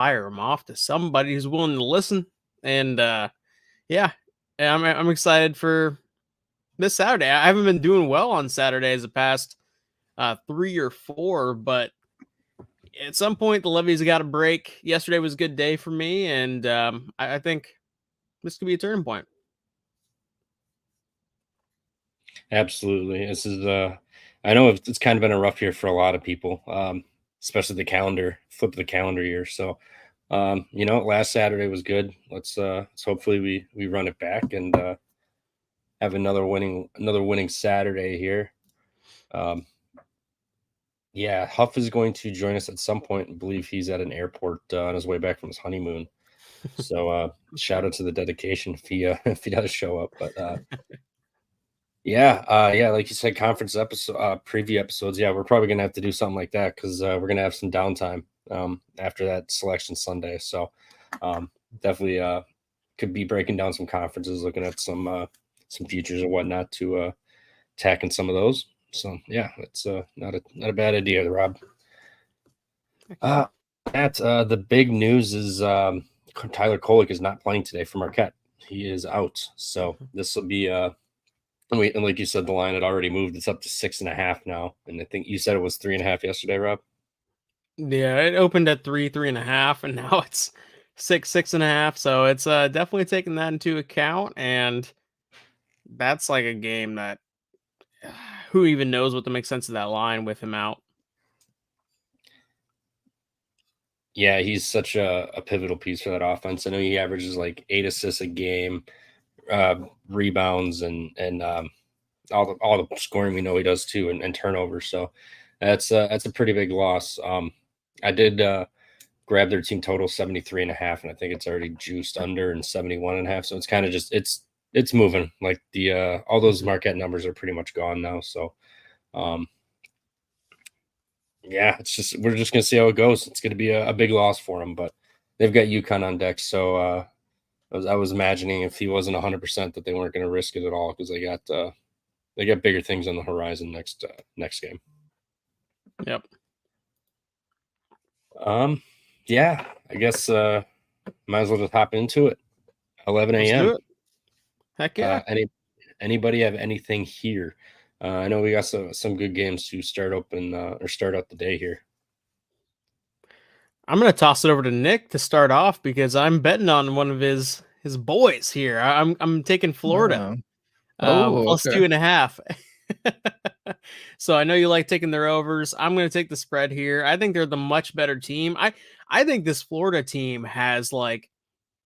fire them off to somebody who's willing to listen. And yeah, I'm excited for this Saturday. I haven't been doing well on Saturdays the past 3 or 4, but at some point the levy's got to break. Yesterday was a good day for me, and I think this could be a turning point. Absolutely. This is I know it's kind of been a rough year for a lot of people, especially the calendar, flip of the calendar year. So last Saturday was good. Let's hopefully we run it back and have another winning Saturday here. Um yeah, Huff is going to join us at some point. I believe he's at an airport on his way back from his honeymoon. So shout out to the dedication if he if he does show up. But yeah, like you said, conference episode, preview episodes. Yeah, we're probably gonna have to do something like that because we're gonna have some downtime after that selection Sunday. So definitely could be breaking down some conferences, looking at some futures and whatnot to tack in some of those. So yeah, it's not a bad idea, Rob. Yeah. The big news is Tyler Kolek is not playing today for Marquette. He is out. So this will be and like you said, the line had already moved. It's up to 6.5 now, and I think you said it was 3.5 yesterday, Rob. Yeah, it opened at 3, 3.5, and now it's 6, 6.5. So it's definitely taking that into account, and that's like a game that who even knows what to make sense of that line with him out. Yeah, he's such a pivotal piece for that offense. I know he averages like 8 assists a game, rebounds, and all the scoring we know he does too, and turnovers. So that's a pretty big loss. I did grab their team total 73.5, and I think it's already juiced under and 71.5. So it's kind of just it's moving. Like the all those Marquette numbers are pretty much gone now. So yeah, we're just gonna see how it goes. It's gonna be a big loss for them, but they've got UConn on deck. So I was imagining if he wasn't 100% that they weren't gonna risk it at all because they got bigger things on the horizon next game. Yep. Yeah, I guess might as well just hop into it. 11 Let's do a.m. it. Heck yeah. Anybody have anything here? I know we got some good games to start open or start out the day here. I'm gonna toss it over to Nick to start off because I'm betting on one of his boys here. I'm taking Florida. Plus Okay. 2.5. So I know you like taking their overs. I'm going to take the spread here. I think they're the much better team. I think this Florida team has like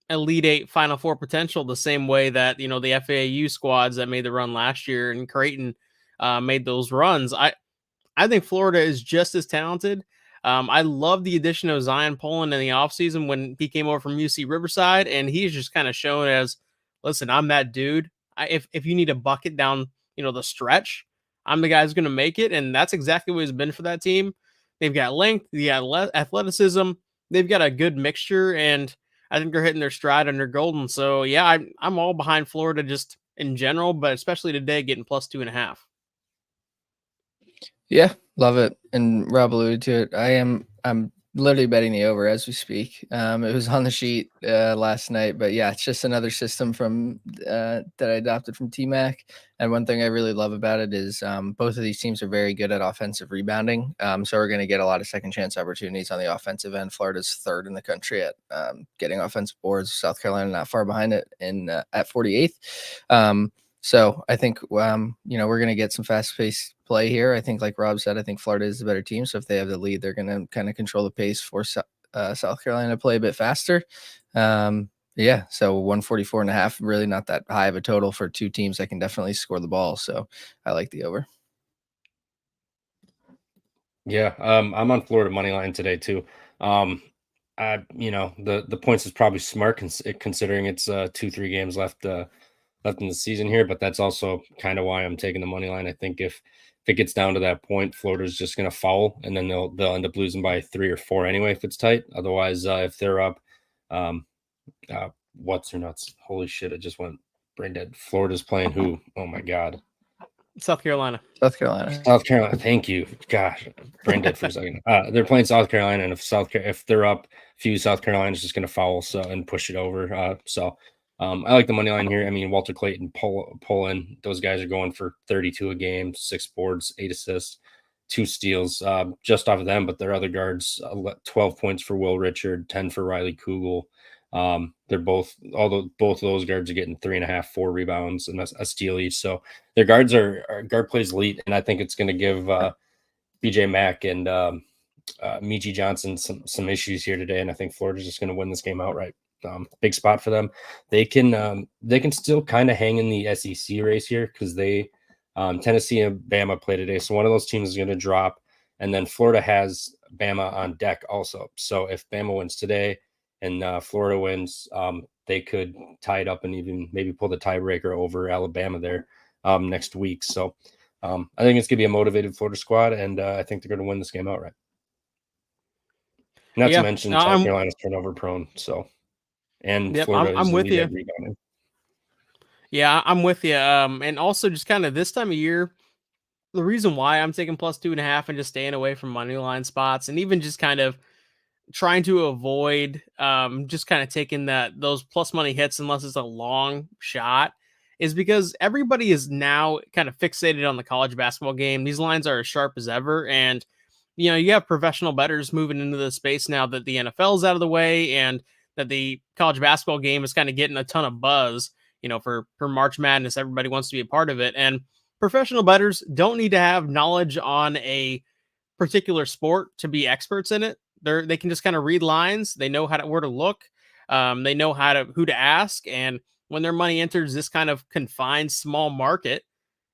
Elite Eight, Final Four potential, the same way that the FAU squads that made the run last year and Creighton made those runs. I think Florida is just as talented. I love the addition of Zion Poland in the offseason when he came over from UC Riverside, and he's just kind of shown as, listen, I'm that dude. If you need a bucket down, the stretch, I'm the guy who's going to make it, and that's exactly what it's been for that team. They've got length, they got athleticism, they've got a good mixture, and I think they're hitting their stride and they're golden. So yeah, I'm all behind Florida just in general, but especially today, getting plus 2.5. Yeah, love it. And Rob alluded to it. I'm literally betting the over as we speak. It was on the sheet last night, but yeah, it's just another system from that I adopted from TMAC. And one thing I really love about it is both of these teams are very good at offensive rebounding. So we're going to get a lot of second chance opportunities on the offensive end. Florida's third in the country at getting offensive boards. South Carolina not far behind it at 48th. So I think, we're going to get some fast-paced play here. I think, like Rob said, I think Florida is the better team. So if they have the lead, they're going to kind of control the pace for South Carolina to play a bit faster. Yeah, so 144.5, really not that high of a total for two teams that can definitely score the ball. So I like the over. Yeah, I'm on Florida money line today too. The points is probably smart considering it's 2-3 games left in the season here, but that's also kind of why I'm taking the money line. I think if it gets down to that point, Florida's just going to foul, and then they'll end up losing by 3 or 4 anyway if it's tight. Otherwise, if they're up, what's or nuts? Holy shit! It just went brain dead. Florida's playing who? Oh my god, South Carolina. South Carolina. South Carolina. Thank you. Gosh, brain dead for a second. They're playing South Carolina, and if they're up a few, South Carolina's just going to foul and push it over. I like the money line here. I mean, Walter Clayton, Poland, those guys are going for 32 a game, 6 boards, 8 assists, 2 steals, just off of them. But their other guards, 12 points for Will Richard, 10 for Riley Kugel. They're both of those guards are getting 3.5, 4 rebounds and a steal each. So their guard plays elite, and I think it's going to give BJ Mack and Michi Johnson some issues here today. And I think Florida's just going to win this game outright. Big spot for them. They can still kind of hang in the SEC race here because Tennessee and Bama play today. So one of those teams is going to drop, and then Florida has Bama on deck also. So if Bama wins today and Florida wins, they could tie it up and even maybe pull the tiebreaker over Alabama there next week. So I think it's going to be a motivated Florida squad, and I think they're going to win this game outright. Not to mention South Carolina's turnover prone. So, and Florida I'm with you. Rebounding. Yeah, I'm with you. And also just kind of this time of year, the reason why I'm taking plus 2.5 and just staying away from money line spots, and even just kind of trying to avoid just kind of taking those plus money hits unless it's a long shot, is because everybody is now kind of fixated on the college basketball game. These lines are as sharp as ever, and you have professional bettors moving into the space now that the NFL is out of the way and that the college basketball game is kind of getting a ton of buzz. For March Madness, everybody wants to be a part of it, and professional bettors don't need to have knowledge on a particular sport to be experts in it. They can just kind of read lines. They know where to look. They know who to ask. And when their money enters this kind of confined small market,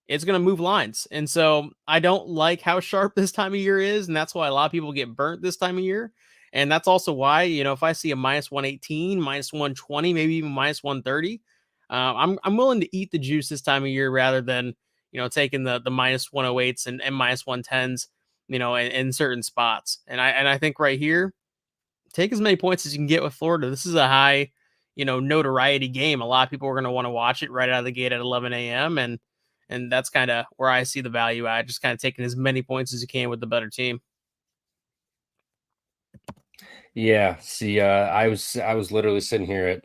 it's going to move lines. And so I don't like how sharp this time of year is. And that's why a lot of people get burnt this time of year. And that's also why, if I see a minus 118, minus 120, maybe even minus 130, I'm willing to eat the juice this time of year rather than, taking the minus 108s and minus 110s, in certain spots. And I think right here, take as many points as you can get with Florida. This is a high, notoriety game. A lot of people are going to want to watch it right out of the gate at 11 a.m. And that's kind of where I see the value at, just kind of taking as many points as you can with the better team. Yeah. See, I was literally sitting here at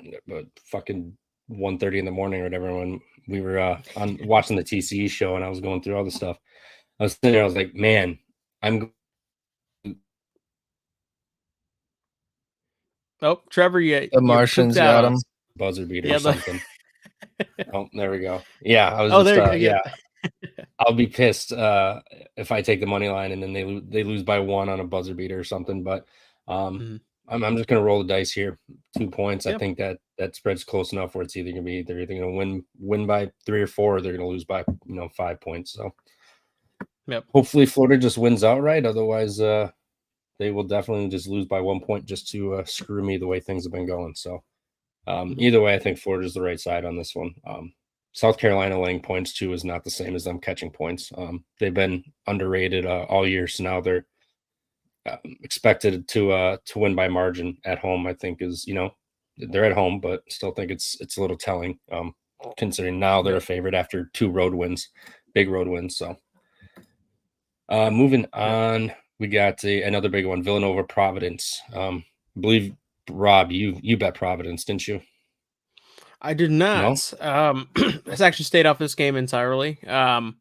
fucking 1:30 in the morning or whatever when we were watching the TCE show, and I was going through all the stuff. I was sitting there, I was like, man, Trevor, the Martians got him. Buzzer beater or something. Oh, there we go. Yeah, I was yeah. I'll be pissed if I take the money line and then they lose by 1 on a buzzer beater or something. But I'm just gonna roll the dice here. 2 points. Yep. I think that spread's close enough where it's either gonna win by 3 or 4, or they're gonna lose by 5 points. So hopefully Florida just wins outright. Otherwise, they will definitely just lose by 1 point just to screw me the way things have been going. So either way, I think Florida's the right side on this one. South Carolina laying points too is not the same as them catching points. They've been underrated all year, so now they're expected to win by margin at home. I think is they're at home, but still think it's a little telling considering now they're a favorite after 2 road wins, big road wins. So moving on, we got another big one, Villanova Providence. I believe Rob, you bet Providence, didn't you? I did not. No? I actually stayed off this game entirely. I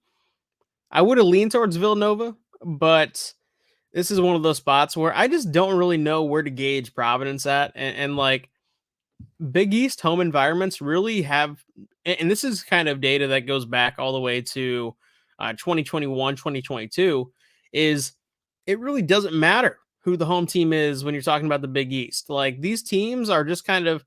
would have leaned towards Villanova, but this is one of those spots where I just don't really know where to gauge Providence at. And like Big East home environments really have, and this is kind of data that goes back all the way to 2021, 2022, is it really doesn't matter who the home team is when you're talking about the Big East. Like these teams are just kind of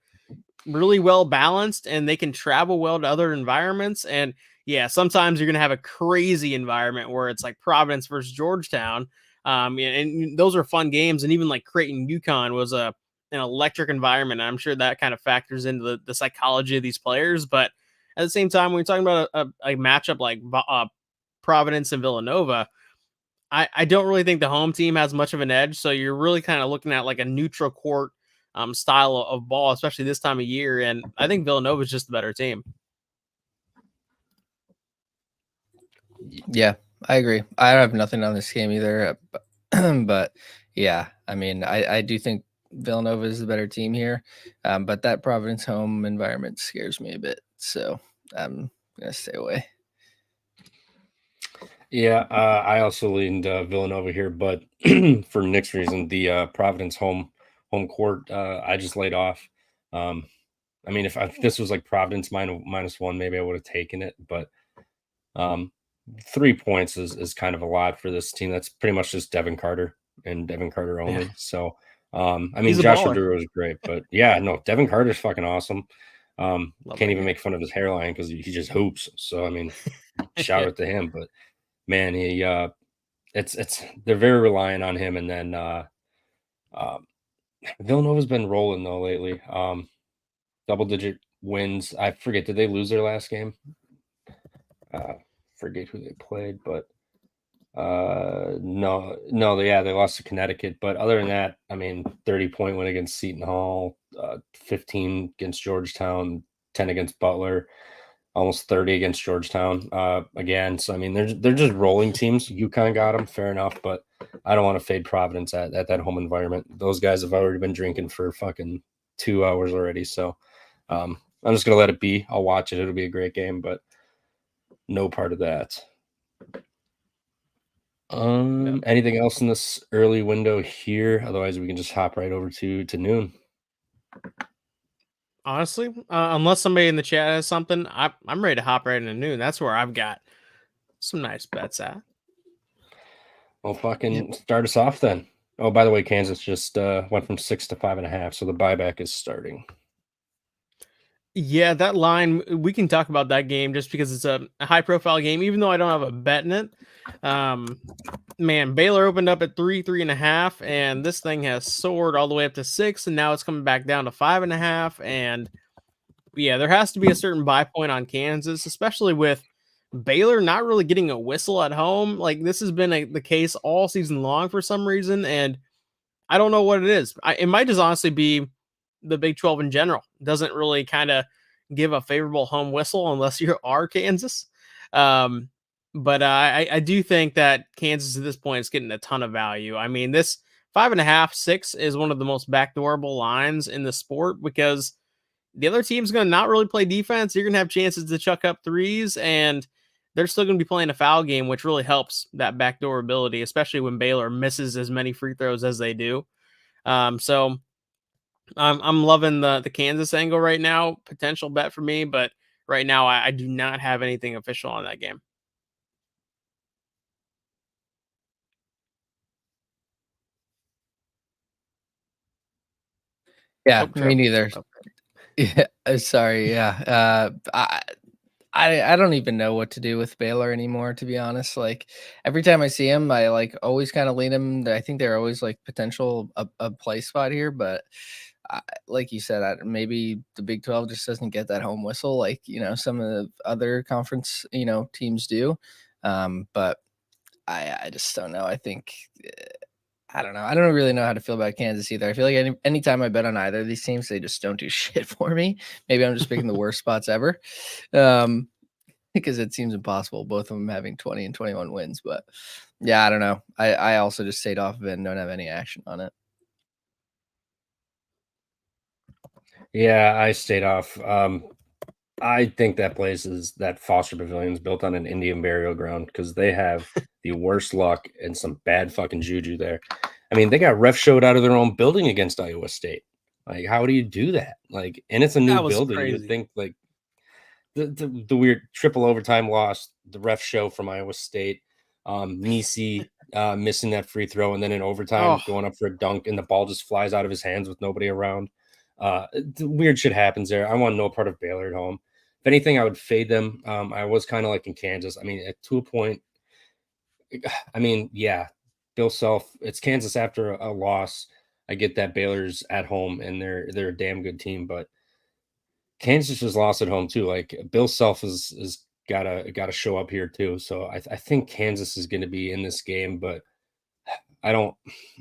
really well balanced and they can travel well to other environments. And yeah, sometimes you're going to have a crazy environment where it's like Providence versus Georgetown. And those are fun games. And even like Creighton UConn was an electric environment. I'm sure that kind of factors into the psychology of these players. But at the same time, when you're talking about a matchup like Providence and Villanova, I don't really think the home team has much of an edge. So you're really kind of looking at like a neutral court style of ball, especially this time of year. And I think Villanova is just the better team. Yeah, I agree. I have nothing on this game either, but yeah, I mean, I do think Villanova is the better team here, but that Providence home environment scares me a bit, so I'm gonna stay away. Yeah, I also leaned Villanova here, but for Nick's reason, the Providence home court, I just laid off. Um, I mean, if this was like Providence -1, maybe I would have taken it, but um, 3 points is kind of a lot for this team. That's pretty much just Devin Carter and Devin Carter Yeah, only. So, I mean, he's a Joshua baller. Drew was great, but yeah, no, Devin Carter's fucking awesome. Love Can't that even guy. make fun of his hairline because he just hoops. So, I mean, shout Yeah. out to him. But man, it's they're very reliant on him. And then um, Villanova's been rolling though lately. Double digit wins. I forget, did they lose their last game? Uh, forget who they played, but no, yeah, they lost to Connecticut. But other than that, I mean, 30-point win against Seton Hall, 15 against Georgetown, 10 against Butler, almost 30 against Georgetown again. So I mean, they're just rolling teams. UConn got them, fair enough, but I don't want to fade Providence at that home environment. Those guys have already been drinking for fucking 2 hours already. So I'm just gonna let it be. I'll watch it. It'll be a great game, but no part of that. Yeah. Anything else in this early window here? Otherwise, we can just hop right over to noon. Honestly, unless somebody in the chat has something, I'm ready to hop right into noon. That's where I've got some nice bets at. Well, fucking start us off then. Oh, by the way, Kansas just went from 6 to 5.5, so the buyback is starting. Yeah, that line, we can talk about that game just because it's a high profile game, even though I don't have a bet in it. Man, Baylor opened up at 3.5, and this thing has soared all the way up to 6, and now it's coming back down to 5.5. And yeah, there has to be a certain buy point on Kansas, especially with Baylor not really getting a whistle at home. Like, this has been the case all season long for some reason, and I don't know what it is. It might just honestly be the Big 12 in general. Doesn't really kind of give a favorable home whistle unless you are Kansas. But I do think that Kansas at this point is getting a ton of value. I mean, this 5.5, 6 is one of the most backdoorable lines in the sport because the other team's going to not really play defense. You're going to have chances to chuck up threes, and they're still going to be playing a foul game, which really helps that backdoor ability, especially when Baylor misses as many free throws as they do. So I'm loving the Kansas angle right now. Potential bet for me, but right now I do not have anything official on that game. Yeah, Oh, me Trevor. neither. Oh. Yeah, sorry. Yeah, I don't even know what to do with Baylor anymore, to be honest. Like every time I see him, I like always kind of lean him. I think they're always like potential a play spot here, but like you said, maybe the Big 12 just doesn't get that home whistle like some of the other conference teams do. But I just don't know. I think I don't know. I don't really know how to feel about Kansas either. I feel like anytime I bet on either of these teams, they just don't do shit for me. Maybe I'm just picking the worst spots ever. Because it seems impossible, both of them having 20 and 21 wins. But yeah, I don't know. I also just stayed off of it and don't have any action on it. Yeah, I stayed off. I think that Foster Pavilion is built on an Indian burial ground because they have the worst luck and some bad fucking juju there. I mean, they got ref showed out of their own building against Iowa State. Like, how do you do that? Like, and it's a new That was building. You would crazy. think like the weird triple overtime loss, the ref show from Iowa State, Nisi missing that free throw, and then in overtime Oh, going up for a dunk, and the ball just flies out of his hands with nobody around. Weird shit happens there. I want no part of Baylor at home. If anything, I would fade them. I was kind of like in Kansas. I mean, to a point. I mean, yeah, Bill Self. It's Kansas after a loss. I get that Baylor's at home and they're a damn good team, but Kansas just lost at home too. Like Bill Self is gotta show up here too. So I think Kansas is going to be in this game, but I don't.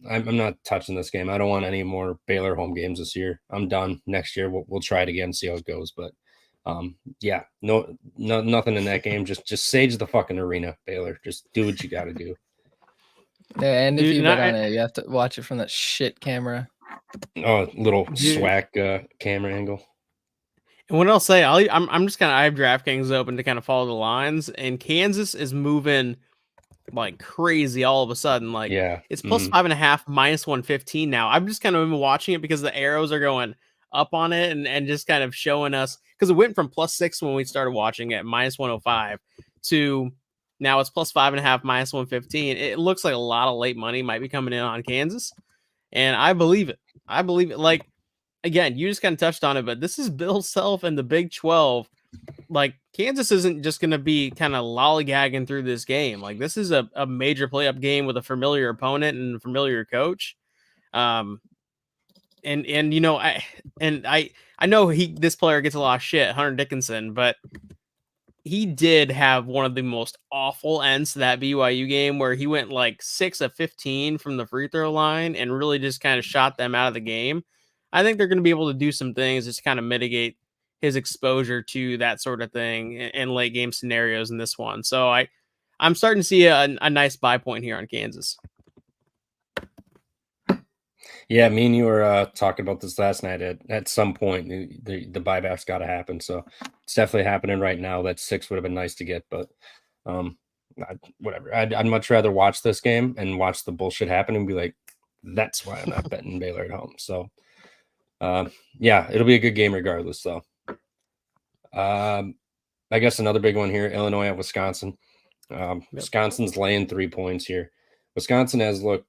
I'm not touching this game. I don't want any more Baylor home games this year. I'm done. Next year we'll try it again, see how it goes. But Yeah, nothing in that game. Just sage the fucking arena, Baylor. Just do what you got to do. Yeah, and if Dude, you and bet on it, you have to watch it from that shit camera. Oh, little Dude. SWAC camera angle. And what I'll say, I'm just kind of I have DraftKings open to kind of follow the lines, and Kansas is moving like crazy all of a sudden. Like Yeah, it's plus 5.5, minus 115 now. I'm just kind of been watching it because the arrows are going up on it and just kind of showing us because it went from plus 6 when we started watching it, minus 105 to now it's plus 5.5, minus 115. It looks like a lot of late money might be coming in on Kansas, and I believe it. I believe it. Like again, you just kind of touched on it, but this is Bill Self and the Big 12. Like Kansas isn't just going to be kind of lollygagging through this game. Like this is a major play-up game with a familiar opponent and a familiar coach. And you know, I know this player gets a lot of shit, Hunter Dickinson, but he did have one of the most awful ends to that BYU game where he went like 6 of 15 from the free throw line and really just kind of shot them out of the game. I think they're going to be able to do some things just kind of mitigate his exposure to that sort of thing in late game scenarios in this one. So I'm starting to see a nice buy point here on Kansas. Yeah, me and you were talking about this last night. At some point, the buyback's got to happen. So it's definitely happening right now. That 6 would have been nice to get, but whatever. I'd much rather watch this game and watch the bullshit happen and be like, that's why I'm not betting Baylor at home. So yeah, it'll be a good game regardless. So I guess another big one here: Illinois at Wisconsin. Wisconsin's laying 3 points here. Wisconsin has looked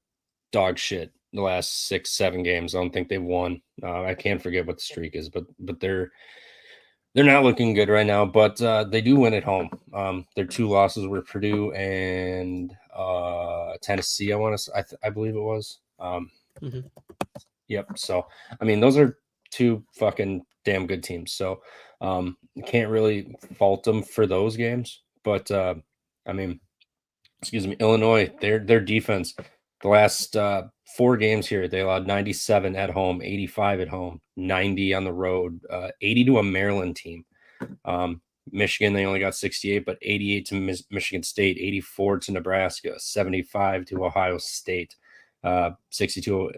dog shit the last 6-7 games. I don't think they've won. I can't forget what the streak is, but they're not looking good right now. But they do win at home. Their 2 losses were Purdue and Tennessee. I believe it was. Yep. So I mean, those are 2 fucking damn good teams. So you can't really fault them for those games. But I mean, excuse me, Illinois, their defense. The last 4 games here, they allowed 97 at home, 85 at home, 90 on the road, 80 to a Maryland team. Michigan, they only got 68, but 88 to Michigan State, 84 to Nebraska, 75 to Ohio State, 62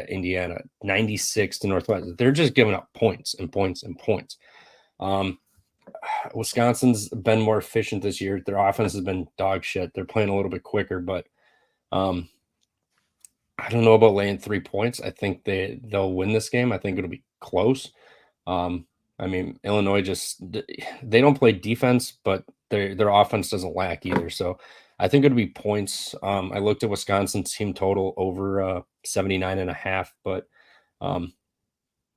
Indiana, 96 to Northwestern. They're just giving up points and points and points. Wisconsin's been more efficient this year. Their offense has been dog shit. They're playing a little bit quicker, but I don't know about laying 3 points. I think they'll win this game. I think it'll be close. I mean, Illinois they don't play defense, but their offense doesn't lack either. So I think it'll be points. I looked at Wisconsin's team total over 79.5, but I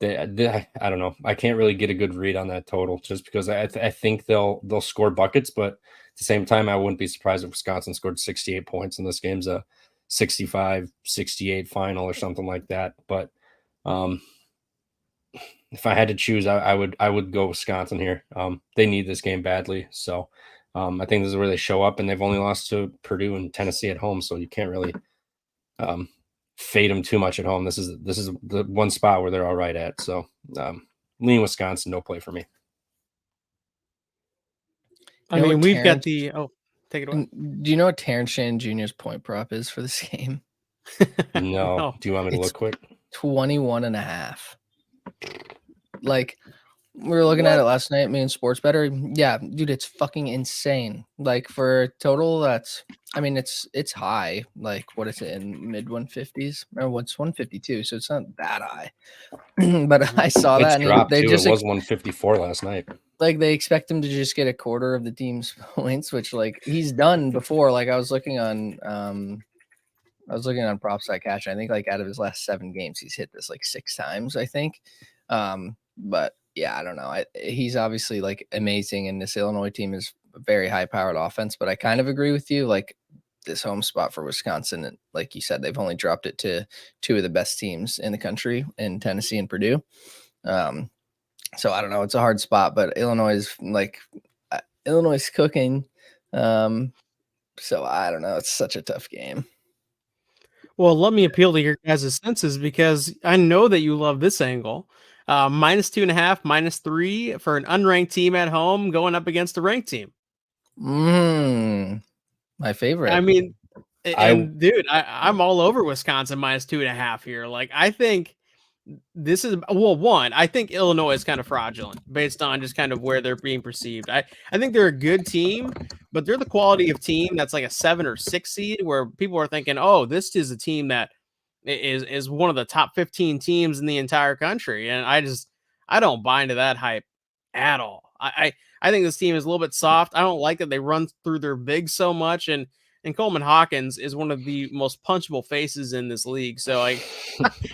don't know. I can't really get a good read on that total just because I think they'll score buckets, but at the same time, I wouldn't be surprised if Wisconsin scored 68 points and this game's a 65-68 final or something like that. But if I had to choose, I would go Wisconsin here. They need this game badly. So I think this is where they show up, and they've only lost to Purdue and Tennessee at home. So you can't really fade them too much at home. This is the one spot where they're all right at. So lean Wisconsin, no play for me. I mean, we've got the take it away. Do you know what Terrence Shannon Jr.'s point prop is for this game? No. Do you want me to look quick? 21.5. Like, we were looking at it last night, me and Sports Better. Yeah, dude, it's fucking insane. Like, for a total it's high. Like, what is it, in mid 150s? Or what's 152, so it's not that high. But I saw that, and dropped they too. just It was 154 last night. Like, they expect him to just get a quarter of the team's points, which, like, he's done before. Like, I was looking on PropSide Cash. I think, like, out of his last 7 games, he's hit this like 6 times, I think. But yeah, I don't know. He's obviously like amazing, and this Illinois team is a very high powered offense. But I kind of agree with you. Like, this home spot for Wisconsin, and like you said, they've only dropped it to 2 of the best teams in the country in Tennessee and Purdue. So I don't know. It's a hard spot, but Illinois is cooking. So I don't know. It's such a tough game. Well, let me appeal to your guys' senses because I know that you love this angle. -2.5, -3 for an unranked team at home going up against a ranked team. My favorite. I mean, dude, I'm all over Wisconsin -2.5 here. Like, I think this is one. I think Illinois is kind of fraudulent based on just kind of where they're being perceived. I think they're a good team, but they're the quality of team that's like a 7 or 6 seed where people are thinking, oh, this is a team that is one of the top 15 teams in the entire country, and I don't buy into that hype at all. I think this team is a little bit soft. I don't like that they run through their bigs so much, and Coleman Hawkins is one of the most punchable faces in this league. So like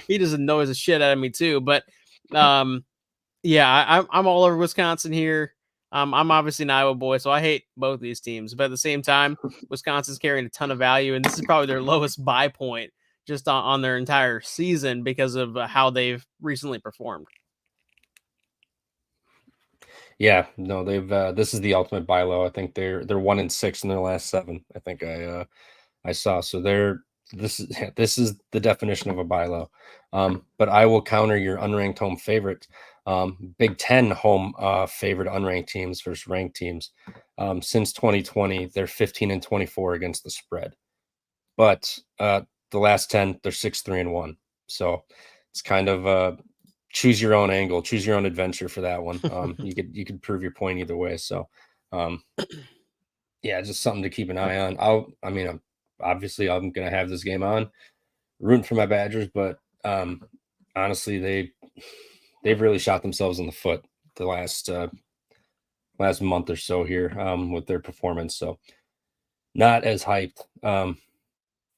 he just annoys the shit out of me too. But yeah, I'm all over Wisconsin here. I'm obviously an Iowa boy, so I hate both these teams. But at the same time, Wisconsin's carrying a ton of value, and this is probably their lowest buy point just on their entire season because of how they've recently performed. Yeah, no, they've this is the ultimate buy low. I think they're 1-6 in their last 7. I think I saw. So this is the definition of a buy low. But I will counter your unranked home favorite. Big Ten home favorite unranked teams versus ranked teams. Since 2020, they're 15-24 against the spread. But the last 10, they're 6-3-1. So it's kind of choose your own angle, choose your own adventure for that one. You could prove your point either way. So yeah, just something to keep an eye on. I'm obviously I'm gonna have this game on, rooting for my Badgers, but honestly, they've really shot themselves in the foot the last month or so here with their performance. So not as hyped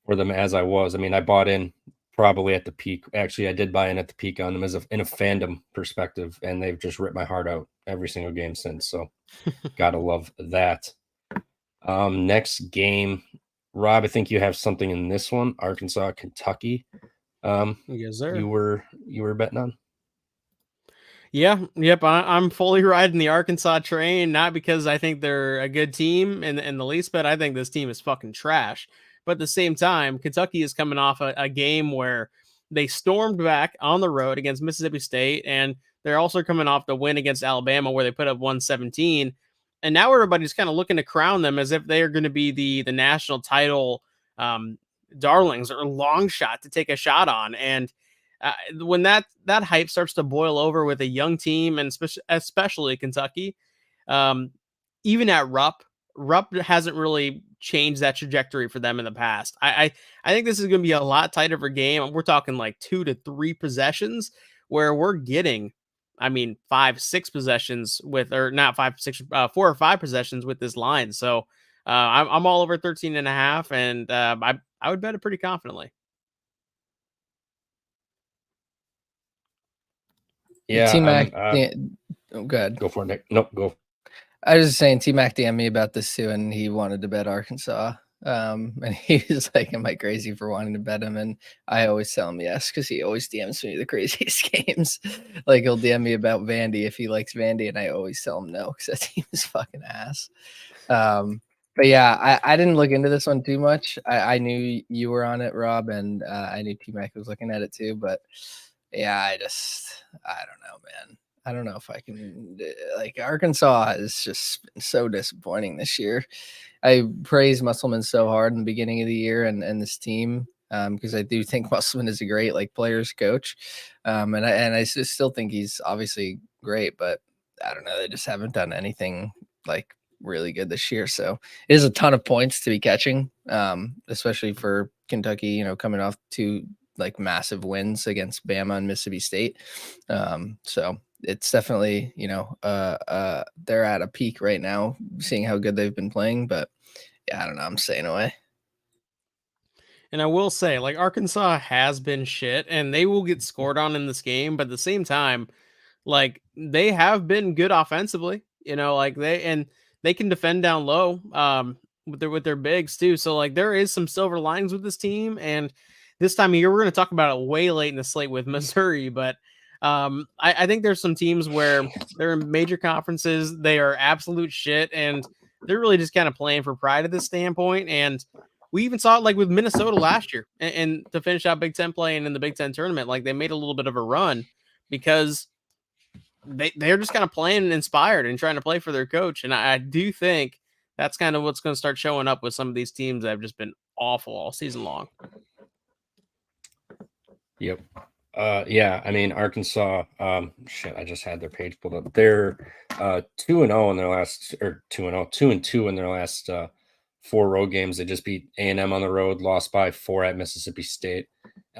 for them as I was. I mean, I bought in probably at the peak. Actually, I did buy in at the peak on them in a fandom perspective, and they've just ripped my heart out every single game since. So gotta love that. Next game, Rob, I think you have something in this one. Arkansas, Kentucky. Yes, sir. You were betting on. Yeah, yep. I'm fully riding the Arkansas train, not because I think they're a good team in the least bit. I think this team is fucking trash. But at the same time, Kentucky is coming off a game where they stormed back on the road against Mississippi State, and they're also coming off the win against Alabama where they put up 117. And now everybody's kind of looking to crown them as if they are going to be the national title darlings or long shot to take a shot on. And when that hype starts to boil over with a young team, and especially Kentucky, even at Rupp hasn't really changed that trajectory for them in the past. I think this is going to be a lot tighter of a game. We're talking like 2 to 3 possessions where we're getting, 5-6 possessions with, or not 5-6, 4 or 5 possessions with this line. So I'm all over 13.5, and I would bet it pretty confidently. Yeah, T-Mac, go ahead. Go for it, Nick. Nope, go. I was just saying, T-Mac DM'd me about this too, and he wanted to bet Arkansas. And he was like, "Am I crazy for wanting to bet him?" And I always tell him yes, because he always DMs me the craziest games. Like he'll DM me about Vandy if he likes Vandy, and I always tell him no because that team is fucking ass. But yeah, I didn't look into this one too much. I knew you were on it, Rob, and I knew T-Mac was looking at it too. But yeah, I don't know, man. I don't know if I can, like, Arkansas has just been so disappointing this year. I praised Musselman so hard in the beginning of the year and this team because I do think Musselman is a great players coach, and I still think he's obviously great, but I don't know, they just haven't done anything really good this year. So it is a ton of points to be catching, especially for Kentucky, coming off 2 massive wins against Bama and Mississippi State. So it's definitely, they're at a peak right now, seeing how good they've been playing. But yeah, I don't know. I'm staying away. And I will say, Arkansas has been shit, and they will get scored on in this game. But at the same time, they have been good offensively. They can defend down low with their bigs too. So there is some silver linings with this team. And this time of year, we're going to talk about it way late in the slate with Missouri, but I think there's some teams where they're in major conferences. They are absolute shit, and they're really just kind of playing for pride at this standpoint. And we even saw it with Minnesota last year, and to finish out Big Ten play and in the Big Ten tournament, they made a little bit of a run because they're just kind of playing inspired and trying to play for their coach. And I do think that's kind of what's going to start showing up with some of these teams that have just been awful all season long. Yep. Yeah, I mean Arkansas. Shit, I just had their page pulled up. They're 2-0 in their last, or 2-0, 2-2 in their last 4 road games. They just beat A&M on the road, lost by 4 at Mississippi State.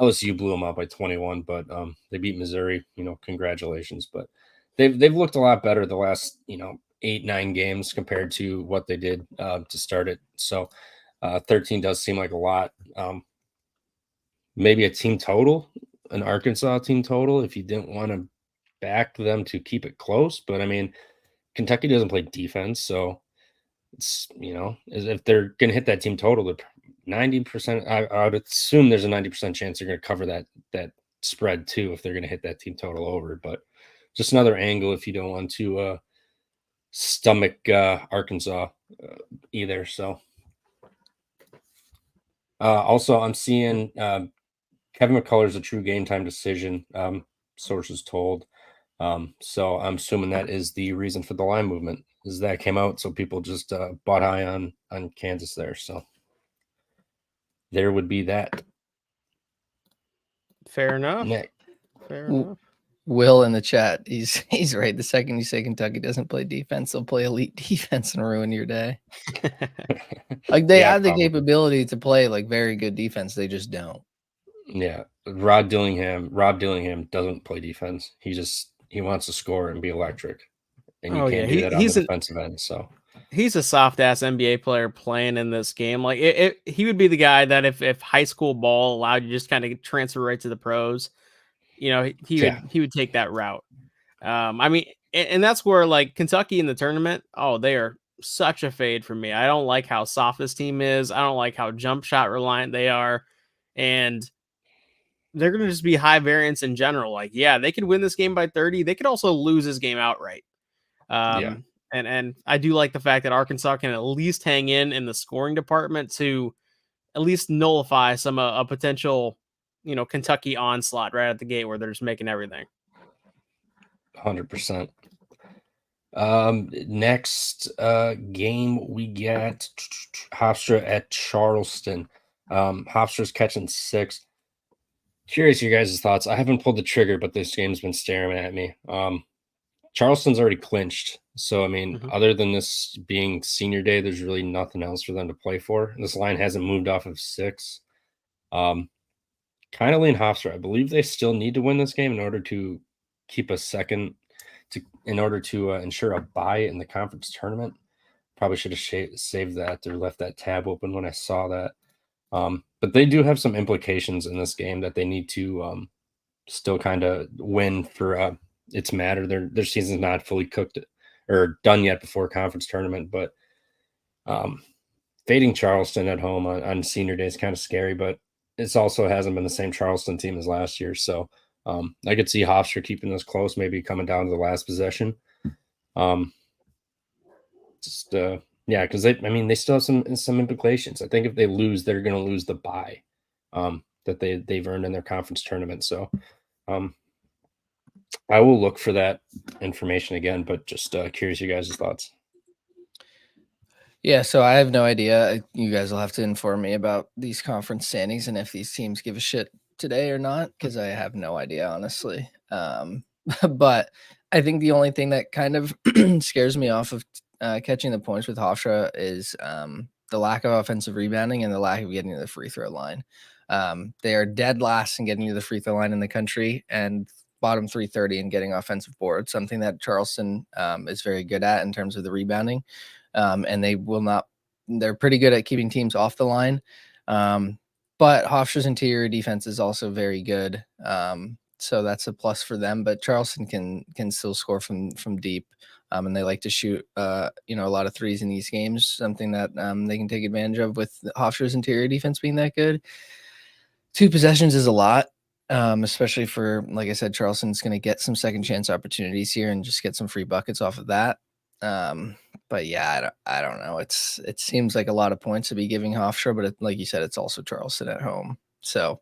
LSU blew them out by 21, but they beat Missouri. Congratulations. But they've looked a lot better the last 8-9 games compared to what they did to start it. So 13 does seem like a lot. Maybe a team total, an Arkansas team total, if you didn't want to back them to keep it close. But I mean, Kentucky doesn't play defense, so it's if they're going to hit that team total, 90%. I would assume there's a 90% chance they're going to cover that spread too if they're going to hit that team total over. But just another angle if you don't want to stomach Arkansas either. So also, I'm seeing Kevin McCullough's a true game time decision, sources told. So I'm assuming that is the reason for the line movement, is that came out. So people just bought high on Kansas there. So there would be that. Fair enough. Nick. Fair enough. Will in the chat, he's right. The second you say Kentucky doesn't play defense, they'll play elite defense and ruin your day. Like they have the capability to play like very good defense, they just don't. Yeah, Rob Dillingham doesn't play defense. He wants to score and be electric, and you can't do that on the defensive end. So he's a soft ass NBA player playing in this game. Like he would be the guy that if high school ball allowed you just kind of transfer right to the pros, he would take that route. I mean, and that's where like Kentucky in the tournament, they are such a fade for me. I don't like how soft this team is. I don't like how jump shot reliant they are, and they're going to just be high variance in general. Like, yeah, they could win this game by 30. They could also lose this game outright. And I do like the fact that Arkansas can at least hang in the scoring department to at least nullify some a potential, Kentucky onslaught right at the gate where they're just making everything. 100%. Next game we get Hofstra at Charleston. Hofstra's catching 6. Curious your guys' thoughts. I haven't pulled the trigger, but this game's been staring at me. Charleston's already clinched. So, I mean, other than this being senior day, there's really nothing else for them to play for. This line hasn't moved off of 6. Kind of lean Hofstra. I believe they still need to win this game in order to keep a second, in order to ensure a bye in the conference tournament. Probably should have saved that or left that tab open when I saw that. But they do have some implications in this game that they need to still kind of win for its matter. Their season's not fully cooked or done yet before conference tournament, but fading Charleston at home on senior day is kind of scary, but it also hasn't been the same Charleston team as last year. So I could see Hofstra keeping this close, maybe coming down to the last possession. Yeah, because they still have some implications. I think if they lose, they're going to lose the bye that they've earned in their conference tournament. So I will look for that information again, but just curious you guys' thoughts. Yeah, so I have no idea. You guys will have to inform me about these conference standings and if these teams give a shit today or not, because I have no idea, honestly. But I think the only thing that kind of scares me off of catching the points with Hofstra is the lack of offensive rebounding and the lack of getting to the free throw line. They are dead last in getting to the free throw line in the country and bottom 330 in getting offensive boards, something that Charleston is very good at in terms of the rebounding. And they're pretty good at keeping teams off the line. But Hofstra's interior defense is also very good. So that's a plus for them, but Charleston can still score from deep. And they like to shoot, a lot of threes in these games, something that they can take advantage of with Hofstra's interior defense being that good. 2 possessions is a lot, especially for, like I said, Charleston's going to get some second chance opportunities here and just get some free buckets off of that. But yeah, I don't know. It seems like a lot of points to be giving Hofstra, but like you said, it's also Charleston at home. So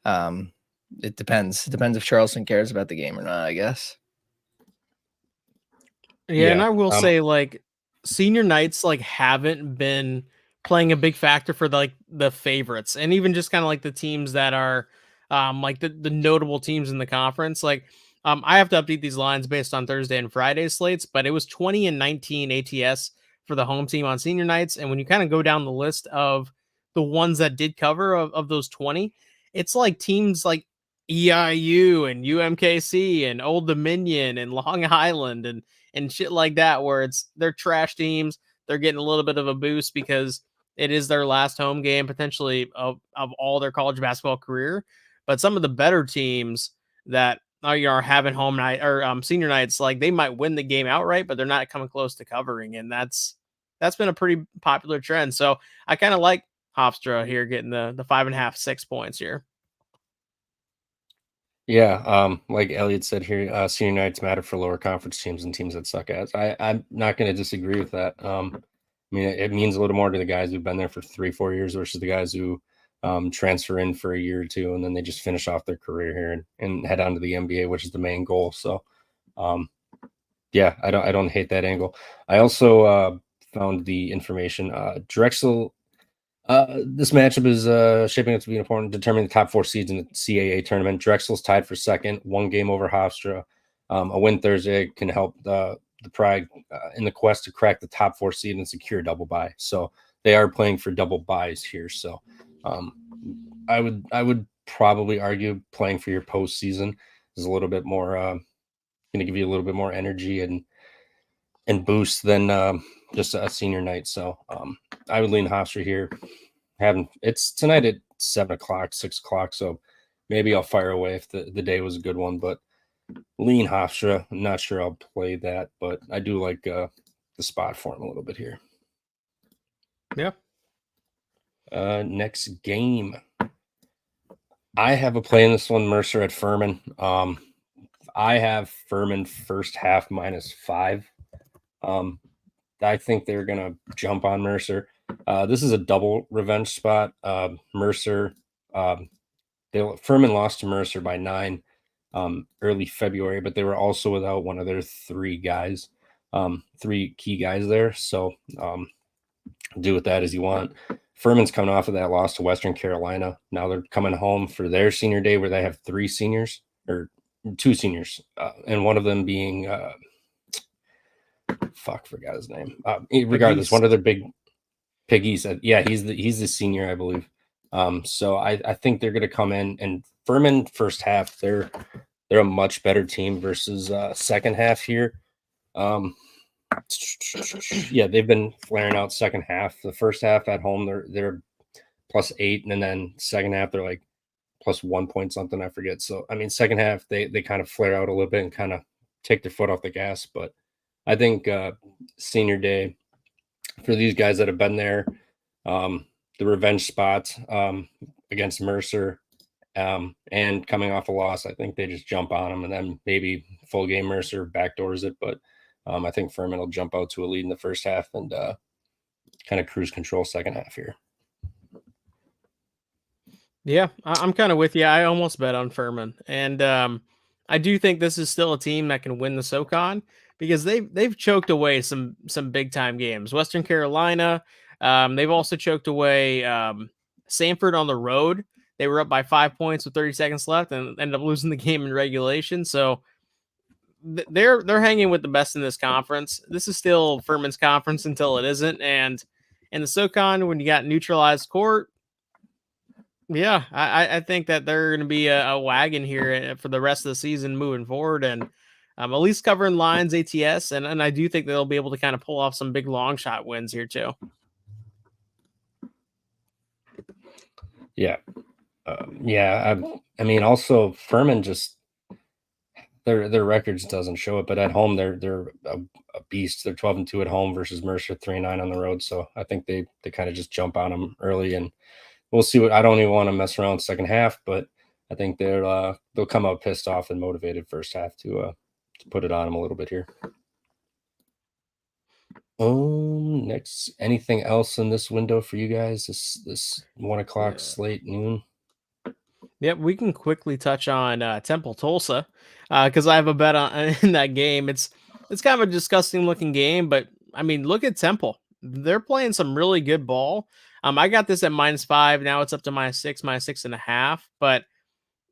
it depends. It depends if Charleston cares about the game or not, I guess. Yeah, and Yeah. I will say, like, senior nights, like, haven't been playing a big factor for, the favorites, and even just kinda, like, the teams that are, like, the notable teams in the conference, like, I have to update these lines based on Thursday and Friday slates, but it was 20 and 19 ATS for the home team on senior nights, and when you kinda go down the list of the ones that did cover of those 20, it's, like, teams like EIU and UMKC and Old Dominion and Long Island and shit like that, where they're trash teams. They're getting a little bit of a boost because it is their last home game potentially of all their college basketball career. But some of the better teams that are having home night or senior nights, like they might win the game outright, but they're not coming close to covering, and that's been a pretty popular trend. So I kind of like Hofstra here getting the 5.5, 6 points here. Yeah, like Elliot said here, senior nights matter for lower conference teams and teams that suck ass. I'm not going to disagree with that. I mean, it means a little more to the guys who've been there for 3-4 years versus the guys who transfer in for a year or two and then they just finish off their career here and head on to the NBA, which is the main goal. So, yeah, I don't hate that angle. I also found the information. Drexel this matchup is shaping up to be important, determining the top 4 seeds in the CAA tournament. Drexel's tied for second, 1 game over Hofstra. A win Thursday can help the Pride in the quest to crack the top 4 seed and secure a double bye. So they are playing for double byes here. So I would probably argue playing for your postseason is a little bit more going to give you a little bit more energy and boost than just a senior night. So I would lean Hofstra here. It's tonight at 7:00, 6:00. So maybe I'll fire away if the day was a good one, but lean Hofstra. I'm not sure I'll play that, but I do like the spot for him a little bit here. Yeah. Next game. I have a play in this one, Mercer at Furman. I have Furman first half -5. I think they're going to jump on Mercer. This is a double revenge spot. Mercer, Furman lost to Mercer by 9 early February, but they were also without one of their 3 guys, 3 key guys there. So do with that as you want. Furman's coming off of that loss to Western Carolina. Now they're coming home for their senior day where they have 3 seniors or 2 seniors, and one of them being forgot his name. Regardless, one of their big Piggies. Yeah, he's the senior, I believe. So I think they're going to come in and Furman first half. They're a much better team versus second half here. Yeah, they've been flaring out second half. The first half at home, they're +8, and then second half they're like +1 point something. I forget. So I mean, second half they kind of flare out a little bit and kind of take their foot off the gas. But I think senior day for these guys that have been there, the revenge spot against Mercer, and coming off a loss, I think they just jump on them and then maybe full game Mercer backdoors it. But I think Furman will jump out to a lead in the first half and kind of cruise control second half here. Yeah, I'm kind of with you. I almost bet on Furman, and I do think this is still a team that can win the SoCon because they've choked away some big time games. Western Carolina, they've also choked away Samford on the road. They were up by 5 points with 30 seconds left and ended up losing the game in regulation. So they're hanging with the best in this conference. This is still Furman's conference until it isn't. And in the SoCon, when you got neutralized court, yeah, I think that they're going to be a wagon here for the rest of the season moving forward, and at least covering lines ATS, and I do think they'll be able to kind of pull off some big long shot wins here too. Yeah, yeah. I mean, also Furman just their records doesn't show it, but at home they're a beast. They're 12-2 at home versus Mercer 3-9 on the road. So I think they kind of just jump on them early, and we'll see. What I don't even want to mess around second half, but I think they'll come out pissed off and motivated first half to put it on them a little bit here. Next, anything else in this window for you guys? This 1 o'clock slate noon. Yep, we can quickly touch on Temple Tulsa because I have a bet on in that game. This it's kind of a disgusting looking game, but I mean, look at Temple. They're playing some really good ball. I got this at -5. Now it's up to -6, -6.5. But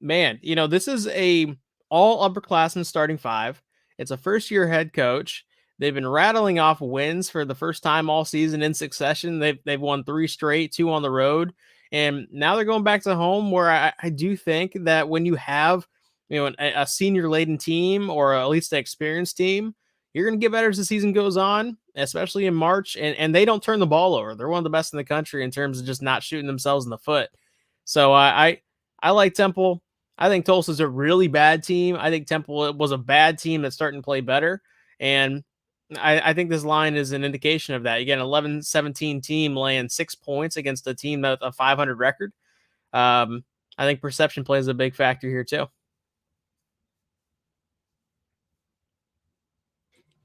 man, this is a all upperclassmen starting five. It's a first year head coach. They've been rattling off wins for the first time all season in succession. They've won 3 straight, 2 on the road, and now they're going back to home. Where I do think that when you have a senior laden team, or at least an experienced team, you're going to get better as the season goes on, especially in March. And they don't turn the ball over. They're one of the best in the country in terms of just not shooting themselves in the foot. So I like Temple. I think Tulsa's a really bad team. I think Temple was a bad team that's starting to play better. And I think this line is an indication of that. You get an 11-17 team laying 6 points against a team with a 500 record. I think perception plays a big factor here too.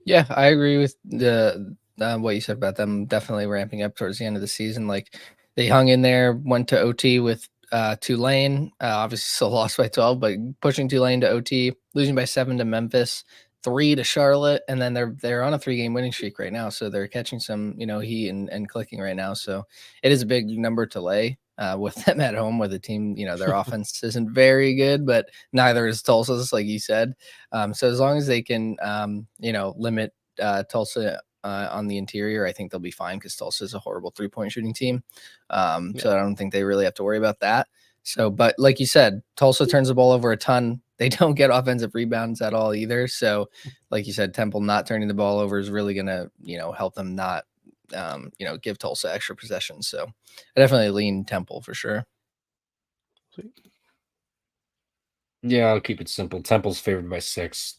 Yeah, I agree with the what you said about them definitely ramping up towards the end of the season. Like, they hung in there, went to OT with Tulane. Obviously still lost by 12, but pushing Tulane to OT, losing by 7 to Memphis, 3 to Charlotte, and then they're on a 3-game winning streak right now. So they're catching some, heat and clicking right now. So it is a big number to lay with them at home with a team, their offense isn't very good, but neither is Tulsa's, like you said. So as long as they can, limit Tulsa on the interior, I think they'll be fine, because Tulsa is a horrible 3-point shooting team. So I don't think they really have to worry about that. So, but like you said, Tulsa turns the ball over a ton. They don't get offensive rebounds at all either. So like you said, Temple not turning the ball over is really going to, help them not, give Tulsa extra possessions. So I definitely lean Temple for sure. Yeah, I'll keep it simple. Temple's favored by 6,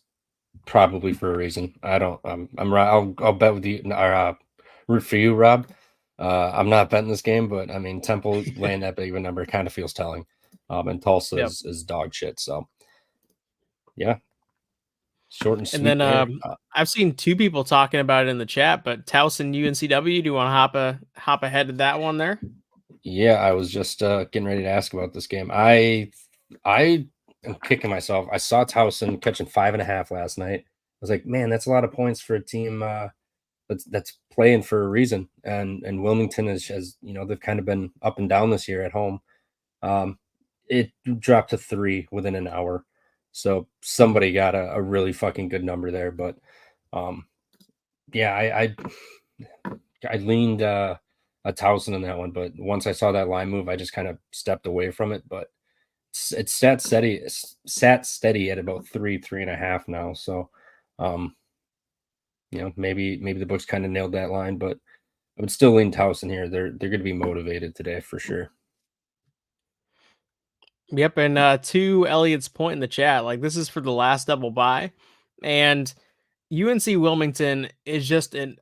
probably for a reason. I don't. I'm right. I'll bet with you. Or root for you, Rob. I'm not betting this game, but I mean, Temple laying that big of a number kind of feels telling. And Tulsa is dog shit. So yeah, short and sweet. And then I've seen 2 people talking about it in the chat, but Towson UNCW. Do you want to hop ahead to that one there? Yeah, I was just getting ready to ask about this game. I am kicking myself. I saw Towson catching 5.5 last night. I was like, man, that's a lot of points for a team that's playing for a reason. And Wilmington has they've kind of been up and down this year at home. It dropped to 3 within an hour. So somebody got a really fucking good number there. But yeah, I leaned a Towson in that one, but once I saw that line move, I just kind of stepped away from it. But it's sat steady at about 3.5 now. So maybe the books kind of nailed that line, but I would still lean Towson here. They're going to be motivated today for sure. Yep, and to Elliot's point in the chat, like, this is for the last double bye, and UNC Wilmington is just an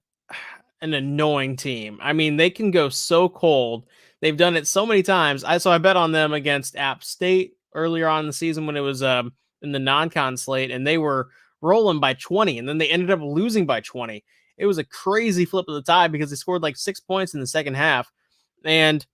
annoying team. I mean, they can go so cold. They've done it so many times. I bet on them against App State earlier on in the season when it was in the non-con slate, and they were rolling by 20, and then they ended up losing by 20. It was a crazy flip of the tide because they scored like 6 points in the second half, and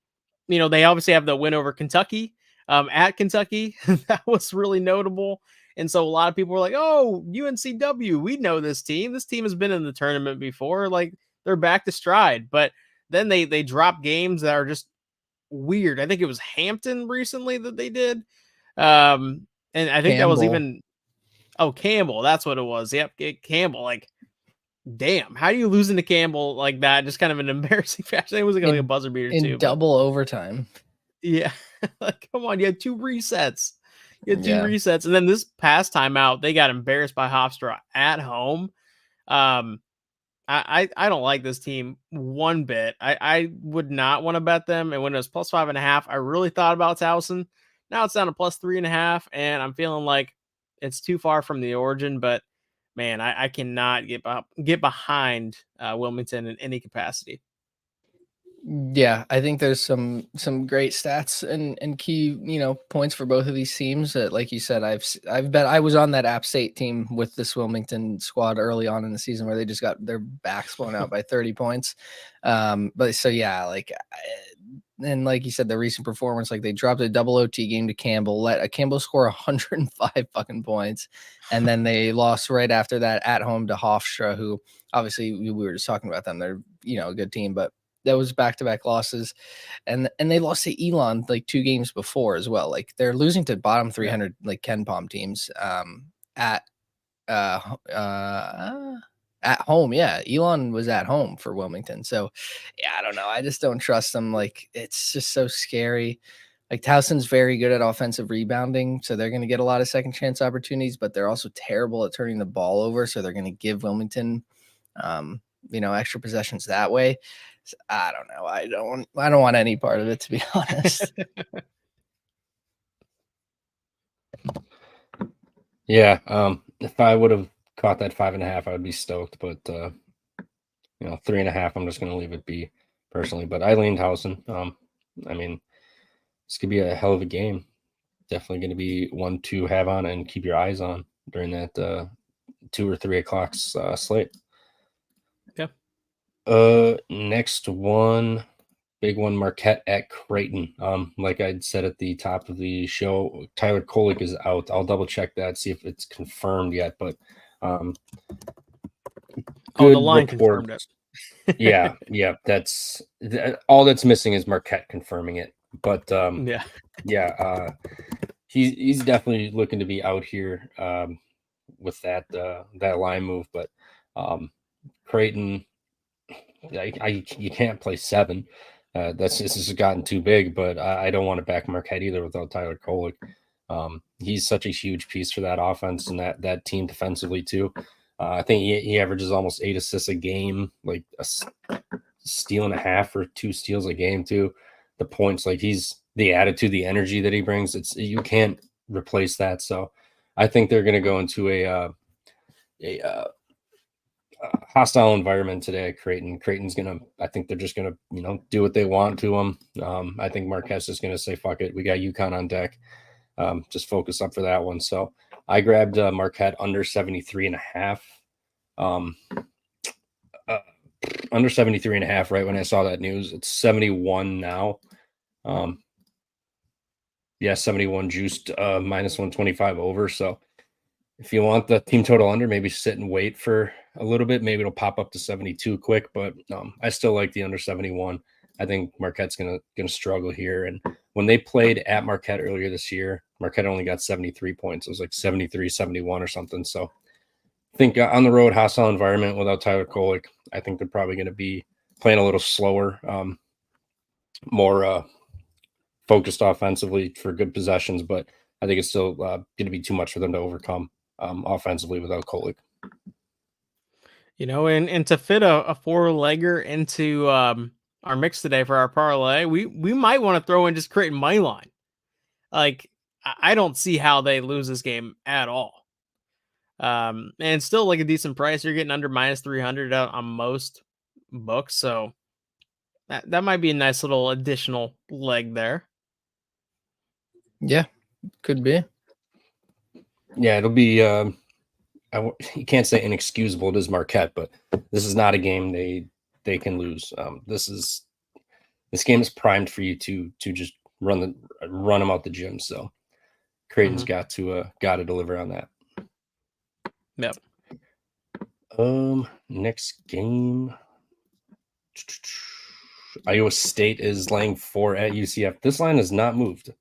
they obviously have the win over Kentucky. At Kentucky, that was really notable. And so a lot of people were like, oh, UNCW, we know this team. This team has been in the tournament before. Like, they're back to stride. But then they drop games that are just weird. I think it was Hampton recently that they did. And I think that was even, Campbell. That's what it was. Yep, Campbell. Like, damn, how do you lose into Campbell like that? Just kind of an embarrassing fashion. It was like a buzzer beater in double overtime. Yeah. Like, come on, you had 2 resets. Resets. And then this past time out, they got embarrassed by Hofstra at home. I don't like this team one bit. I would not want to bet them. And when it was plus 5.5, I really thought about Towson. Now it's down to plus 3.5, and I'm feeling like it's too far from the origin. But man, I cannot get behind Wilmington in any capacity. Yeah, I think there's some great stats and key points for both of these teams. That, like you said, I've bet I was on that App State team with this Wilmington squad early on in the season where they just got their backs blown out by 30 points. But so yeah, like and like you said, the recent performance, like they dropped a double OT game to Campbell, let a Campbell score 105 fucking points, and then they lost right after that at home to Hofstra, who obviously we were just talking about them. They're a good team, but that was back-to-back losses, and they lost to Elon like 2 games before as well. Like they're losing to bottom 300 like Ken Palm teams at at home. Yeah, Elon was at home for Wilmington. So yeah, I don't know. I just don't trust them. Like it's just so scary. Like Towson's very good at offensive rebounding, so they're going to get a lot of second chance opportunities, but they're also terrible at turning the ball over, so they're going to give Wilmington extra possessions that way. So, I don't know. I don't want any part of it, to be honest. Yeah. If I would have caught that 5.5, I would be stoked. But 3.5, I'm just gonna leave it be personally. But I leaned Towson. I mean, this could be a hell of a game. Definitely going to be one to have on and keep your eyes on during that 2 or 3 o'clock slate. Yeah. Next one, big one, Marquette at Creighton. Like I said at the top of the show, Tyler Kolek is out. I'll double check that, see if it's confirmed yet. But the line confirmed it. yeah. That's all that's missing is Marquette confirming it. But he's definitely looking to be out here with that line move. But Creighton, you can't play 7. This has gotten too big, but I don't want to back Marquette either without Tyler Kolek. He's such a huge piece for that offense and that team defensively too. I think he averages almost 8 assists a game, like a steal and a half or 2 steals a game too. The points, like he's the attitude, the energy that he brings. You can't replace that. So I think they're going to go into a hostile environment today at Creighton. I think they're just gonna, do what they want to them. I think Marquette's is gonna say, fuck it, we got UConn on deck. Just focus up for that one. So I grabbed Marquette under 73.5. Under 73.5 right when I saw that news. It's 71 now. 71 juiced minus 125 over. So if you want the team total under, maybe sit and wait for a little bit. Maybe it'll pop up to 72 quick, but I still like the under 71. I think Marquette's gonna struggle here. And when they played at Marquette earlier this year, Marquette only got 73 points. It was like 73, 71 or something. So I think on the road, hostile environment without Tyler Kolek, I think they're probably going to be playing a little slower, more focused offensively for good possessions. But I think it's still going to be too much for them to overcome offensively without Kolek. And to fit a 4-legger into our mix today for our parlay, we might want to throw in just Creighton money line. Like, I don't see how they lose this game at all. And still like a decent price. You're getting under minus 300 on most books. So that might be a nice little additional leg there. Yeah, could be. Yeah, it'll be, you can't say inexcusable. It is Marquette, but this is not a game they can lose. This game is primed for you to just run them out the gym. So Creighton's got to deliver on that. Yep. Next game, Iowa State is laying 4 at UCF. This line has not moved.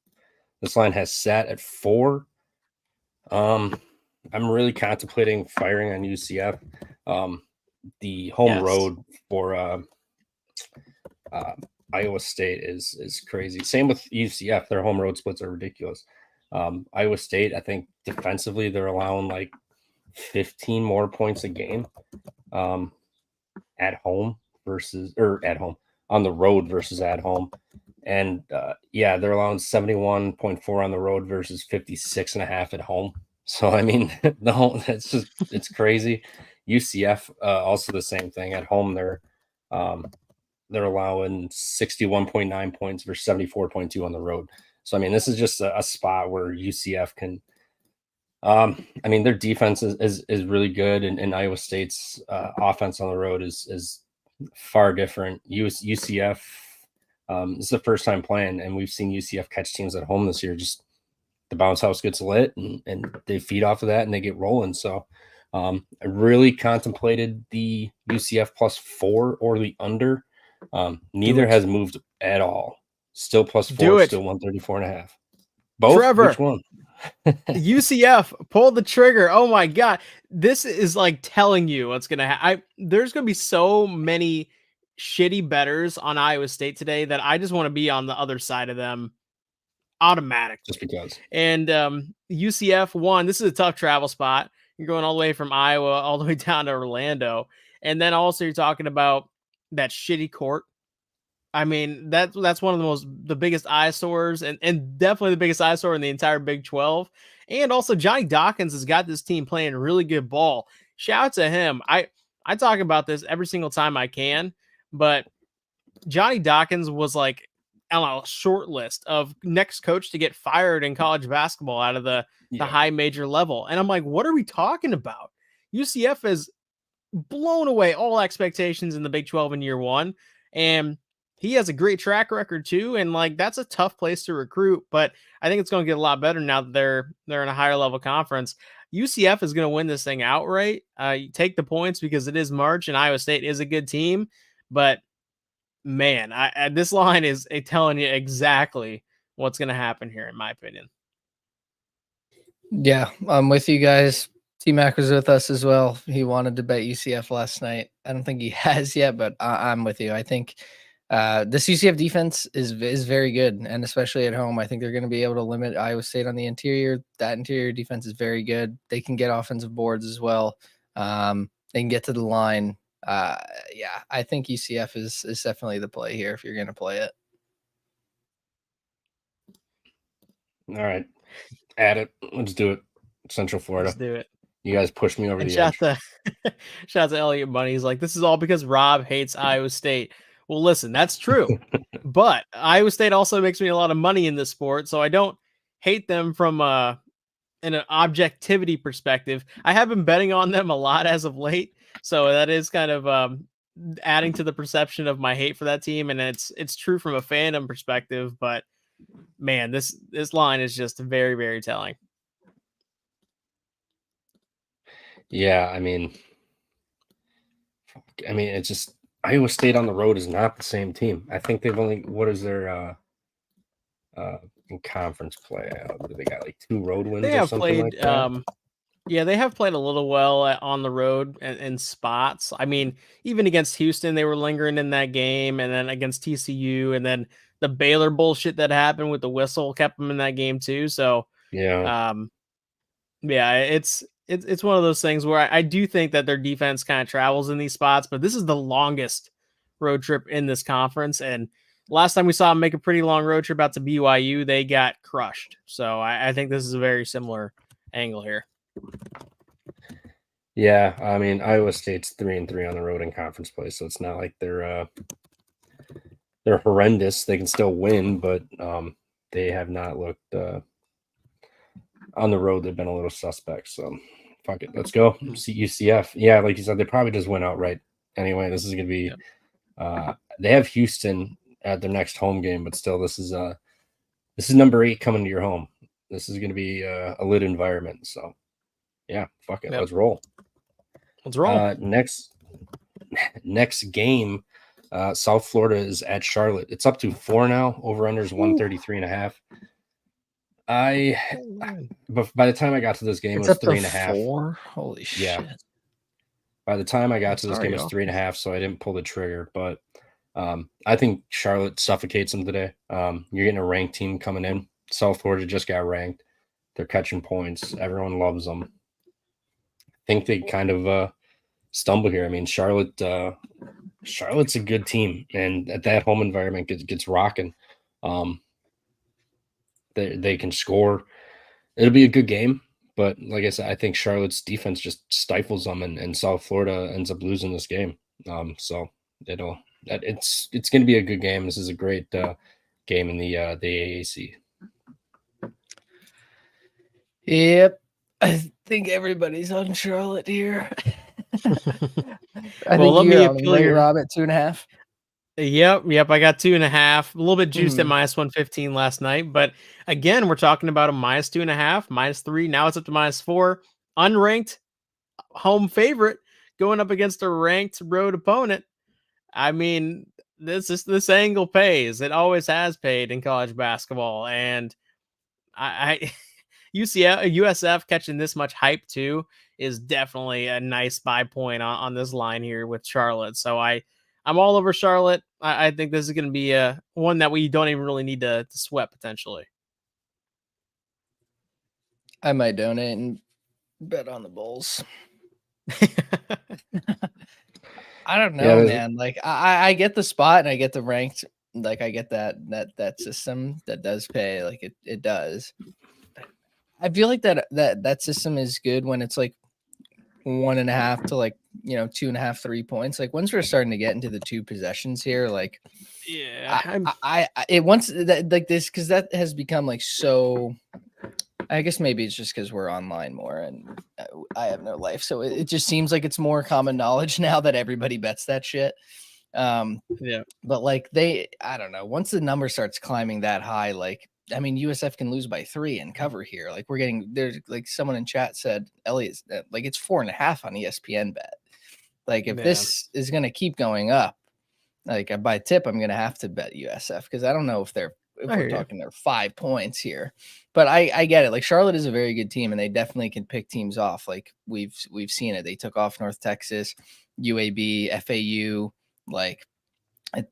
This line has sat at 4. I'm really contemplating firing on UCF. The home road for Iowa State is crazy. Same with UCF. Their home road splits are ridiculous. Iowa State, I think defensively, they're allowing like 15 more points a game at home on the road versus at home. And they're allowing 71.4 on the road versus 56.5 at home. So I mean, it's crazy. UCF also the same thing at home. They're allowing 61.9 points versus 74.2 on the road. So I mean, this is just a spot where UCF can. I mean, their defense is really good, and Iowa State's offense on the road is far different. UCF This is the first time playing, and we've seen UCF catch teams at home this year. Just the bounce house gets lit, and they feed off of that, and they get rolling. So I really contemplated the UCF +4 or the under. Neither has moved at all. Still +4, still 134.5. Both? Trevor. Which one? UCF, pull the trigger. Oh my God. This is like telling you what's going to happen. There's going to be so many shitty bettors on Iowa State today that I just want to be on the other side of them automatically. Just because. And UCF, one, this is a tough travel spot. You're going all the way from Iowa all the way down to Orlando. And then also you're talking about that shitty court. I mean, that's one of the biggest eyesores and definitely the biggest eyesore in the entire Big 12. And also Johnny Dawkins has got this team playing really good ball. Shout out to him. I talk about this every single time I can, but Johnny Dawkins was like on a short list of next coach to get fired in college basketball out of the high major level. And I'm like, what are we talking about? UCF has blown away all expectations in the Big 12 in year one. And he has a great track record too. And like, that's a tough place to recruit, but I think it's going to get a lot better now that they're in a higher level conference. UCF is going to win this thing outright. You take the points because it is March and Iowa State is a good team, but man, this line is telling you exactly what's going to happen here, in my opinion. Yeah, I'm with you guys. T-Mac was with us as well. He wanted to bet UCF last night. I don't think he has yet, but I'm with you. I think this UCF defense is very good, and especially at home, I think they're going to be able to limit Iowa State on the interior. That interior defense is very good. They can get offensive boards as well. They can get to the line. Yeah, I think UCF is definitely the play here if you're going to play it. All right, add it. Let's do it. Central Florida. Let's do it. You guys pushed me over the edge. Shout out to Elliot Bunny. He's like, this is all because Rob hates Iowa State. Well, listen, that's true. But Iowa State also makes me a lot of money in this sport, so I don't hate them from an objectivity perspective. I have been betting on them a lot as of late, so that is kind of adding to the perception of my hate for that team, and it's true from a fandom perspective. But man, this line is just very, very telling. Yeah, I mean, it's just Iowa State on the road is not the same team. I think they've only what is their in conference play? They got like 2 road wins. They have or something played. Like that? Yeah, they have played a little well on the road in spots. I mean, even against Houston, they were lingering in that game, and then against TCU, and then the Baylor bullshit that happened with the whistle kept them in that game too. So yeah, it's one of those things where I do think that their defense kind of travels in these spots, but this is the longest road trip in this conference. And last time we saw them make a pretty long road trip out to BYU, they got crushed. So I think this is a very similar angle here. Yeah, I mean, Iowa State's 3-3 on the road in conference play, so it's not like they're horrendous. They can still win, but they have not looked on the road. They've been a little suspect. So fuck it, let's go. UCF. Yeah, like you said, they probably just went outright. Anyway, this is gonna be. They have Houston at their next home game, but still, this is number 8 coming to your home. This is gonna be a lit environment. So yeah, fuck it, let's roll. Let's roll. Next game, South Florida is at Charlotte. It's up to 4 now. Over under is 133.5. But by the time I got to this game, it was 3.5. 4? Holy shit! Yeah. By the time I got to this game, it was 3.5, so I didn't pull the trigger. But I think Charlotte suffocates them today. You're getting a ranked team coming in. South Florida just got ranked. They're catching points. Everyone loves them. I think they kind of stumble here. I mean, Charlotte's a good team, and at that home environment gets rocking. They can score. It'll be a good game, but like I said, I think Charlotte's defense just stifles them, and South Florida ends up losing this game. So it's going to be a good game. This is a great game in the AAC. Yep, I think everybody's on Charlotte here. I think let me you're appeal on your Rob at 2.5. Yep. I got 2.5. A little bit juiced at Mhm. -115 last night, but again, we're talking about a -2.5, -3. Now it's up to -4. Unranked home favorite going up against a ranked road opponent. I mean, this angle pays. It always has paid in college basketball, and I USF catching this much hype too is definitely a nice buy point on this line here with Charlotte. So I'm all over Charlotte. I think this is going to be a one that we don't even really need to sweat potentially. I might donate and bet on the Bulls. I don't Yeah, know, man. Like I get the spot and I get the ranked. Like I get that system that does pay. Like it does. I feel like that system is good when it's like 1.5 to like 2.5, 3 points. Like once we're starting to get into the 2 possessions here, like Yeah, it once that like this because that has become like so. I guess maybe it's just because we're online more and I have no life, so it just seems like it's more common knowledge now that everybody bets that shit. yeah. But like I don't know. Once the number starts climbing that high, like I mean, USF can lose by 3 and cover here. Like we're getting there's like someone in chat said, Elliot, like it's 4.5 on ESPN bet. Like if Man. this is gonna keep going up, like by tip, I'm gonna have to bet USF because I don't know if I we're hear you. talking they're 5 points here. But I get it. Like Charlotte is a very good team and they definitely can pick teams off. Like we've seen it. They took off North Texas, UAB, FAU. Like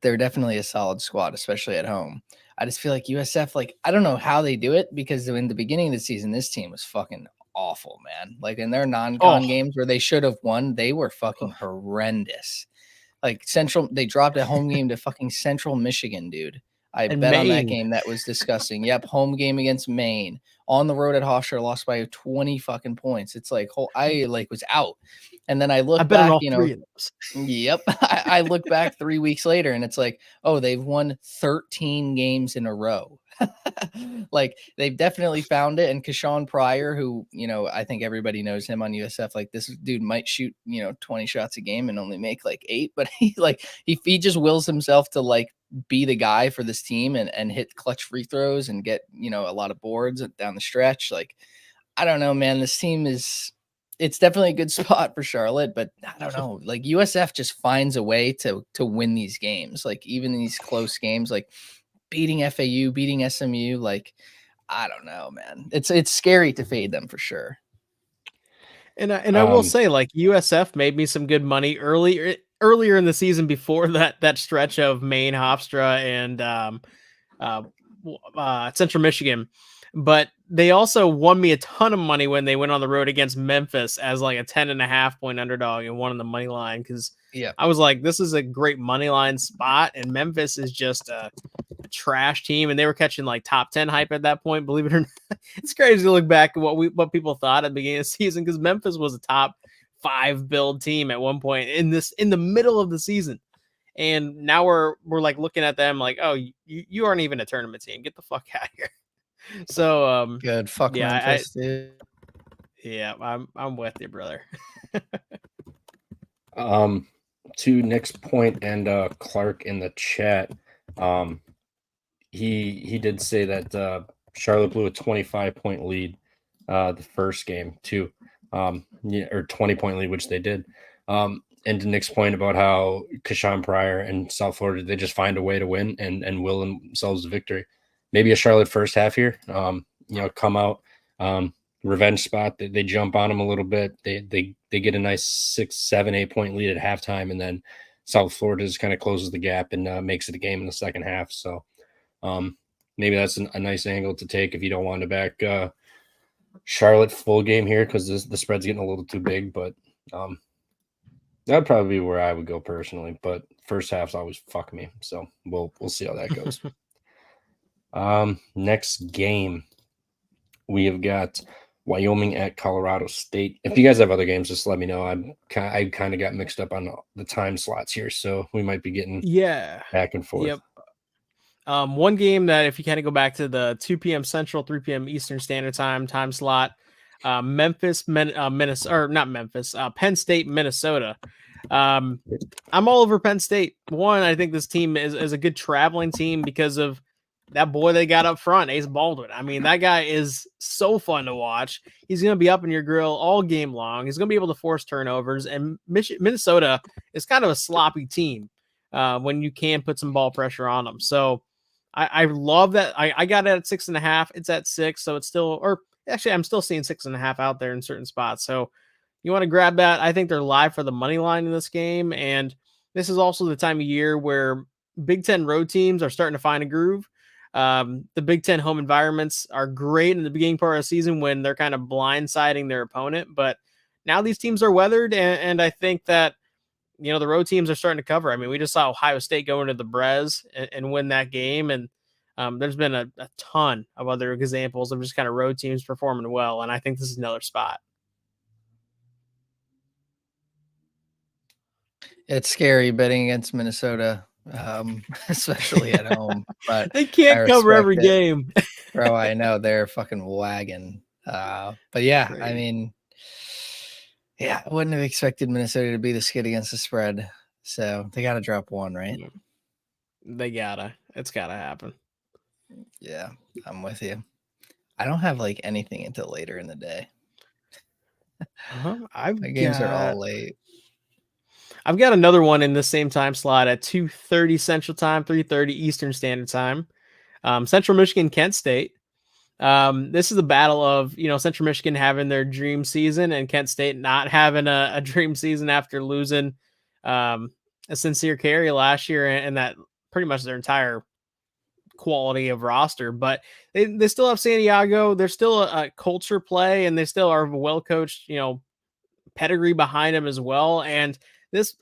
they're definitely a solid squad, especially at home. I just feel like USF, like I don't know how they do it because in the beginning of the season, this team was fucking awful, man. Like in their non-con Oh, games where they should have won, they were fucking horrendous. Like they dropped a home game to fucking Central Michigan, dude. I and bet on that Maine. game. That was disgusting. Yep, home game against Maine on the road at Hofstra, lost by 20 fucking points. It's like I like was out, and then I I look bet on back, all 3 of those. Yep. I look back 3 weeks later and it's like, oh, they've won 13 games in a row. Like they've definitely found it. And Kashawn Pryor, who, I think everybody knows him on USF, like this dude might shoot, 20 shots a game and only make like 8, but he just wills himself to like be the guy for this team and hit clutch free throws and get, a lot of boards down the stretch. Like, I don't know, man. This team it's definitely a good spot for Charlotte, but I don't know. Like USF just finds a way to win these games. Like even these close games, like beating FAU, beating SMU. Like I don't know, man. It's scary to fade them for sure. And I will say, like USF made me some good money earlier in the season before that stretch of Maine, Hofstra, and Central Michigan. But they also won me a ton of money when they went on the road against Memphis as like a 10.5 point underdog and won on the money line because Yeah. I was like, this is a great money line spot, and Memphis is just a trash team, and they were catching like top 10 hype at that point. Believe it or not, it's crazy to look back at what people thought at the beginning of the season because Memphis was a top 5 build team at one point in the middle of the season. And now we're like looking at them like, oh, you aren't even a tournament team. Get the fuck out of here. So Good. Fuck yeah, Memphis, dude. yeah, I'm with you, brother. To Nick's point and Clark in the chat, he did say that Charlotte blew a 25-point lead the first game too, or 20-point lead, which they did. And to Nick's point about how Kashawn Pryor and South Florida, they just find a way to win and will themselves the victory. Maybe a Charlotte first half here, come out, revenge spot. They jump on them a little bit. They get a nice 6, 7, 8-point lead at halftime, and then South Florida just kind of closes the gap and makes it a game in the second half. So maybe that's a nice angle to take if you don't want to back Charlotte full game here because the spread's getting a little too big, but that'd probably be where I would go personally, but first half's always fuck me. So we'll see how that goes. Next game, we have got Wyoming at Colorado State. If you guys have other games, just let me know. I kind of got mixed up on the time slots here, so we might be getting back and forth. Yep. One game that if you kind of go back to the 2 p.m. Central, 3 p.m. Eastern Standard time slot, Penn State, Minnesota. I'm all over Penn State. One, I think this team is a good traveling team because of that boy they got up front, Ace Baldwin. I mean, that guy is so fun to watch. He's going to be up in your grill all game long. He's going to be able to force turnovers. And Minnesota is kind of a sloppy team when you can put some ball pressure on them. So I love that. I got it at 6.5. It's at 6. So it's still, or actually, I'm still seeing 6.5 out there in certain spots. So you want to grab that. I think they're live for the money line in this game. And this is also the time of year where Big Ten road teams are starting to find a groove. The Big Ten home environments are great in the beginning part of the season when they're kind of blindsiding their opponent. But now these teams are weathered. And I think that, the road teams are starting to cover. I mean, we just saw Ohio State go into the Brez and win that game. And there's been a ton of other examples of just kind of road teams performing well. And I think this is another spot. It's scary betting against Minnesota, especially at home. But they can't cover every it. game. Bro, I know they're fucking wagon. But yeah, Great. I mean, I wouldn't have expected Minnesota to be the skid against the spread. So they got to drop one, right? They gotta. It's gotta happen. Yeah, I'm with you. I don't have like anything until later in the day. My games are all late. I've got another one in the same time slot at 2:30 Central Time, 3:30 Eastern Standard Time. Central Michigan, Kent State. This is a battle of, Central Michigan having their dream season and Kent State not having a dream season after losing a Sincere Carry last year and that pretty much their entire quality of roster. But they still have Santiago. They're still a culture play and they still are well coached, pedigree behind them as well. And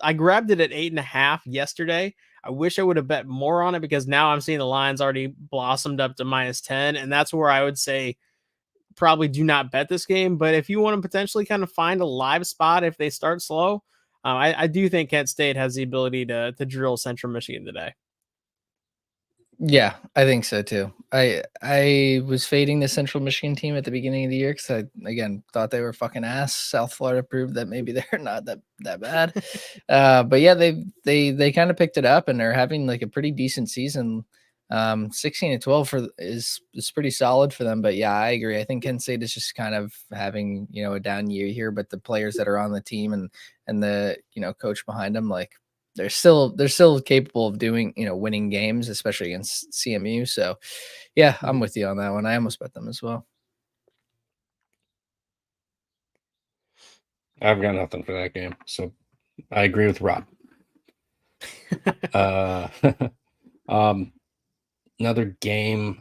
I grabbed it at 8.5 yesterday. I wish I would have bet more on it because now I'm seeing the lines already blossomed up to -10. And that's where I would say probably do not bet this game. But if you want to potentially kind of find a live spot, if they start slow, I do think Kent State has the ability to drill Central Michigan today. Yeah, I think so too. I was fading the Central Michigan team at the beginning of the year because I again thought they were fucking ass. South Florida proved that maybe they're not that bad. But yeah, they kind of picked it up and they're having like a pretty decent season. 16-12 is pretty solid for them. But yeah, I agree. I think Kent State is just kind of having a down year here. But the players that are on the team and the coach behind them, like they're still capable of doing, winning games, especially against CMU. So yeah, I'm with you on that one. I almost bet them as well. I've got nothing for that game. So I agree with Rob. Another game,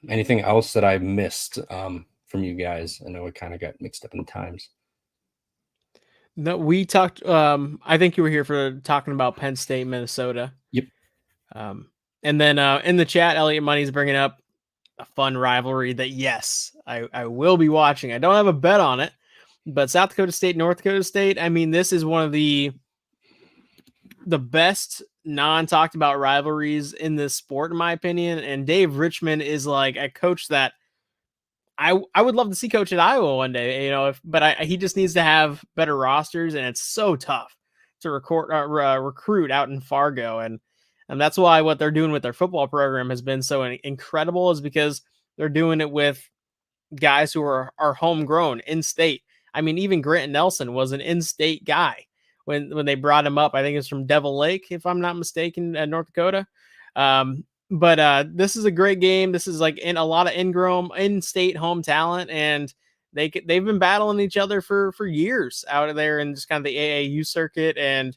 anything else that I missed from you guys? I know it kind of got mixed up in times. No, we talked. I think you were here for talking about Penn State, Minnesota. Yep. And then in the chat, Elliot Money's bringing up a fun rivalry that yes, I will be watching. I don't have a bet on it, but South Dakota State, North Dakota State. I mean, this is one of the best non-talked about rivalries in this sport, in my opinion. And Dave Richmond is like a coach that I would love to see coach at Iowa one day, but he just needs to have better rosters, and it's so tough to recruit out in Fargo, and that's why what they're doing with their football program has been so incredible, is because they're doing it with guys who are homegrown in state. I mean, even Grant Nelson was an in-state guy when they brought him up. I think it's from Devil Lake, if I'm not mistaken, at North Dakota. But this is a great game. This is like in a lot of in-state home talent, and they've been battling each other for years out of there in just kind of the AAU circuit and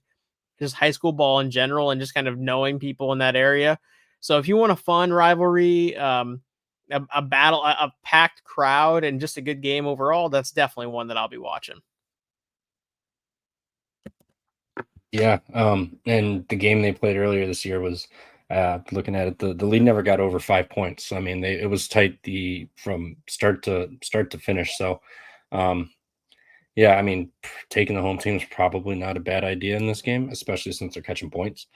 just high school ball in general, and just kind of knowing people in that area. So if you want a fun rivalry, a battle, a packed crowd, and just a good game overall, that's definitely one that I'll be watching. Yeah, and the game they played earlier this year was. Looking at it, the lead never got over 5 points. I mean, it was tight from start to finish. So, yeah, I mean, taking the home team is probably not a bad idea in this game, especially since they're catching points.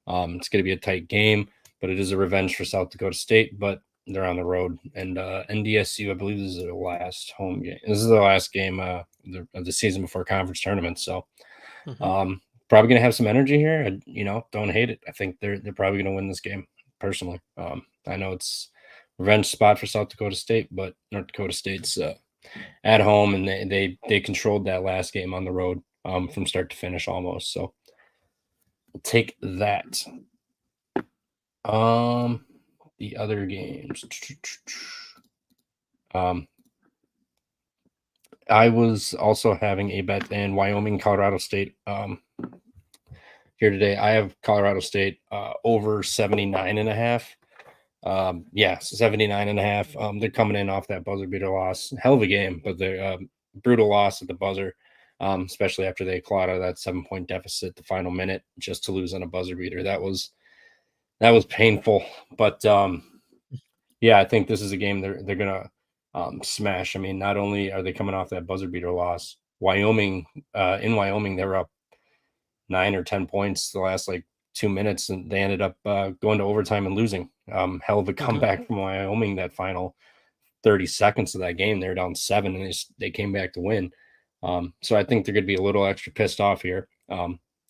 It's going to be a tight game, but it is a revenge for South Dakota State. But they're on the road, and NDSU, I believe, this is their last home game. This is the last game of the season before conference tournament. So, probably going to have some energy here. Don't hate it. I think they're probably going to win this game personally. I know it's revenge spot for South Dakota State, but North Dakota State's at home, and they controlled that last game on the road from start to finish almost. So we'll take that. The other games. I was also having a bet in Wyoming, Colorado State here today. I have Colorado State over 79.5. 79.5. They're coming in off that buzzer beater loss. Hell of a game, but they're brutal loss at the buzzer, especially after they clawed out of that 7-point deficit the final minute just to lose on a buzzer beater. That was painful. But I think this is a game they're gonna smash. I mean, not only are they coming off that buzzer beater loss, in Wyoming, they were up 9 or 10 points the last 2 minutes, and they ended up going to overtime and losing. Hell of a comeback from Wyoming. That final 30 seconds of that game, they're down 7, and they came back to win. So I think they're going to be a little extra pissed off here.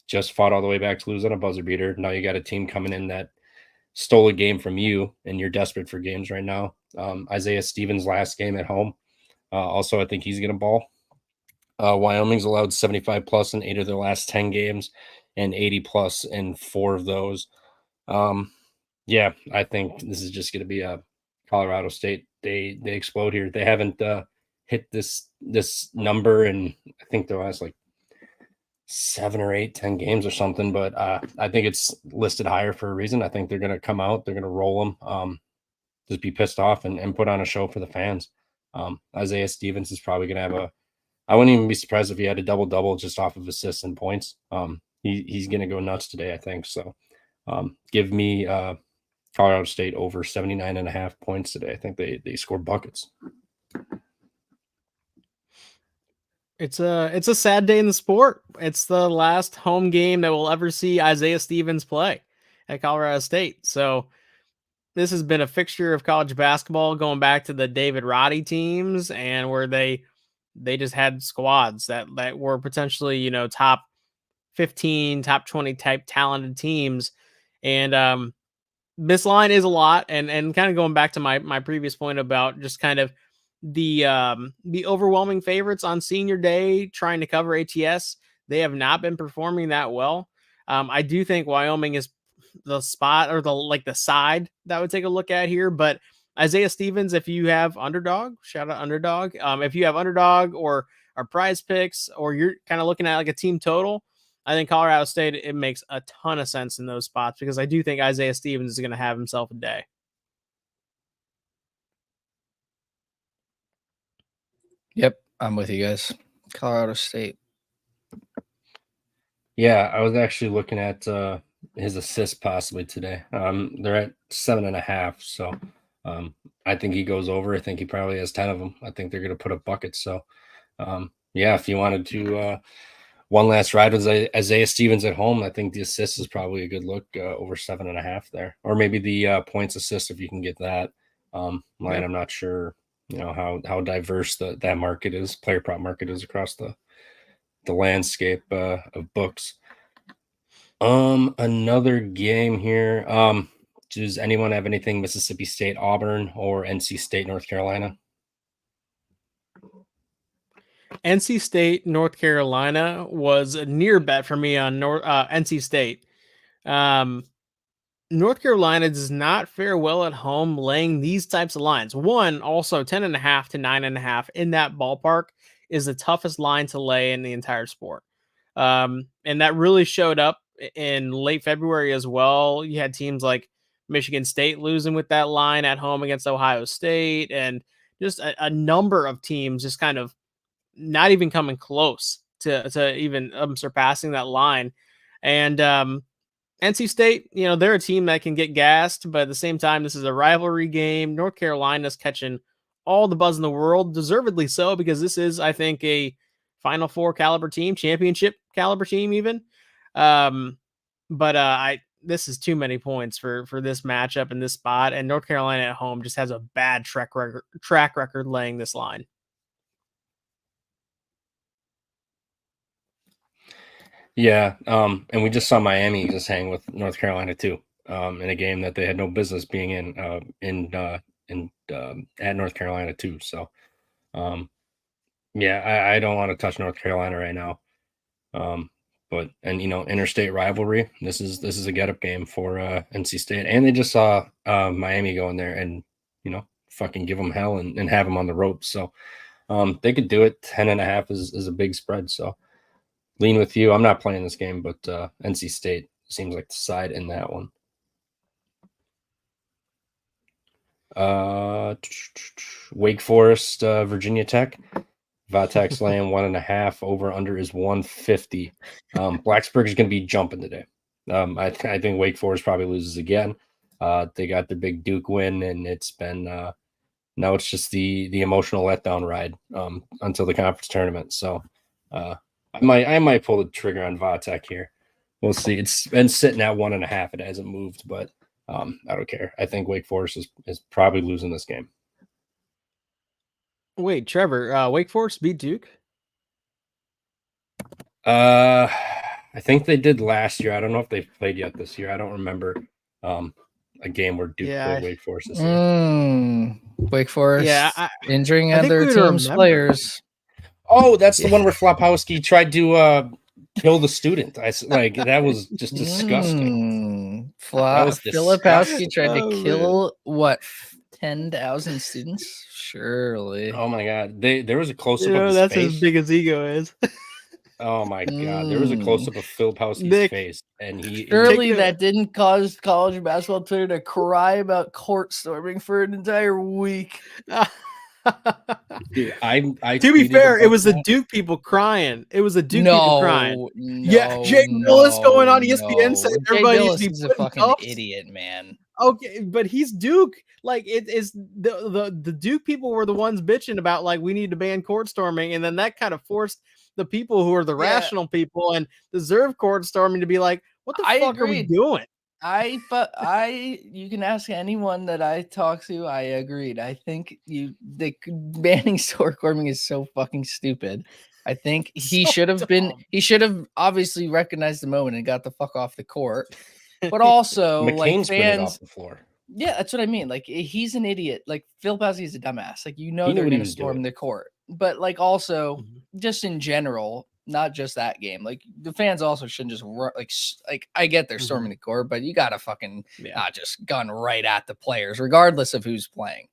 Just fought all the way back to lose on a buzzer beater. Now you got a team coming in that stole a game from you, and you're desperate for games right now. Isaiah Stevens' last game at home. Also, I think he's going to ball. Wyoming's allowed 75 plus in 8 of their last 10 games and 80 plus in 4 of those. I think this is just going to be a Colorado State. They explode here. They haven't hit this number in, I think, their last 7 or 8, 10 games or something, but I think it's listed higher for a reason. I think they're going to come out, they're going to roll them, just be pissed off and put on a show for the fans. Isaiah Stevens is probably going to have I wouldn't even be surprised if he had a double-double just off of assists and points. He's going to go nuts today, I think. So give me Colorado State over 79.5 points today. I think they score buckets. It's a sad day in the sport. It's the last home game that we'll ever see Isaiah Stevens play at Colorado State. So this has been a fixture of college basketball going back to the David Roddy teams, and where they just had squads that were potentially, top 15, top 20 type talented teams. And this line is a lot. And kind of going back to my previous point about just kind of the overwhelming favorites on senior day trying to cover ATS. They have not been performing that well. I do think Wyoming is the spot or the side that I would take a look at here, but Isaiah Stevens, if you have underdog, shout out underdog. If you have underdog or prize picks, or you're kind of looking at a team total, I think Colorado State, it makes a ton of sense in those spots, because I do think Isaiah Stevens is going to have himself a day. Yep, I'm with you guys. Colorado State. Yeah, I was actually looking at his assists possibly today. They're at 7.5, so I think he goes over. I think he probably has 10 of them. I think they're going to put up buckets. So, if you wanted to one last ride with Isaiah Stevens at home, I think the assist is probably a good look, over 7.5 there, or maybe the points assist if you can get that. I'm not sure, how diverse that market is, player prop market is across the landscape of books. Another game here. Does anyone have anything Mississippi State, Auburn, or NC State, North Carolina? NC State, North Carolina was a near bet for me on NC State. North Carolina does not fare well at home laying these types of lines. One, also 10.5 to 9.5 in that ballpark is the toughest line to lay in the entire sport. And that really showed up in late February as well. You had teams like Michigan State losing with that line at home against Ohio State, and just a number of teams just kind of not even coming close to even surpassing that line. And NC State, they're a team that can get gassed, but at the same time, this is a rivalry game. North Carolina's catching all the buzz in the world, deservedly so, because this is, I think, a Final Four caliber team, championship caliber team even. This is too many points for this matchup in this spot, and North Carolina at home just has a bad track record laying this line. Yeah, and we just saw Miami just hang with North Carolina too, in a game that they had no business being in at North Carolina too. So, um, yeah, I don't want to touch North Carolina right now. But interstate rivalry. This is a get up game for NC State, and they just saw Miami go in there and fucking give them hell and have them on the ropes. So they could do it. 10.5 is a big spread. So lean with you. I'm not playing this game, but NC State seems like the side in that one. Wake Forest, Virginia Tech. Vatek's laying 1.5. Over under is 150. Blacksburg is going to be jumping today. I think Wake Forest probably loses again. They got the big Duke win, and it's been now it's just the emotional letdown ride until the conference tournament. So I might pull the trigger on Vatek here. We'll see. It's been sitting at 1.5. It hasn't moved, but I don't care. I think Wake Forest is probably losing this game. Wait, Trevor, Wake Forest beat Duke? I think they did last year. I don't know if they've played yet this year. I don't remember a game where Duke played Wake Forest this year. Wake Forest injuring I think other we teams' players. Oh, that's the one where Flopowski tried to kill the student. That was just disgusting. Filipowski tried to kill what 10,000 students? Surely. Oh my god. There was a close up of his that's face. as big as ego is. Oh my god. There was a close up of Filipowski's face, and surely that didn't cause college basketball Twitter to cry about court storming for an entire week. Dude, to be fair, it was the Duke people crying. It was the Duke people crying. Jake Willis going on ESPN said everybody needs to be is a fucking idiot, man. Okay, but he's Duke. Like it is the Duke people were the ones bitching about like we need to ban court storming, and then that kind of forced the people who are the rational people and deserve court storming to be like, what the fuck are we doing? You can ask anyone that I talk to. I agreed. I think banning court storming is so fucking stupid. I think he should have obviously recognized the moment and got the fuck off the court. But also, McCain's like fans off the floor. Yeah, that's what I mean. Like he's an idiot. Like Filipowski is a dumbass. Like they're going to storm the court. But like also just in general, not just that game. Like the fans also shouldn't just like I get they're storming the court, but you gotta fucking not just gun right at the players, regardless of who's playing.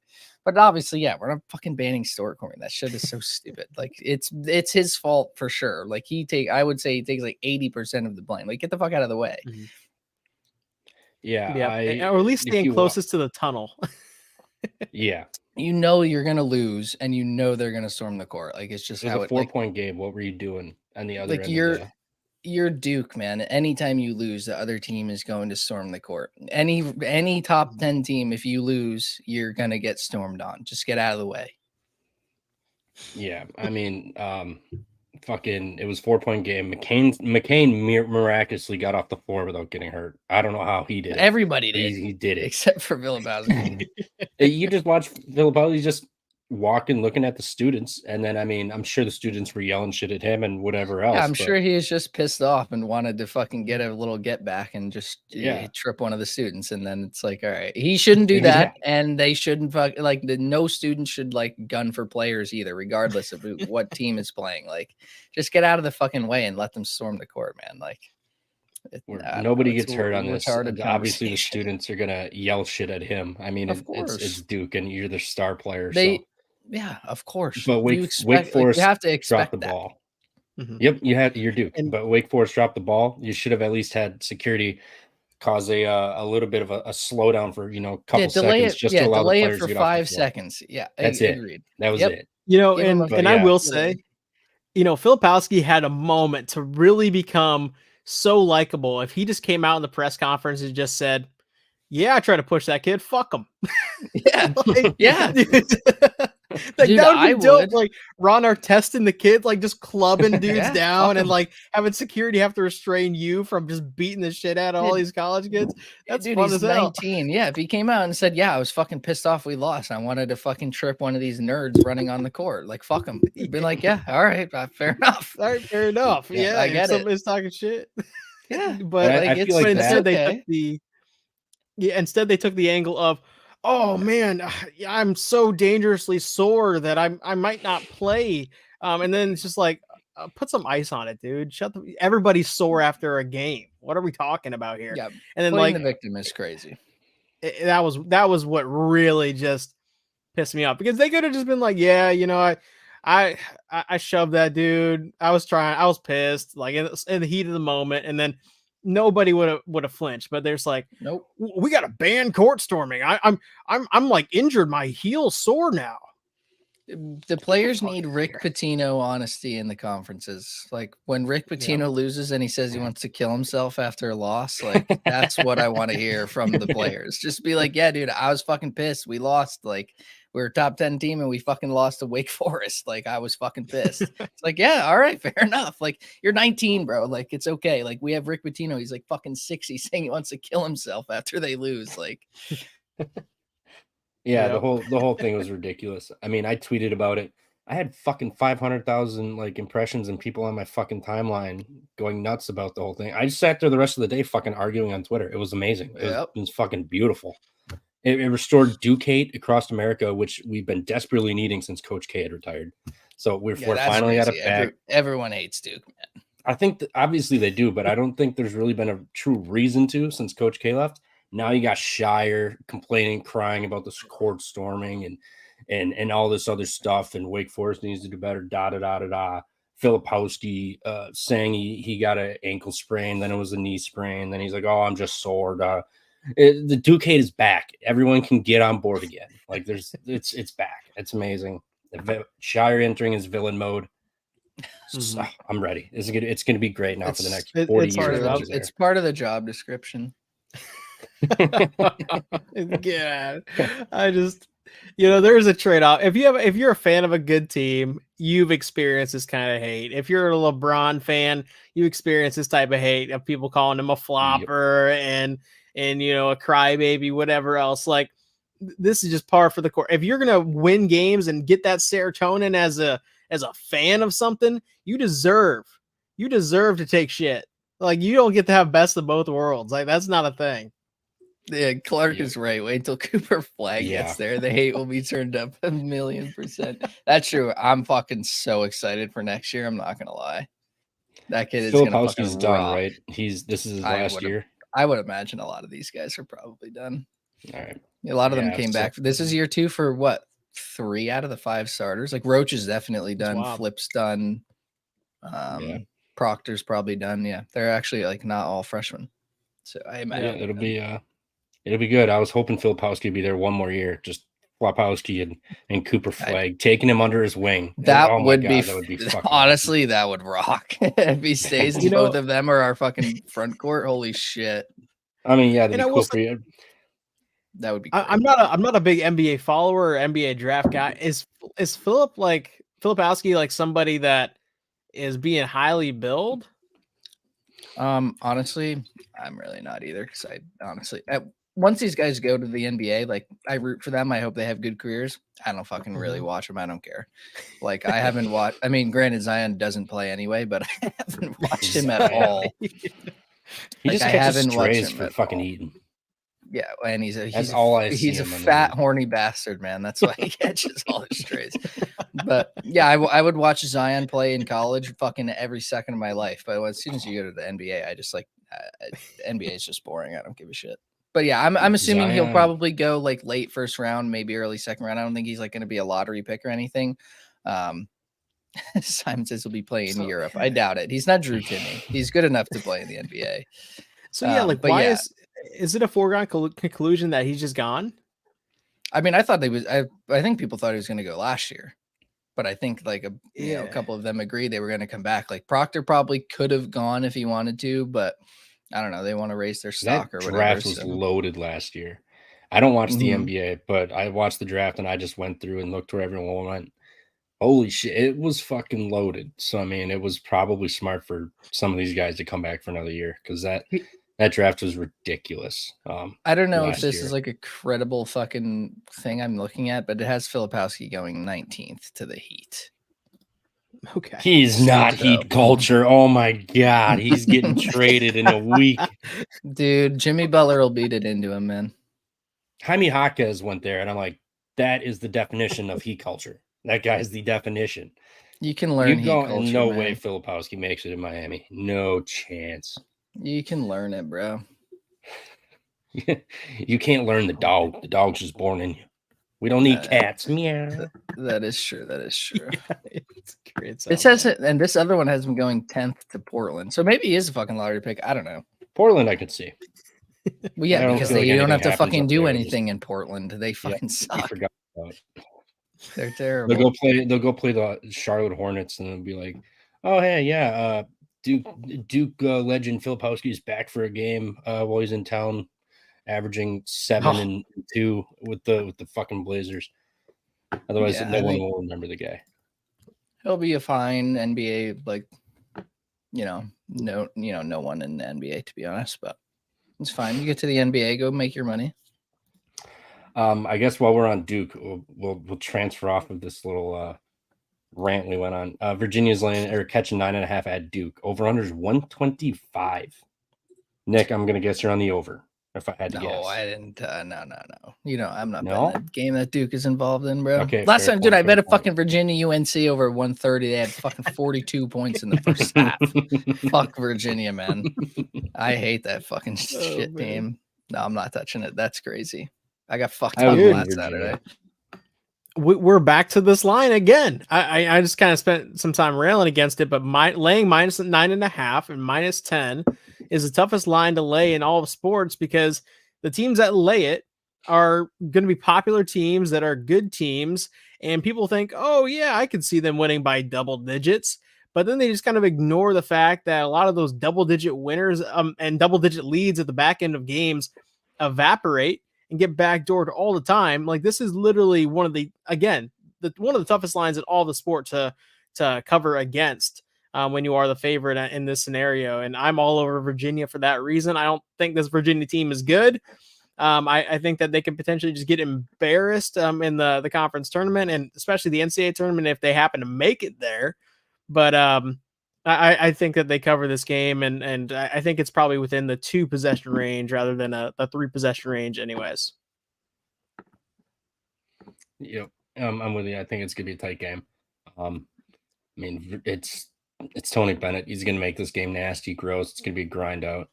But obviously, we're not fucking banning storming. That shit is so stupid. Like it's his fault for sure. Like I would say he takes like 80% of the blame. Like get the fuck out of the way. Yeah, or at least staying closest to the tunnel. Yeah. You're gonna lose, and they're gonna storm the court. Like it's just how a 4-point game. What were you doing on the other end? You're Duke, man. Anytime you lose, the other team is going to storm the court. Any top 10 team, if you lose, you're gonna get stormed on. Just get out of the way. Yeah, I mean, it was 4-point game. McCain miraculously got off the floor without getting hurt. I don't know how he did it. Everybody did. He did it. Except for Filipowski. You just watch Filipowski just walking, looking at the students. And then, I mean, I'm sure the students were yelling shit at him and whatever else. Yeah, I'm sure he was just pissed off and wanted to fucking get a little get back and just trip one of the students. And then it's like, all right, he shouldn't do that. And they shouldn't no student should like gun for players either, regardless of what team is playing. Like, just get out of the fucking way and let them storm the court, man. Like, nobody gets hurt on this. Obviously, the students are gonna yell shit at him. I mean, it's Duke, and you're the star player. Yeah, of course. But Wake Forest, you have to expect dropped the ball. Yep, you're Duke, but Wake Forest dropped the ball. You should have at least had security cause a little bit of a slowdown for a couple seconds, just to allow the players it for to get 5 seconds. Yeah, that's agreed. That was it. I will say, Filipowski had a moment to really become so likable. If he just came out in the press conference and just said, "Yeah, I tried to push that kid. Fuck him." Yeah, Like Dude, that would I be dope. would. Like Ron Artest and the kids, like just clubbing dudes Yeah, down fuck and 'em. like having security have to restrain you from just beating the shit out of all Dude, these college kids. That's Dude, fun he's as hell. 19. Yeah, if he came out and said, "Yeah, I was fucking pissed off we lost. I wanted to fucking trip one of these nerds running on the court," like fuck him. He'd be like, "Yeah, all right, fair enough. All right, fair enough. Yeah, Yeah, I if get it. somebody's talking shit. Yeah, And but like I feel it's like instead they okay. took the instead they took the angle of, oh man, I'm so dangerously sore that I might not play. And then it's just like, put some ice on it, dude. Everybody's sore after a game. What are we talking about here? Yeah, And then playing like the victim is crazy. that was what really just pissed me off, because they could have just been like, yeah, I shoved that dude. I was pissed, like in the heat of the moment, and then nobody would have flinched. But there's like, Nope. we got to ban court storming. I'm like injured. My heel sore now. The players fuck need outta Rick Pitino honesty in the conferences. Like when Rick Pitino loses and he says he wants to kill himself after a loss, like that's what I want to hear from the players. Just be like, yeah, dude, I was fucking pissed. We lost. Like we were a top 10 team and we fucking lost to Wake Forest. Like I was fucking pissed. It's like, yeah, all right, fair enough. Like you're 19, bro. Like it's okay. Like we have Rick Pitino. He's like fucking 60 saying he wants to kill himself after they lose. Like Yeah, Yep. the whole thing was ridiculous. I mean, I tweeted about it. I had fucking 500,000 like impressions and people on my fucking timeline going nuts about the whole thing. I just sat there the rest of the day fucking arguing on Twitter. It was amazing. Yep. It was fucking beautiful. It restored Duke hate across America, which we've been desperately needing since Coach K had retired. So we're that's finally at crazy. it back. Everyone hates Duke, man. I think obviously they do, but I don't think there's really been a true reason to since Coach K left. Now you got Shire complaining, crying about this court storming and all this other stuff, and Wake Forest needs to do better. Da da da da da. Filipowski saying he got an ankle sprain, then it was a knee sprain, then he's like, "Oh, I'm just sore." The Duke hate is back. Everyone can get on board again. Like it's back. It's amazing. Shire entering his villain mode. I'm ready. It's gonna be great now for the next 40 years. It's part of the job description. Yeah, I just, there's a trade-off. If you're a fan of a good team, you've experienced this kind of hate. If you're a LeBron fan, you experience this type of hate of people calling him a flopper and a crybaby, whatever else. Like this is just par for the course. If you're gonna win games and get that serotonin as a fan of something, you deserve to take shit. Like you don't get to have best of both worlds. Like that's not a thing. Yeah, Clark is right. Wait till Cooper Flag gets there. The hate will be turned up 1,000,000%. That's true. I'm fucking so excited for next year. I'm not gonna lie. That kid is gonna fucking done, rock. right? This is his last year. I would imagine a lot of these guys are probably done. All right. A lot of them came back. This is year 2 for what? 3 out of the 5 starters. Like Roach is definitely done. Flip's done. Proctor's probably done. Yeah, they're actually like not all freshmen. So I imagine it'll be good. I was hoping Filipowski would be there one more year. Just Filipowski and Cooper Flag taking him under his wing. That would be honestly awesome. That would rock if he stays. And both of them are our fucking front court. Holy shit! I mean, yeah, that'd be cool for you. That would be. I'm not a big NBA follower or NBA draft guy. Is Filipowski like somebody that is being highly billed? Honestly, I'm really not either. Because once these guys go to the NBA, like I root for them. I hope they have good careers. I don't fucking really watch them. I don't care. Like I haven't watched. I mean, granted, Zion doesn't play anyway, but I haven't watched him at all. He just catches strays for fucking eating. Yeah, and he's a fat, horny bastard, man. That's why he catches all his strays. But yeah, I would watch Zion play in college fucking every second of my life. But as soon as you go to the NBA, I just like NBA is just boring. I don't give a shit. But yeah, I'm assuming he'll probably go like late first round, maybe early second round. I don't think he's like going to be a lottery pick or anything. Simon says he'll be playing in Europe. I doubt it. He's not Drew Timme. He's good enough to play in the NBA. So yeah, why is it a foregone conclusion that he's just gone? I mean, I thought I think people thought he was going to go last year, but I think like a couple of them agreed they were going to come back. Like Proctor probably could have gone if he wanted to, but I don't know. They want to raise their stock or whatever. Draft was loaded last year. I don't watch the Mhm. NBA, but I watched the draft and I just went through and looked where everyone went. Holy shit, it was fucking loaded. So I mean, it was probably smart for some of these guys to come back for another year because that draft was ridiculous. I don't know if last this year. is like a credible fucking thing I'm looking at, but it has Filipowski going 19th to the Heat. Okay. He's not So- Heat culture. Oh my god, he's getting traded in a week. Dude, Jimmy Butler will beat it into him, man. Jaime Jaquez went there, and I'm like, that is the definition of Heat culture. That guy's the definition. You can learn You Heat go, culture, no man. way Filipowski makes it in Miami. No chance. You can learn it, bro. You can't learn the dog. The dog's just born in you. We don't need cats. Meow. That is true. That is true. Yeah, it's great. It says it, and this other one has him going 10th to Portland. So maybe he is a fucking lottery pick. I don't know. Portland, I could see. Well, yeah, I don't because feel like you don't anything have to happens fucking up do there. anything in Portland. They Yeah, fucking I suck. forgot about it. They're terrible. They'll go play the Charlotte Hornets, and they'll be like, "Oh hey, yeah, Duke legend Filipowski is back for a game while he's in town, averaging 7 and 2 with the fucking Blazers." Otherwise, Yeah, no I one think will remember the guy. he'll be a fine NBA, like, no one in the NBA, to be honest, but it's fine. You get to the NBA, go make your money. I guess while we're on Duke, we'll transfer off of this little rant we went on. Virginia's laying or catching 9.5 at Duke. Over under is 125. Nick, I'm gonna guess you're on the over. If I had to guess. No, I didn't. No. You know, I'm not No? betting a game that Duke is involved in, bro. Okay, Last fair time, dude, point, I bet fair a fucking Virginia UNC over 130. They had fucking 42 points in the first half. Fuck Virginia, man. I hate that fucking shit man. team. No, I'm not touching it. That's crazy. I got fucked I up was in last Virginia. Saturday. We're back to this line again. I just kind of spent some time railing against it, but laying minus 9.5 and minus 10 is the toughest line to lay in all of sports because the teams that lay it are going to be popular teams that are good teams. And people think, oh, yeah, I could see them winning by double digits. But then they just kind of ignore the fact that a lot of those double digit winners and double digit leads at the back end of games evaporate and get backdoored all the time. Like this is literally one of the toughest lines in all the sport to cover against when you are the favorite in this scenario. And I'm all over Virginia for that reason. I don't think this Virginia team is good. I think that they can potentially just get embarrassed in the conference tournament and especially the NCAA tournament if they happen to make it there. But I think that they cover this game, and I think it's probably within the 2 possession range rather than a 3 possession range anyways. Yep. I'm with you. I think it's going to be a tight game. I mean, it's Tony Bennett. He's going to make this game nasty, gross. It's going to be a grind out.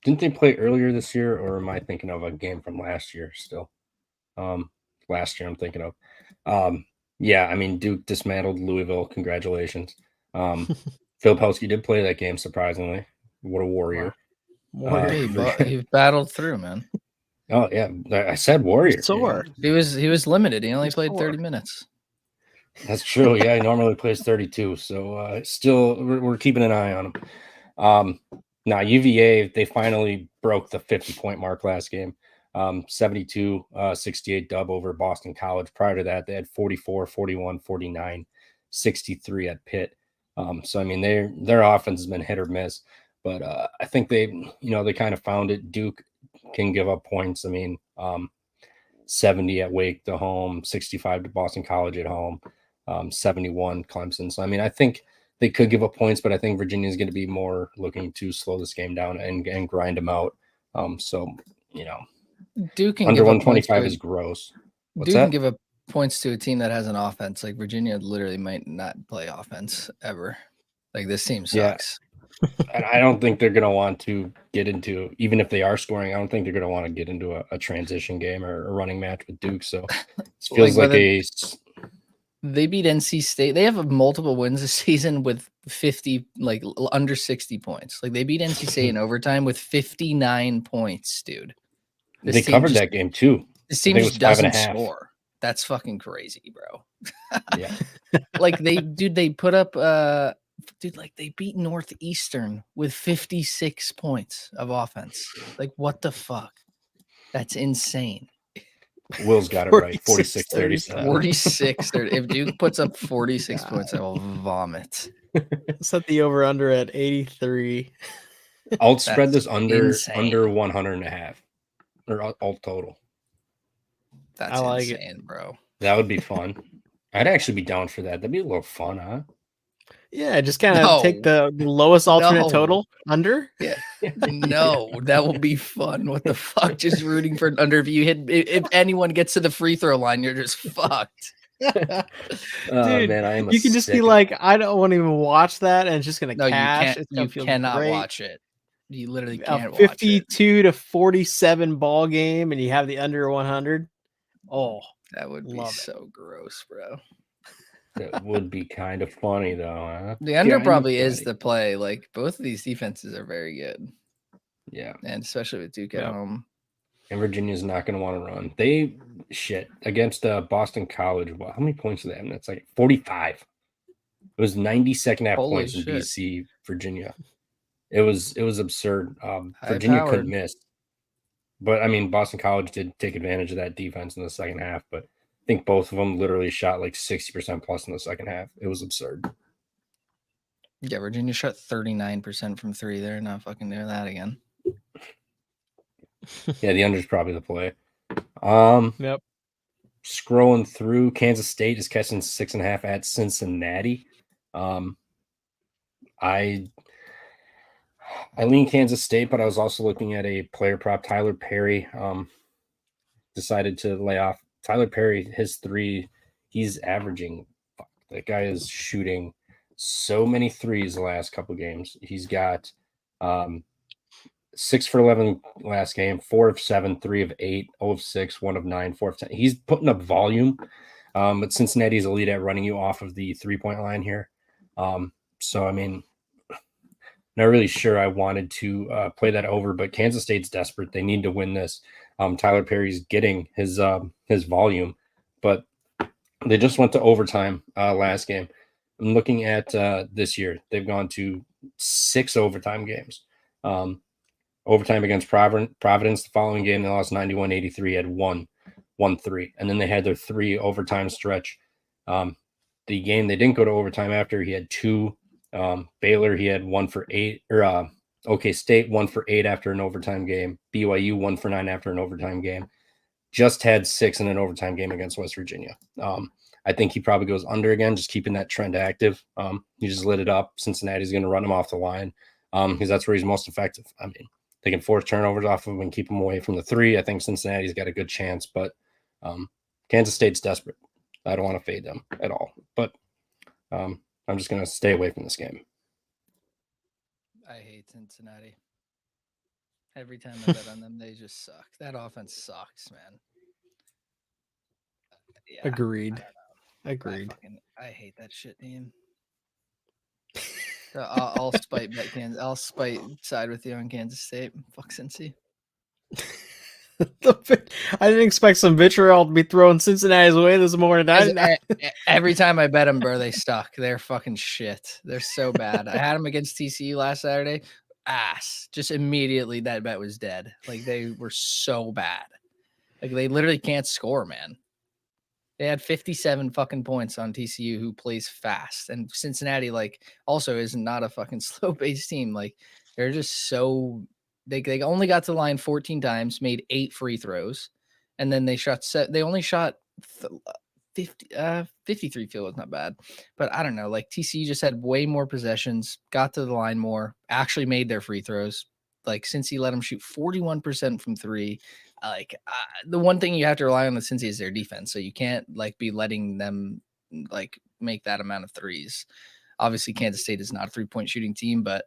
Didn't they play earlier this year, or am I thinking of a game from last year still? Last year I'm thinking of. Yeah, I mean, Duke dismantled Louisville. Congratulations. Filipowski did play that game, surprisingly. What a warrior. Wow. He battled through, man. Oh, yeah. I said warrior. Sore. He was limited. He only played 30 minutes. That's true. Yeah, he normally plays 32. So still, we're keeping an eye on him. Now, UVA, they finally broke the 50-point mark last game. 72-68 dub over Boston College. Prior to that, they had 44, 41, 49, 63 at Pitt. So, I mean, their offense has been hit or miss. But I think they kind of found it. Duke can give up points. I mean, 70 at Wake to home, 65 to Boston College at home, 71 Clemson. So, I mean, I think they could give up points, but I think Virginia is going to be more looking to slow this game down and grind them out. So, Duke can under give 125 is gross. What's Duke that? can give up points to a team that has an offense. Like Virginia literally might not play offense ever. Like this team sucks. And I don't think they're going to want to get into, even if they are scoring, I don't think they're going to want to get into a transition game or a running match with Duke. So it feels like they beat NC State. They have multiple wins this season with 50, like under 60 points. Like they beat NC State in overtime with 59 points, dude. They covered that game too. This team just doesn't score. That's fucking crazy, bro. Yeah. Like they put up like they beat Northeastern with 56 points of offense. Like what the fuck? That's insane. Will's got it right. 46-37. 46. If Duke puts up 46 points, I will vomit. Set the over under at 83. I'll spread That's this under insane. 100.5, or all total. That's like insane, bro. That would be fun. I'd actually be down for that. That'd be a little fun, huh? Yeah, just kind of take the lowest alternate No. total under. Yeah. No, that will be fun. What the fuck? Just rooting for an under. If anyone gets to the free throw line, you're just fucked. Oh, Dude, man, I am. You can just be like, I don't want to even watch that, and it's just gonna No, cash. you cannot watch it. You literally can't watch it. 52 to 47 ball game, and you have the under 100. Oh, That would be so gross, bro. That would be kind of funny, though, huh? The under Kinda probably is funny. the play. Like, both of these defenses are very good. Yeah. And especially with Duke at home. And Virginia's not going to want to run. Against Boston College. How many points did they have? That's like 45. It was 90 second half Holy points shit. in BC, Virginia. It was absurd. Virginia couldn't miss. But I mean, Boston College did take advantage of that defense in the second half, but I think both of them literally shot like 60% plus in the second half. It was absurd. Yeah, Virginia shot 39% from three. They're not fucking doing that again. Yeah, the under's probably the play. Yep. Scrolling through, Kansas State is catching 6.5 at Cincinnati. I lean Kansas State, but I was also looking at a player prop. Tyler Perry decided to lay off. Tyler Perry, his three, he's averaging. That guy is shooting so many threes the last couple of games. He's got 6 for 11 last game, 4 of 7, 3 of 8, 0 of 6, 1 of 9, 4 of 10. He's putting up volume, but Cincinnati's elite at running you off of the 3-point line here. So, I mean, not really sure I wanted to play that over, but Kansas State's desperate. They need to win this. Tyler Perry's getting his volume, but they just went to overtime last game. I'm looking at this year. They've gone to 6 overtime games. Overtime against Providence the following game, they lost 91-83, had 1-3. And then they had their 3 overtime stretch. The game they didn't go to overtime after, he had 2. Baylor, he had 1 for 8, or OK State 1 for 8 after an overtime game. BYU 1 for 9 after an overtime game. Just had 6 in an overtime game against West Virginia. I think he probably goes under again, just keeping that trend active. He just lit it up. Cincinnati's going to run him off the line because that's where he's most effective. I mean, they can force turnovers off of him and keep him away from the 3. I think Cincinnati's got a good chance, but Kansas State's desperate. I don't want to fade them at all, but I'm just going to stay away from this game. I hate Cincinnati. Every time I bet on them, they just suck. That offense sucks, man. Yeah, Agreed. I hate that shit team. So I'll spite bet Kansas. I'll side with you on Kansas State. Fuck Cincy. I didn't expect some vitriol to be thrown Cincinnati's way this morning. Every time I bet them, bro, they stuck. They're fucking shit. They're so bad. I had them against TCU last Saturday. Ass. Just immediately that bet was dead. Like, they were so bad. Like, they literally can't score, man. They had 57 fucking points on TCU, who plays fast. And Cincinnati, like, also is not a fucking slow-paced team. Like, they're just so... They only got to the line 14 times, made 8 free throws, and then they only shot 53 field goals, not bad. But I don't know, like, TCU just had way more possessions, got to the line more, actually made their free throws. Like, Cincy let them shoot 41% from 3. The one thing you have to rely on with Cincy is their defense, so you can't, like, be letting them, like, make that amount of threes. Obviously, Kansas State is not a 3-point shooting team, but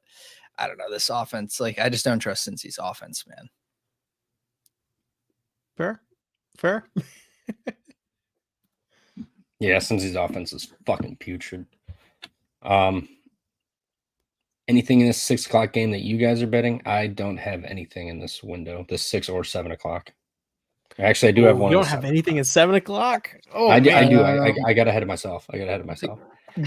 I don't know, this offense, like, I just don't trust Cincy's offense, man. Fair. Yeah, Cincy's offense is fucking putrid. Anything in this 6 o'clock game that you guys are betting? I don't have anything in this window, the 6 or 7 o'clock. Actually, I do have one. You don't have anything at 7 o'clock? Oh, I do. I got ahead of myself.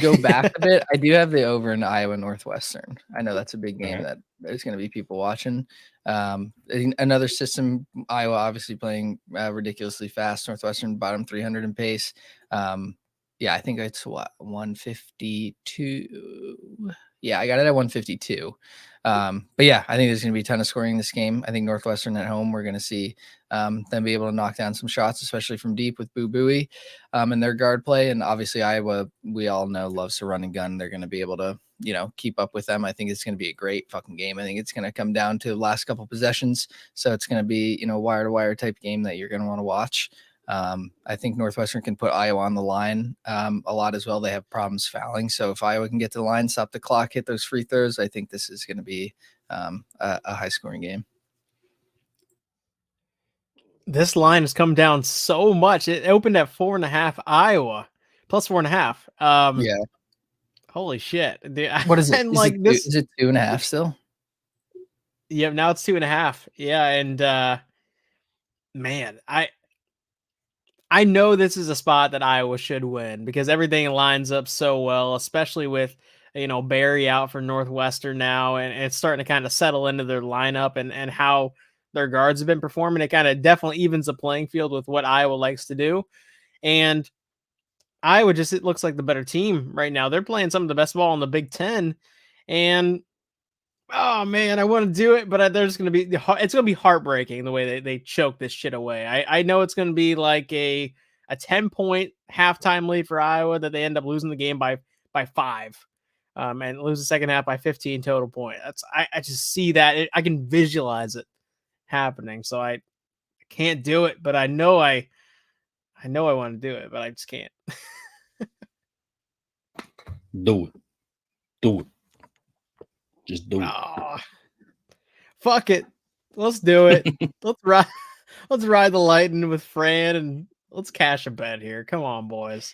go back a bit, I do have the over in Iowa Northwestern. I know that's a big game Alright. that there's going to be people watching. Another system, Iowa obviously playing ridiculously fast. Northwestern bottom 300 in pace. Yeah, I think it's what 152. Yeah, I got it at 152. But yeah, I think there's going to be a ton of scoring in this game. I think Northwestern at home, we're going to see them be able to knock down some shots, especially from deep with Boo Buie and their guard play. And obviously Iowa, we all know, loves to run and gun. They're going to be able to, keep up with them. I think it's going to be a great fucking game. I think it's going to come down to the last couple possessions. So it's going to be, wire to wire type game that you're going to want to watch. I think Northwestern can put Iowa on the line a lot as well. They have problems fouling. So if Iowa can get to the line, stop the clock, hit those free throws, I think this is going to be a high scoring game. This line has come down so much. It opened at 4.5 Iowa plus 4.5. Yeah. Holy shit. What is it? And this is it 2.5 still? Yeah, now it's 2.5. Yeah. And man, I know this is a spot that Iowa should win because everything lines up so well, especially with, Barry out for Northwestern now, and it's starting to kind of settle into their lineup and how their guards have been performing. It kind of definitely evens the playing field with what Iowa likes to do. And Iowa it looks like the better team right now. They're playing some of the best ball in the Big Ten. And oh man, I want to do it, but it's going to be heartbreaking the way they choke this shit away. I know it's going to be like a 10-point halftime lead for Iowa that they end up losing the game by 5, and lose the second half by 15 total point. I just see that. I can visualize it happening. So I can't do it, but I know I want to do it, but I just can't. Do it. Just do it. Oh, fuck it. Let's do it. Let's ride the lightning with Fran and let's cash a bet here. Come on, boys.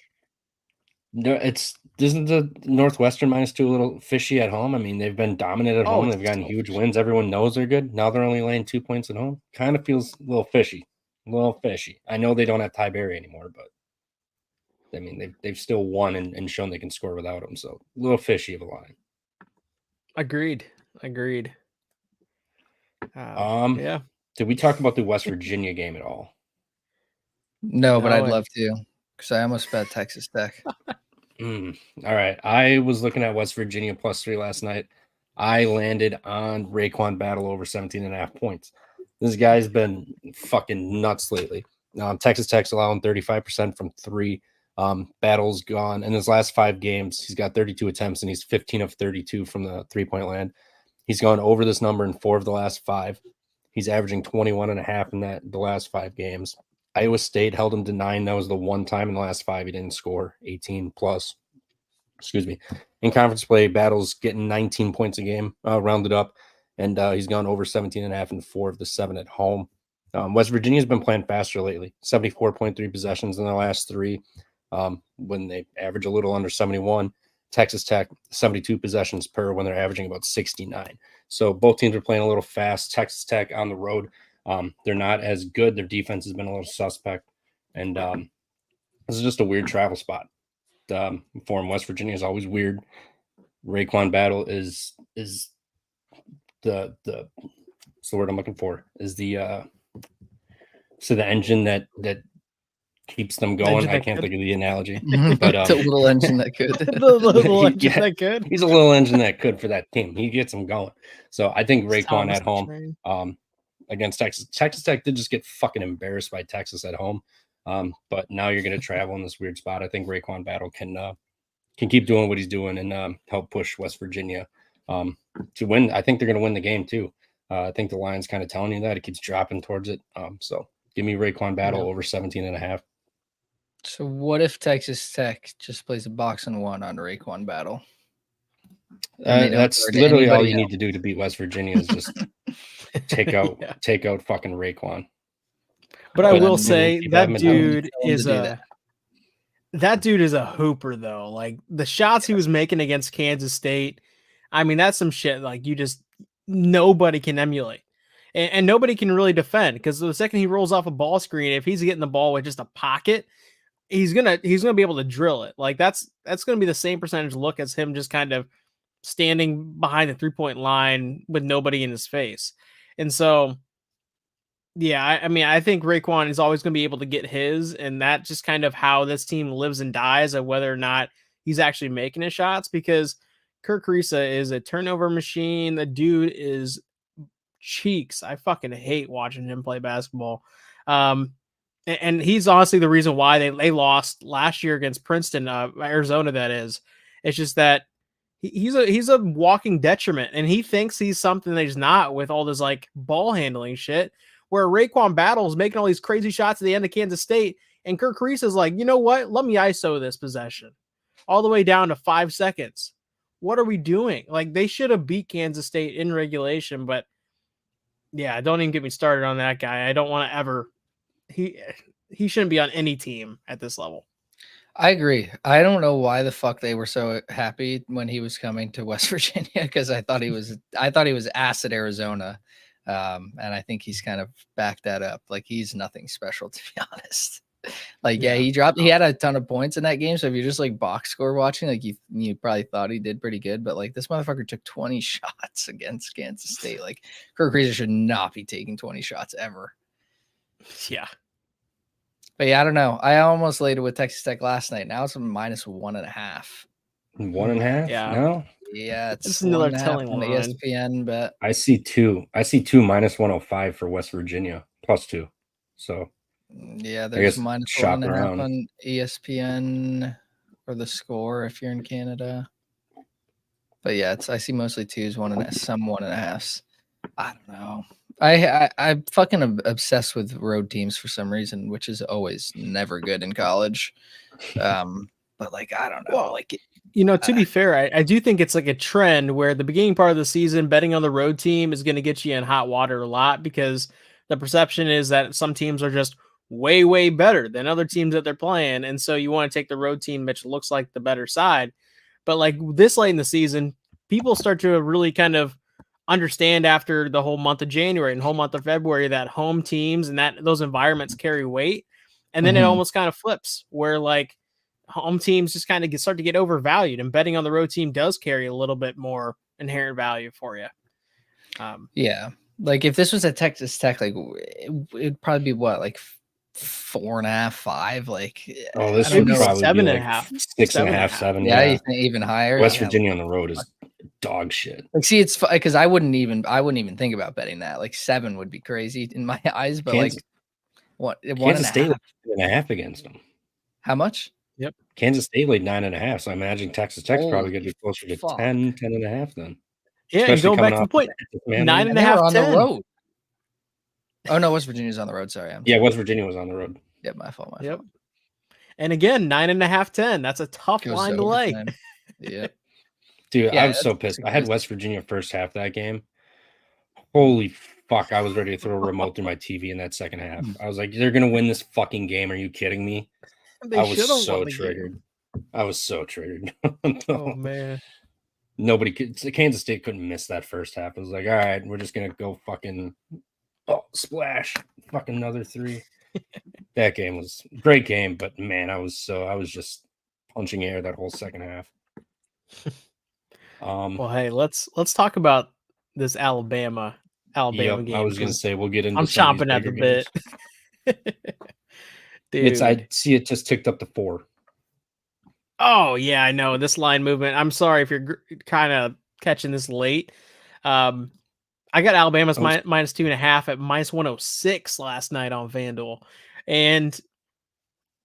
No, isn't the Northwestern -2 a little fishy at home? I mean, they've been dominant at home. They've gotten huge wins. Everyone knows they're good. Now they're only laying 2 points at home. Kind of feels a little fishy. I know they don't have Ty Berry anymore, but I mean they've still won and shown they can score without him. So a little fishy of a line. Agreed. Yeah. Did we talk about the West Virginia game at all? No, but I'd love to because I almost bet Texas Tech. All right. I was looking at West Virginia +3 last night. I landed on RaeQuan Battle over 17.5 points. This guy's been fucking nuts lately. Texas Tech's allowing 35% from 3. Battle's gone in his last 5 games. He's got 32 attempts and he's 15 of 32 from the 3-point land. He's gone over this number in 4 of the last 5. He's averaging 21.5 in the last 5 games. Iowa State held him to 9. That was the one time in the last 5 he didn't score 18 plus. Excuse me. In conference play, Battle's getting 19 points a game, rounded up, and he's gone over 17.5 in 4 of the 7 at home. West Virginia's been playing faster lately. 74.3 possessions in the last 3. When they average a little under 71. Texas Tech 72 possessions per when they're averaging about 69. So both teams are playing a little fast. Texas Tech on the road, they're not as good. Their defense has been a little suspect, and this is just a weird travel spot for them. West Virginia is always weird. RaeQuan Battle is the what's the word I'm looking for? Is the engine that keeps them going. I can't think of the analogy, but it's a little engine that could. The little engine that could. He's a little engine that could for that team. He gets them going. So I think RaeQuan at home against Texas. Texas Tech did just get fucking embarrassed by Texas at home. But now you're going to travel in this weird spot. I think RaeQuan Battle can keep doing what he's doing and help push West Virginia to win. I think they're going to win the game too. I think the line's kind of telling you that it keeps dropping towards it. So give me RaeQuan Battle over 17.5. So what if Texas Tech just plays a box and 1 on RaeQuan Battle? That's literally all you need to do to beat West Virginia is just take out fucking RaeQuan. But I will say that dude is a hooper though. Like the shots he was making against Kansas State, I mean that's some shit like nobody can emulate. And nobody can really defend because the second he rolls off a ball screen, if he's getting the ball with just a pocket, he's gonna be able to drill it. Like that's gonna be the same percentage look as him just kind of standing behind the 3-point line with nobody in his face. And so, yeah, I mean, I think Raekwon is always going to be able to get his, and that's just kind of how this team lives and dies of whether or not he's actually making his shots, because Kirk Risa is a turnover machine. The dude is cheeks. I fucking hate watching him play basketball. And he's honestly the reason why they lost last year against Princeton, Arizona. That is, it's just that he's a walking detriment, and he thinks he's something that he's not with all this like ball handling shit. Where Raekwon Battle's making all these crazy shots at the end of Kansas State, and Kirk Reese is like, you know what? Let me ISO this possession all the way down to 5 seconds. What are we doing? Like, they should have beat Kansas State in regulation, but yeah, don't even get me started on that guy. I don't want to ever. He shouldn't be on any team at this level. I agree. I don't know why the fuck they were so happy when he was coming to West Virginia, because I thought he was ass at Arizona. And I think he's kind of backed that up. Like, he's nothing special, to be honest. Like, yeah, he had a ton of points in that game. So if you're just like box score watching, like you probably thought he did pretty good, but like this motherfucker took 20 shots against Kansas State. Like, Kirk Reese should not be taking 20 shots ever. Yeah. But yeah, I don't know. I almost laid it with Texas Tech last night. Now it's a -1.5. 1.5? Yeah. No. Yeah, it's another telling on the line. ESPN, but I see 2. I see 2 -105 for West Virginia +2. So yeah, there's guess -1.5 around. on ESPN for the score if you're in Canada. But yeah, I see mostly 2s, 1.5, some 1.5s. I don't know. I'm fucking obsessed with road teams for some reason, which is always never good in college. But like, I don't know. Well, like, you know, to be fair, I do think it's like a trend where the beginning part of the season, betting on the road team is going to get you in hot water a lot, because the perception is that some teams are just way, way better than other teams that they're playing. And so you want to take the road team, which looks like the better side. But like this late in the season, people start to really kind of understand after the whole month of January and whole month of February that home teams and that those environments carry weight. And then it almost kind of flips where like home teams just kind of start to get overvalued, and betting on the road team does carry a little bit more inherent value for you. Yeah. Like if this was at Texas Tech, like it'd probably be what, like 4.5, 5. Like, oh, this maybe would probably 7.5, be like 6.5, 7. Yeah, you think even higher. West Virginia on the road is dog shit. Like, see, it's because I wouldn't even think about betting that. Like 7 would be crazy in my eyes, but Kansas, like what? Kansas State 1.5 against them. How much? Yep. Kansas State laid 9.5. So I imagine Texas Tech's probably going to be closer to 10, 10.5 then. Yeah, and going back to the point, 9.5 on the road. Oh no, West Virginia's on the road. Sorry, West Virginia was on the road. Yep, my fault. Yep. And again, 9.5, 10. That's a tough line to lay. Yeah. Dude, I was so pissed. I had West Virginia first half of that game. Holy fuck, I was ready to throw a remote through my TV in that second half. I was like, they're going to win this fucking game. Are you kidding me? I was so triggered. I was so triggered. Oh, man. Kansas State couldn't miss that first half. It was like, all right, we're just going to go fucking splash. Fucking another 3. That game was a great game, but man, I was just punching air that whole second half. Well, hey, let's talk about this Alabama game. I was going to say we'll get into. I'm chomping at the bit. Dude. I see it just ticked up to 4. Oh yeah, I know this line movement. I'm sorry if you're kind of catching this late. I got Alabama's -2.5 at -106 last night on FanDuel, and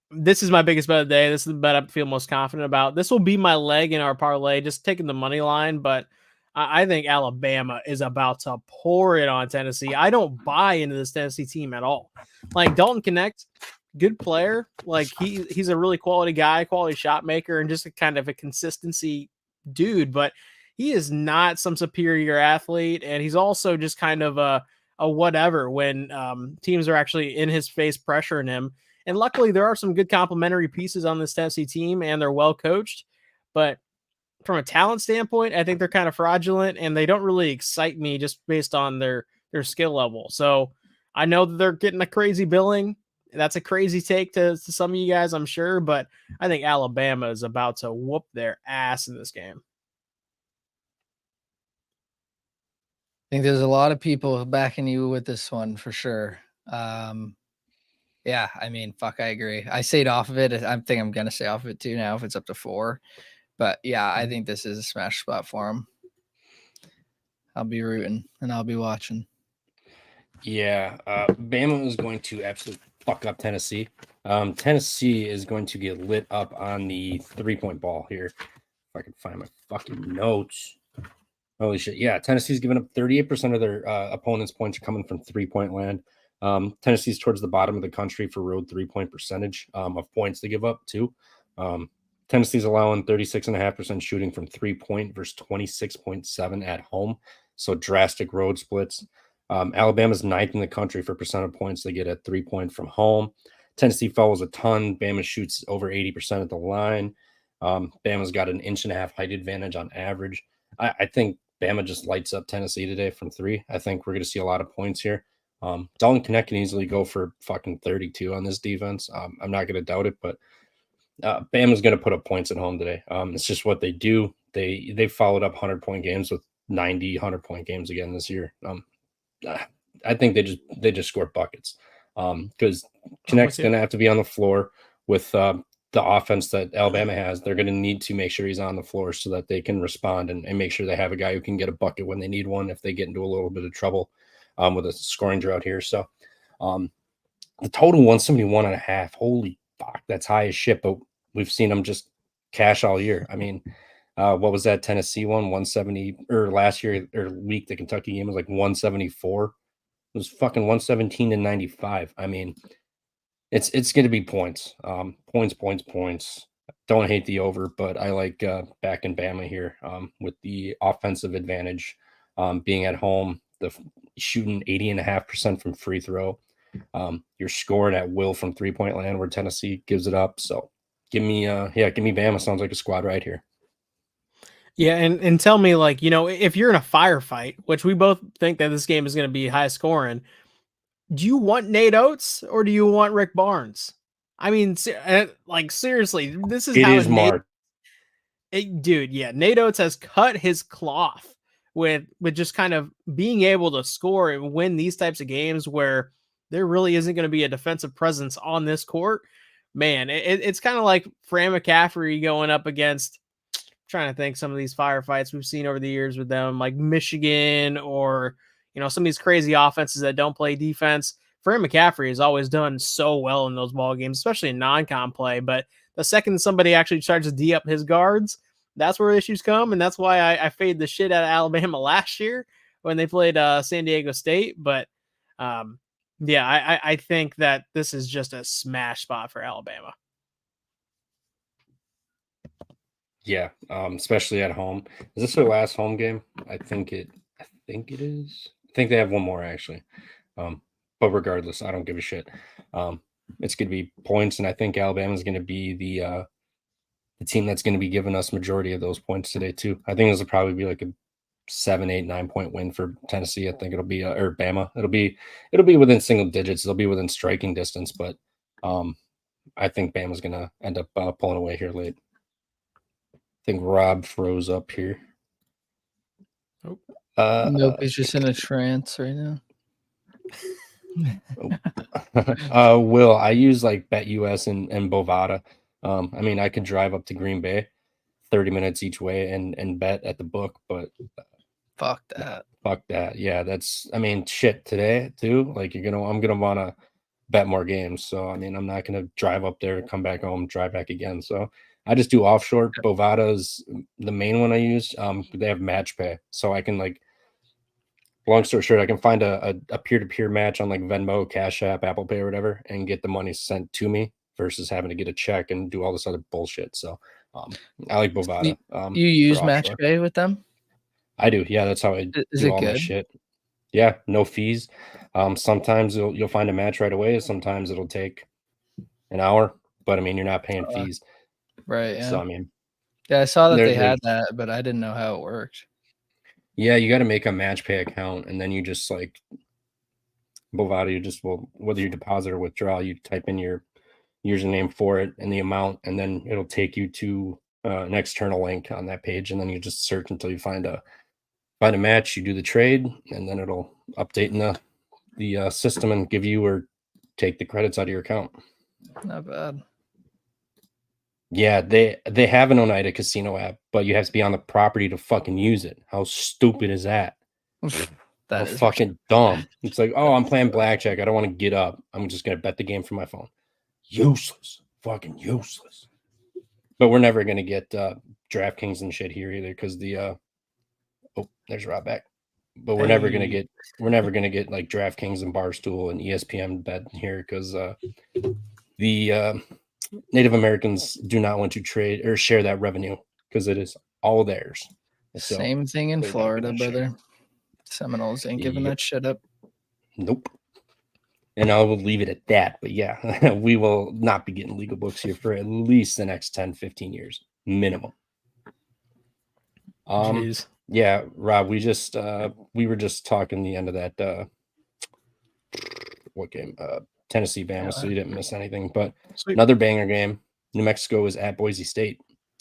this is my biggest bet of the day. This is the bet I feel most confident about. This will be my leg in our parlay, just taking the money line, but I think Alabama is about to pour it on Tennessee. I don't buy into this Tennessee team at all. Like Dalton Knecht, good player. Like he's a really quality guy, quality shot maker, and just a kind of a consistency dude, but he is not some superior athlete. And he's also just kind of a whatever when teams are actually in his face pressuring him. And luckily there are some good complementary pieces on this Tennessee team, and they're well coached, but from a talent standpoint, I think they're kind of fraudulent, and they don't really excite me just based on their skill level. So I know that they're getting a crazy billing. That's a crazy take to some of you guys, I'm sure, but I think Alabama is about to whoop their ass in this game. I think there's a lot of people backing you with this one for sure. Yeah, I mean, fuck, I agree. I stayed off of it. I think I'm gonna stay off of it too now if it's up to 4. But yeah, I think this is a smash spot for him. I'll be rooting and I'll be watching. Yeah, Bama is going to absolutely fuck up Tennessee. Tennessee is going to get lit up on the 3-point ball here. If I can find my fucking notes. Holy shit. Yeah, Tennessee's giving up 38% of their opponents' points are coming from 3-point land. Tennessee's towards the bottom of the country for road 3-point percentage of points they give up, too. Tennessee's allowing 36.5% shooting from 3-point versus 26.7 at home. So drastic road splits. Alabama's 9th in the country for percent of points they get at 3-point from home. Tennessee fouls a ton. Bama shoots over 80% at the line. Bama's got an 1.5-inch height advantage on average. I think Bama just lights up Tennessee today from 3. I think we're going to see a lot of points here. Dalton Knecht can easily go for fucking 32 on this defense. I'm not going to doubt it, but Bama's going to put up points at home today. It's just what they do. They followed up 100-point games with 90, 100-point games again this year. I think they just score buckets because Knecht's going to have to be on the floor with the offense that Alabama has. They're going to need to make sure he's on the floor so that they can respond and make sure they have a guy who can get a bucket when they need one if they get into a little bit of trouble with a scoring drought here. So the total 171.5. Holy fuck, that's high as shit, but we've seen them just cash all year. I mean, what was that Tennessee one? 170, or last year or week, the Kentucky game was like 174. It was fucking 117 to 95. I mean, it's going to be points. Points. Don't hate the over, but I like backing Bama here with the offensive advantage being at home, the shooting 80.5% from free throw. You're scoring at will from 3-point land where Tennessee gives it up. So give me Bama. Sounds like a squad right here. Yeah, and tell me, like, if you're in a firefight, which we both think that this game is going to be high scoring, do you want Nate Oates or do you want Rick Barnes? I mean, like, seriously, this is how Mark. Dude, yeah, Nate Oates has cut his cloth with just kind of being able to score and win these types of games where there really isn't going to be a defensive presence on this court. Man, it's kind of like Fran McCaffrey going up against, trying to think, some of these firefights we've seen over the years with them, like Michigan or, some of these crazy offenses that don't play defense. Fran McCaffrey has always done so well in those ball games, especially in non-con play. But the second somebody actually starts to D up his guards, that's where issues come. And that's why I faded the shit out of Alabama last year when they played San Diego State. But yeah, I think that this is just a smash spot for Alabama. Yeah, especially at home. Is this their last home game? I think it is. I think they have one more actually. But regardless, I don't give a shit. It's going to be points, and I think Alabama is going to be the team that's going to be giving us majority of those points today too. I think this will probably be like a 7, 8, 9-point win for Tennessee. I think it'll be or Bama. It'll be within single digits. It'll be within striking distance, but I think Bama's going to end up pulling away here late. I think Rob froze up here. Nope, he's just in a trance right now. Will, I use like BetUS and Bovada. I mean, I could drive up to Green Bay 30 minutes each way and bet at the book, but fuck that. Yeah, that's, I mean, shit today too. Like I'm gonna want to bet more games. So I mean, I'm not gonna drive up there, come back home, drive back again. So I just do offshore. Bovada is the main one I use. They have match pay, so I can, like, long story short, I can find a peer-to-peer match on like Venmo, Cash App, Apple Pay, or whatever, and get the money sent to me versus having to get a check and do all this other bullshit. So I like Bovada. You use match pay with them? I do. Yeah, that's how I do all my shit. Yeah, no fees. Sometimes you'll find a match right away. Sometimes it'll take an hour, but I mean, you're not paying fees. Right. Yeah. So, I mean, yeah, I saw that they had that, but I didn't know how it worked. Yeah, you got to make a match pay account, and then you just like Bovada, you just will, whether you deposit or withdraw, you type in your username for it and the amount, and then it'll take you to an external link on that page, and then you just search until you find a match. You do the trade, and then it'll update in the system and give you or take the credits out of your account. Not bad. Yeah, they have an Oneida casino app, but you have to be on the property to fucking use it. How stupid is that? That How is fucking dumb. It's like, oh, I'm playing blackjack. I don't want to get up. I'm just gonna bet the game from my phone. Useless. Fucking useless. But we're never gonna get DraftKings and shit here either, because the oh, there's Rob back. But we're never gonna get like DraftKings and Barstool and ESPN bet here, because the Native Americans do not want to trade or share that revenue, because it is all theirs. So same thing in they're not Florida, gonna share. brother. Seminoles ain't giving Yep. that shit up. Nope. And I will leave it at that. But yeah, we will not be getting legal books here for at least the next 10, 15 years minimum. Jeez. Yeah, Rob, we were just talking the end of that what game? Tennessee Bama, so you didn't miss anything. But Sweet. another banger game. New Mexico is at Boise State.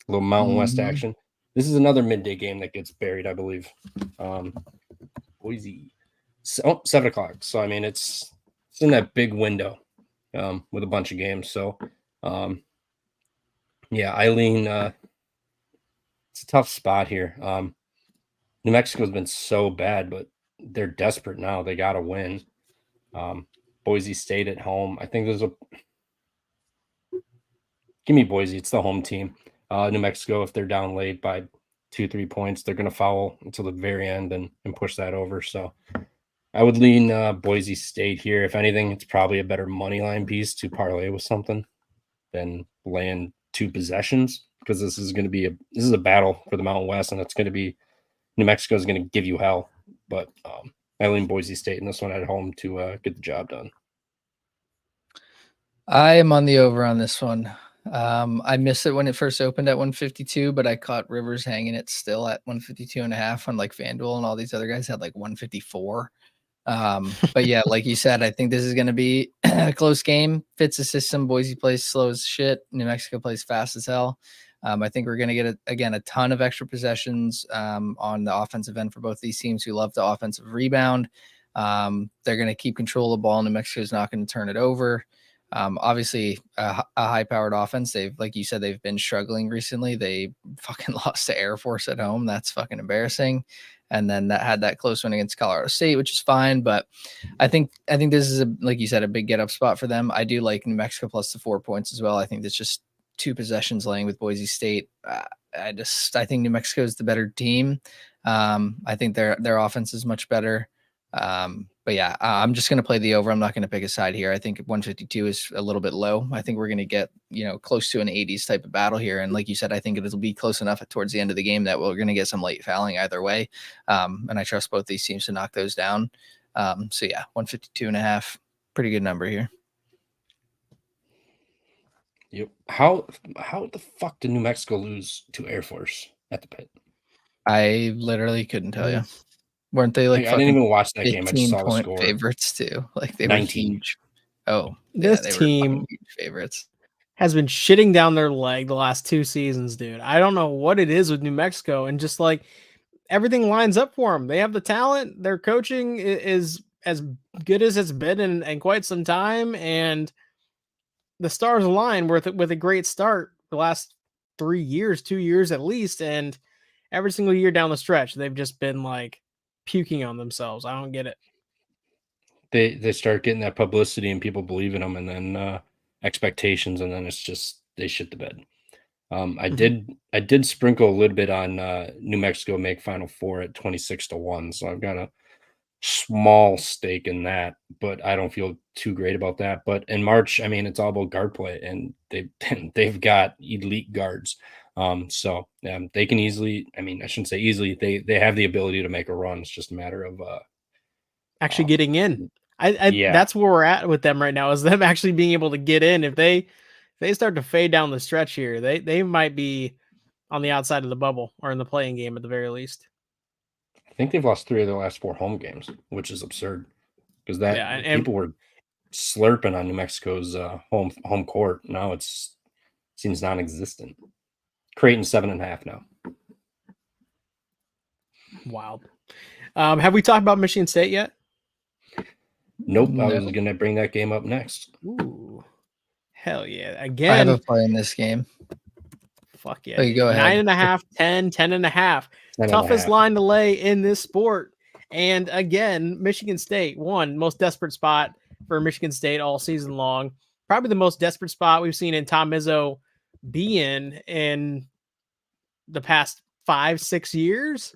A little Mountain West action. This is another midday game that gets buried, I believe. Boise. 7 o'clock. So I mean, it's in that big window with a bunch of games. So yeah, Eileen, it's a tough spot here. New Mexico's been so bad, but they're desperate now. They got to win. Boise State at home. I think give me Boise. It's the home team. New Mexico, if they're down late by 2-3 points, they're going to foul until the very end and push that over. So I would lean Boise State here. If anything, it's probably a better money line piece to parlay with something than laying 2 possessions, because this is a battle for the Mountain West, and it's going to be New Mexico is going to give you hell. But I lean Boise State in this one at home to get the job done. I am on the over on this one. I missed it when it first opened at 152, but I caught Rivers hanging it still at 152.5 on like FanDuel, and all these other guys had like 154. But yeah, like you said, I think this is going to be a close game. Fits the system. Boise plays slow as shit. New Mexico plays fast as hell. I think we're going to get a ton of extra possessions on the offensive end for both these teams who love the offensive rebound. They're going to keep control of the ball. New Mexico is not going to turn it over. Obviously a high-powered offense. They've, like you said, they've been struggling recently. They fucking lost to Air Force at home. That's fucking embarrassing. And then that had that close one against Colorado State, which is fine. But I think this is, like you said, a big get-up spot for them. I do like New Mexico plus the 4 points as well. I think that's just 2 possessions laying with Boise State. I think New Mexico is the better team. I think their offense is much better. But yeah, I'm just going to play the over. I'm not going to pick a side here. I think 152 is a little bit low. I think we're going to get, close to an 80s type of battle here. And like you said, I think it'll be close enough towards the end of the game that we're going to get some late fouling either way. And I trust both these teams to knock those down. So yeah, 152.5, pretty good number here. Yep. How the fuck did New Mexico lose to Air Force at the pit? I literally couldn't tell you. Weren't they like I didn't even watch that game. I just saw the score. Favorites too. Like they 19. were huge. Oh, this they team were huge favorites. Has been shitting down their leg the last 2 seasons, dude. I don't know what it is with New Mexico, and just like everything lines up for them. They have the talent. Their coaching is as good as it's been in quite some time, and the stars align with a great start the last 3 years, 2 years at least, and every single year down the stretch, they've just been like puking on themselves. I don't get it. They start getting that publicity and people believe in them, and then expectations, and then it's just they shit the bed. I did sprinkle a little bit on New Mexico make Final Four at 26-1, so I've got a small stake in that, but I don't feel too great about that. But in March, I mean, it's all about guard play, and they've got elite guards. So they can easily, I mean, I shouldn't say easily, they have the ability to make a run. It's just a matter of actually getting in. Yeah. That's where we're at with them right now, is them actually being able to get in. If they start to fade down the stretch here, they might be on the outside of the bubble or in the playing game at the very least. I think they've lost 3 of their last 4 home games, which is absurd. because that Yeah, people were slurping on New Mexico's home court. Now seems non-existent. Creighton 7.5 now. wild. Have we talked about Michigan State yet? Nope. No. I was going to bring that game up next. Ooh, hell yeah! I Again, have a play in this game. fuck yeah! Oh, you go ahead. 9.5, 10, 10.5. Toughest line to lay in this sport. And again, Michigan State won. Most desperate spot for Michigan State all season long. Probably the most desperate spot we've seen in Tom Izzo be in the past 5-6 years.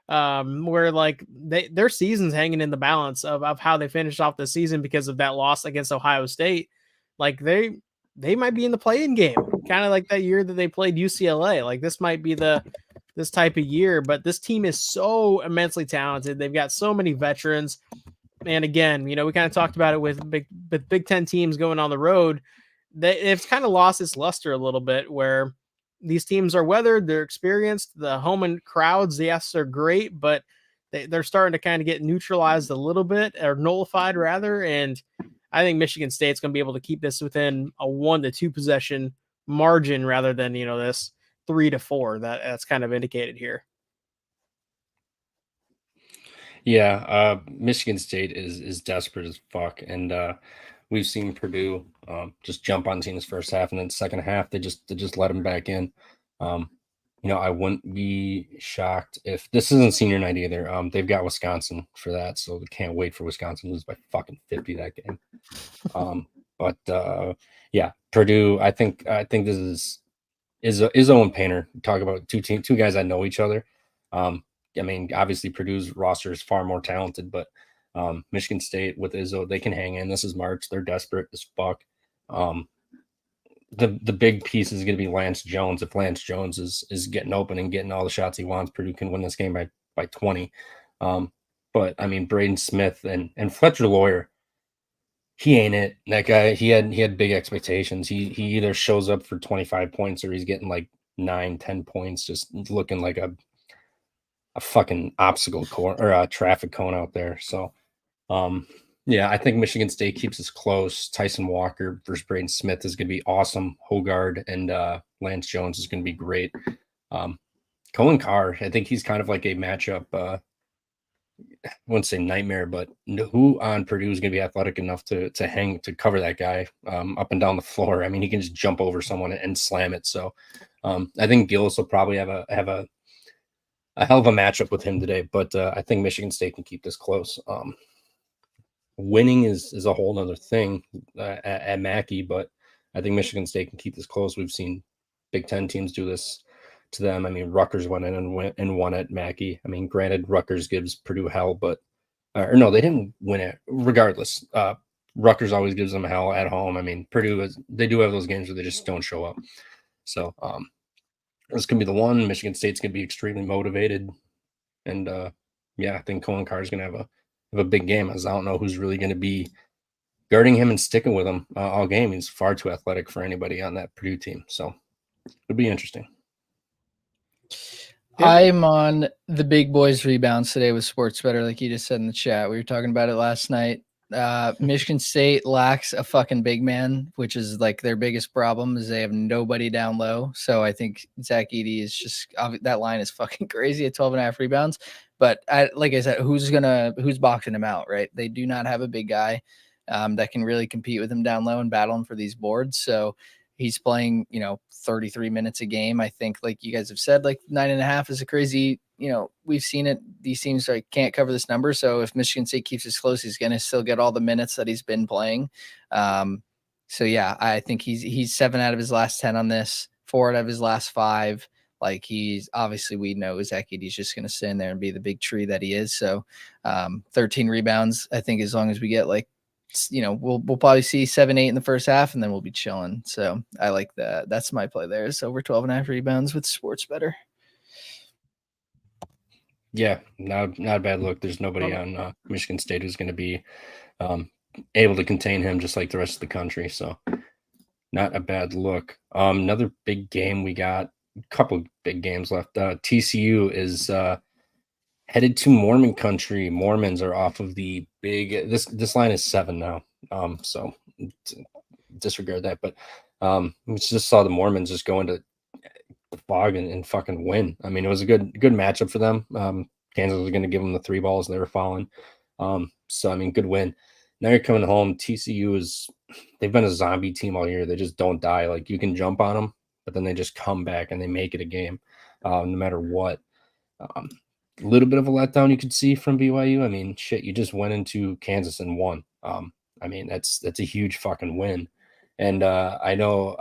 Where like their season's hanging in the balance of how they finished off the season because of that loss against Ohio State. Like they might be in the play-in game, kind of like that year that they played UCLA. Like this might be this type of year, but this team is so immensely talented. They've got so many veterans. And again, we kind of talked about it with Big Ten teams going on the road. It's kind of lost its luster a little bit where these teams are weathered, they're experienced, the home and crowds, yes, they're great, but they're starting to kind of get neutralized a little bit, or nullified rather. And I think Michigan State's going to be able to keep this within a 1 to 2 possession margin rather than, this 3 to 4 that's kind of indicated here. Yeah, Michigan State is desperate as fuck, and we've seen Purdue just jump on teams first half, and then second half they just let them back in. I wouldn't be shocked if this isn't senior night either. They've got Wisconsin for that, so they can't wait for Wisconsin to lose by fucking 50 that game. Yeah, Purdue. I think this is Izzo and Painter. Talk about two guys that know each other. I mean, obviously Purdue's roster is far more talented, but Michigan State with Izzo, they can hang in. This is March. They're desperate as fuck. The big piece is going to be Lance Jones. If Lance Jones is getting open and getting all the shots he wants, Purdue can win this game by 20. But I mean, Braden Smith and Fletcher Lawyer, he ain't it. That guy, he had big expectations. He either shows up for 25 points or he's getting like 9-10 points, just looking like a fucking obstacle cone or a traffic cone out there. So, yeah, I think Michigan State keeps us close. Tyson Walker versus Braden Smith is going to be awesome. Hogard and Lance Jones is going to be great. Cohen Carr, I think he's kind of like a matchup. I wouldn't say nightmare, but who on Purdue is going to be athletic enough to cover that guy up and down the floor? I mean, he can just jump over someone and slam it. So I think Gillis will probably have a hell of a matchup with him today, but I think Michigan State can keep this close. Winning is a whole other thing at Mackey, but I think Michigan State can keep this close. We've seen Big Ten teams do this to them. I mean, Rutgers went in and won at Mackey. I mean, granted, Rutgers gives Purdue hell, but or no, they didn't win it. Regardless, Rutgers always gives them hell at home. I mean, Purdue they do have those games where they just don't show up. So this can be the one. Michigan State's going to be extremely motivated, and yeah, I think Cohen Carr is going to have a big game. As I don't know who's really going to be guarding him and sticking with him all game. He's far too athletic for anybody on that Purdue team, so it'll be interesting. Yep. I'm on the big boys rebounds today with Sports Better, like you just said in the chat. We were talking about it last night. Michigan State lacks a fucking big man, which is like their biggest problem is they have nobody down low. So I think Zach Edey is just that line is fucking crazy at 12.5 rebounds. But like I said, who's boxing him out, right? They do not have a big guy that can really compete with him down low and battle him for these boards. So he's playing, 33 minutes a game. I think, like you guys have said, like 9.5 is a crazy, we've seen it. These teams can't cover this number. So if Michigan State keeps it close, he's going to still get all the minutes that he's been playing. So yeah, I think he's 7 out of his last 10 on this, 4 out of his last 5. Like he's obviously, we know Zach Edey's just going to sit in there and be the big tree that he is. So 13 rebounds. I think as long as we get we'll probably see 7-8 in the first half and then we'll be chilling. So I like that. That's my play there. It's over 12.5 rebounds with Sports Better. Yeah, not a bad look. There's nobody on Michigan State who's going to be able to contain him just like the rest of the country. So not a bad look. Another big game we got. A couple big games left. TCU is Headed to Mormon country. Mormons are off of the big. This line is 7 now. So disregard that. But we just saw the Mormons just go into the fog and fucking win. I mean, it was a good matchup for them. Kansas was going to give them the 3 balls and they were falling. So I mean, good win. Now you're coming home. TCU they've been a zombie team all year. They just don't die. Like, you can jump on them, but then they just come back and they make it a game, no matter what. A little bit of a letdown you could see from BYU. I mean, shit, you just went into Kansas and won. I mean, that's a huge fucking win. And I know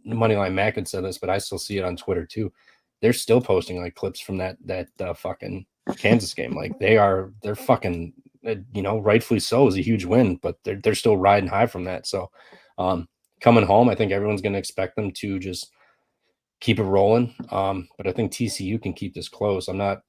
Moneyline Mac had said this, but I still see it on Twitter too. They're still posting like clips from that fucking Kansas game. Like, they're fucking, rightfully so. It was a huge win, but they're still riding high from that. So coming home, I think everyone's going to expect them to just keep it rolling. But I think TCU can keep this close. I'm not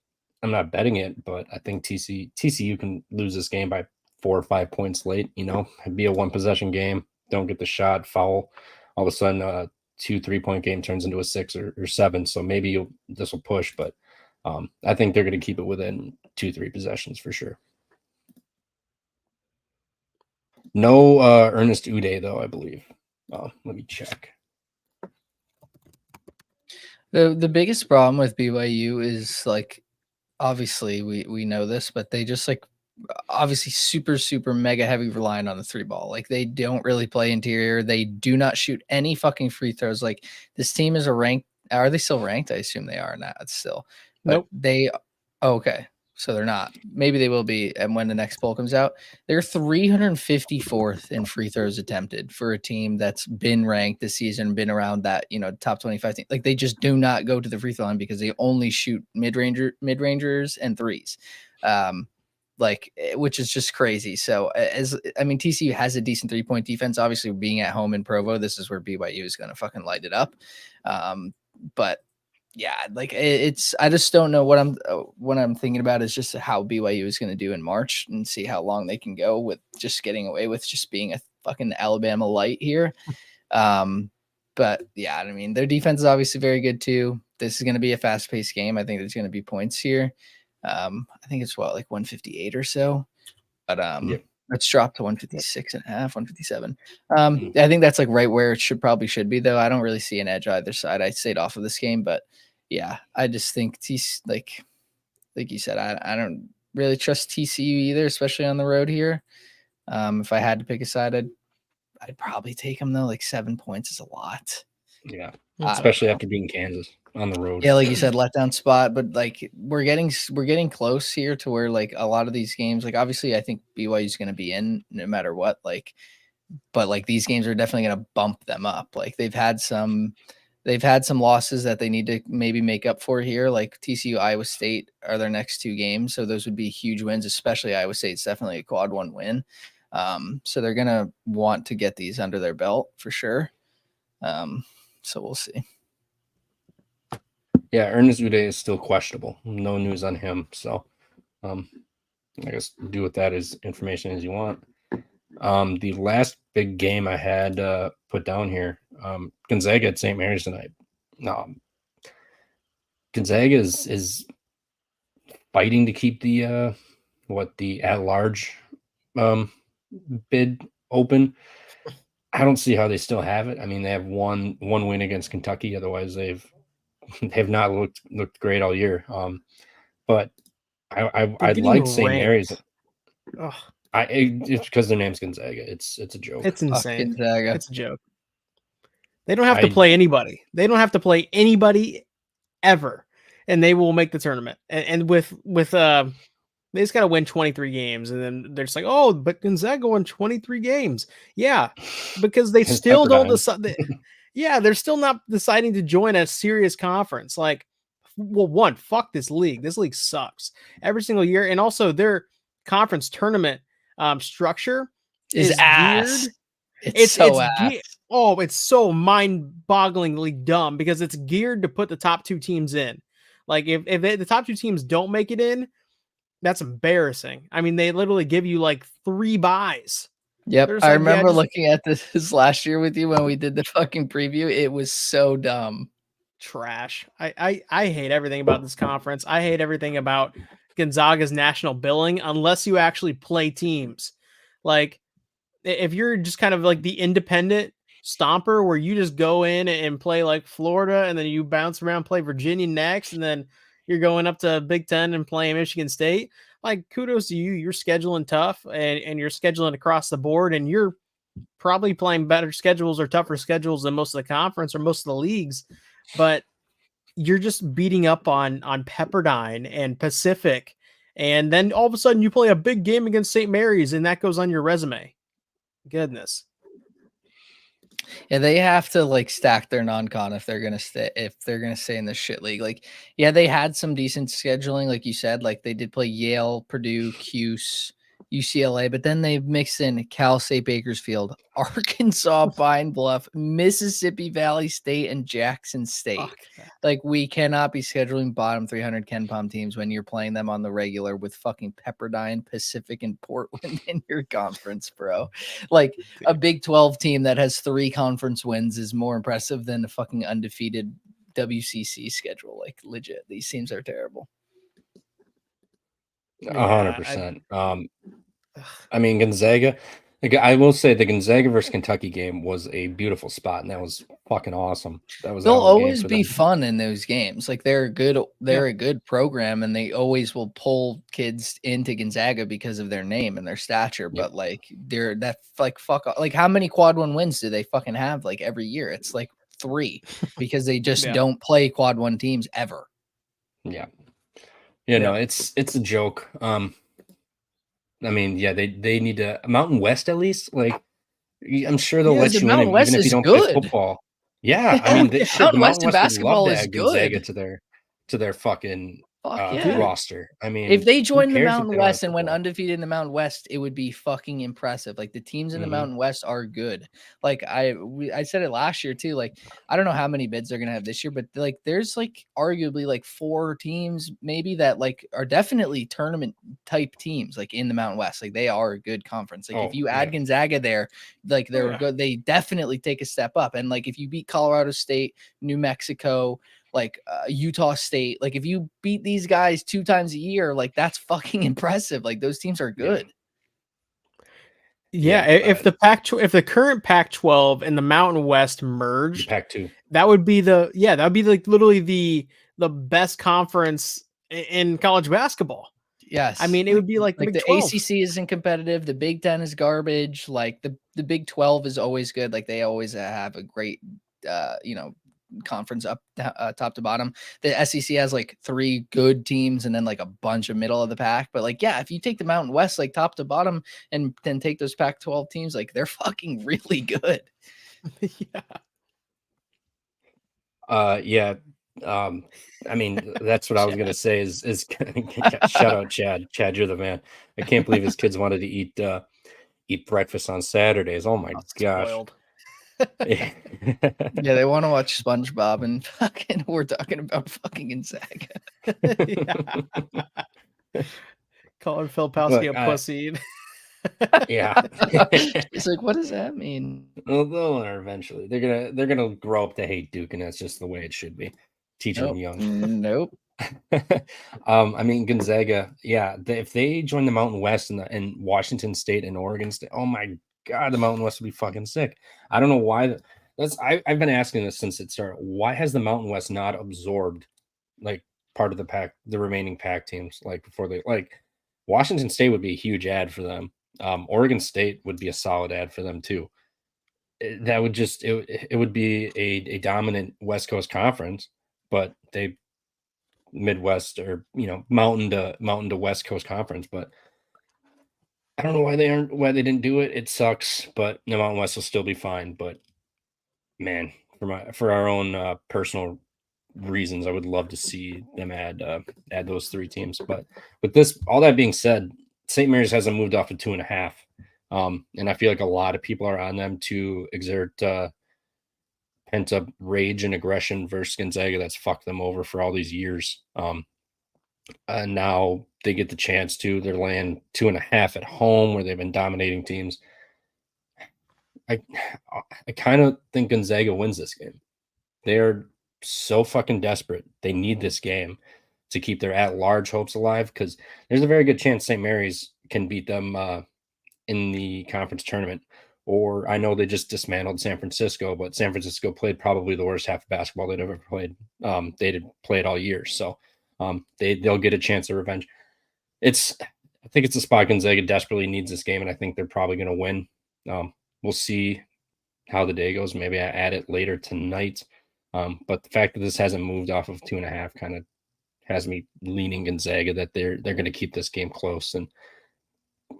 betting it, but I think TCU can lose this game by 4 or 5 points late. It'd be a 1-possession game. Don't get the shot, foul. All of a sudden, 2-3 point game turns into a 6 or 7. So maybe this will push, but I think they're going to keep it within 2-3 possessions for sure. No Ernest Uday though, I believe. Let me check. The biggest problem with BYU is, like, obviously we know this, but they just, like, obviously super mega heavy reliant on the 3 ball. Like, they don't really play interior. They do not shoot any fucking free throws. Like, this team is are they still ranked? I assume they are not still. But Nope. Okay. So they're not. Maybe they will be. And when the next poll comes out, they're 354th in free throws attempted for a team that's been ranked this season, been around that, top 25 team. Like, they just do not go to the free throw line because they only shoot mid-rangers and threes. Which is just crazy. So TCU has a decent 3-point defense. Obviously, being at home in Provo, this is where BYU is going to fucking light it up. But yeah, like, I just don't know what I'm thinking about is just how BYU is going to do in March and see how long they can go with just getting away with just being a fucking Alabama light here. But yeah, I mean, their defense is obviously very good too. This is going to be a fast paced game. I think there's going to be points here. I think it's like 158 or so, but It's dropped to 156.5, 157. I think that's like right where it should be though. I don't really see an edge either side. I stayed off of this game, but yeah, I just think like you said, I don't really trust TCU either, especially on the road here. If I had to pick a side, I'd probably take them though. Like 7 points is a lot. Yeah, especially after beating Kansas on the road. Yeah, like you said, letdown spot, but like we're getting close here to where, like, a lot of these games, like, obviously I think BYU is going to be in no matter what, like, but like these games are definitely going to bump them up. Like, they've had some losses that they need to maybe make up for here. Like TCU, Iowa State are their next 2 games, so those would be huge wins, especially Iowa State's definitely a quad 1 win. So they're going to want to get these under their belt for sure. So we'll see. Yeah, Ernest Uday is still questionable. No news on him. So I guess do with that as information as you want. The last big game I had put down here, Gonzaga at St. Mary's tonight. Gonzaga is fighting to keep the at-large bid open. I don't see how they still have it. I mean, they have one win against Kentucky. Otherwise, they've not looked great all year. But I'd like St. Mary's. It's because their name's Gonzaga. It's a joke. It's insane. Gonzaga. It's a joke. They don't have to play anybody. They don't have to play anybody ever, and they will make the tournament. And with they just got to win 23 games, and then they're just like, oh, but Gonzaga won 23 games. Yeah, because they still don't decide. Yeah, they're still not deciding to join a serious conference. Like, well, fuck this league. This league sucks every single year, and also their conference tournament structure is ass. Weird. It's so ass. It's so mind-bogglingly dumb because it's geared to put the top 2 teams in. Like, if the top 2 teams don't make it in, that's embarrassing. I mean, they literally give you like 3 buys. Yep. I remember looking at this last year with you when we did the fucking preview. It was so dumb. Trash. I hate everything about this conference. I hate everything about Gonzaga's national billing unless you actually play teams. Like if you're just kind of like the independent stomper where you just go in and play like Florida and then you bounce around, play Virginia next, and then you're going up to Big Ten and playing Michigan State. Like kudos to you. You're scheduling tough and you're scheduling across the board, and you're probably playing better schedules or tougher schedules than most of the conference or most of the leagues. But you're just beating up on Pepperdine and Pacific, and then all of a sudden you play a big game against St. Mary's, and that goes on your resume. Goodness. Yeah, they have to like stack their non-con if they're gonna stay in this shit league. Like, yeah, they had some decent scheduling, like you said. Like they did play Yale, Purdue, Cuse, UCLA, but then they mixed in Cal State Bakersfield, Arkansas, Pine Bluff, Mississippi Valley State, and Jackson State. Like, we cannot be scheduling bottom 300 KenPom teams when you're playing them on the regular with fucking Pepperdine, Pacific, and Portland in your conference, bro. Like, a Big 12 team that has 3 conference wins is more impressive than a fucking undefeated WCC schedule. Like, legit, these teams are terrible. 100%. I mean, Gonzaga. I will say the Gonzaga versus Kentucky game was a beautiful spot, and that was fucking awesome. That was. They'll always be fun in those games. Like they're good. They're a good program, and they always will pull kids into Gonzaga because of their name and their stature. But like they're that like fuck. Like how many quad 1 wins do they fucking have? Like every year, it's like 3 because they just don't play quad 1 teams ever. Yeah. No, it's a joke. I mean, yeah, they need to Mountain West at least. Like, I'm sure they'll let you in even if you don't play football. Yeah, I mean, Mountain West in basketball is good. To their fucking roster. I mean, if they joined the Mountain West and went undefeated in the Mountain West, it would be fucking impressive. Like the teams in the Mountain West are good. Like I said it last year too. Like I don't know how many bids they're gonna have this year, but like there's like arguably like 4 teams maybe that like are definitely tournament type teams like in the Mountain West. Like they are a good conference. Like if you add Gonzaga there, like they're good. They definitely take a step up. And like if you beat Colorado State, New Mexico, like Utah State, like if you beat these guys 2 times a year, like that's fucking impressive. Like those teams are good. If the current Pac-12 and the Mountain West merged, Pac-2, that would be like literally the best conference in college basketball. Yes, I mean it would be like the ACC isn't competitive. The Big Ten is garbage. Like the Big 12 is always good. Like they always have a great, conference up top to bottom. The SEC has like 3 good teams and then like a bunch of middle of the pack. But like, yeah, if you take the Mountain West like top to bottom and then take those Pac-12 teams, like they're fucking really good. I mean, that's what I was gonna say is shout out Chad. Chad, you're the man. I can't believe his kids wanted to eat breakfast on Saturdays. Oh my gosh. Spoiled. Yeah, they want to watch SpongeBob and fucking we're talking about fucking Gonzaga. Calling Filipowski a pussy. Yeah. It's like, what does that mean? Well, they'll learn eventually. They're gonna grow up to hate Duke, and that's just the way it should be. Teaching them young. Nope. I mean Gonzaga, if they join the Mountain West and Washington State and Oregon State, oh my God, the Mountain West would be fucking sick. I don't know why. I've been asking this since it started. Why has the Mountain West not absorbed like part of the remaining Pac teams? Like before Washington State would be a huge ad for them. Oregon State would be a solid ad for them too. That would it would be a dominant West Coast conference, but they Midwest or mountain to West Coast conference, but I don't know why they didn't do it. It sucks, but the Mountain West will still be fine. But man, for our own personal reasons, I would love to see them add those 3 teams. But with all that being said, St. Mary's hasn't moved off of 2.5, and I feel like a lot of people are on them to exert pent up rage and aggression versus Gonzaga that's fucked them over for all these years. And now they get the chance to. They're laying 2.5 at home where they've been dominating teams. I kind of think Gonzaga wins this game. They are so fucking desperate. They need this game to keep their at-large hopes alive, because there's a very good chance St. Mary's can beat them in the conference tournament. Or I know they just dismantled San Francisco, but San Francisco played probably the worst half of basketball they'd ever played. They did play it all year, so they'll get a chance of revenge. I think it's a spot Gonzaga desperately needs this game, and I think they're probably going to win. We'll see how the day goes. Maybe I add it later tonight. But the fact that this hasn't moved off of 2.5 kind of has me leaning Gonzaga that they're going to keep this game close and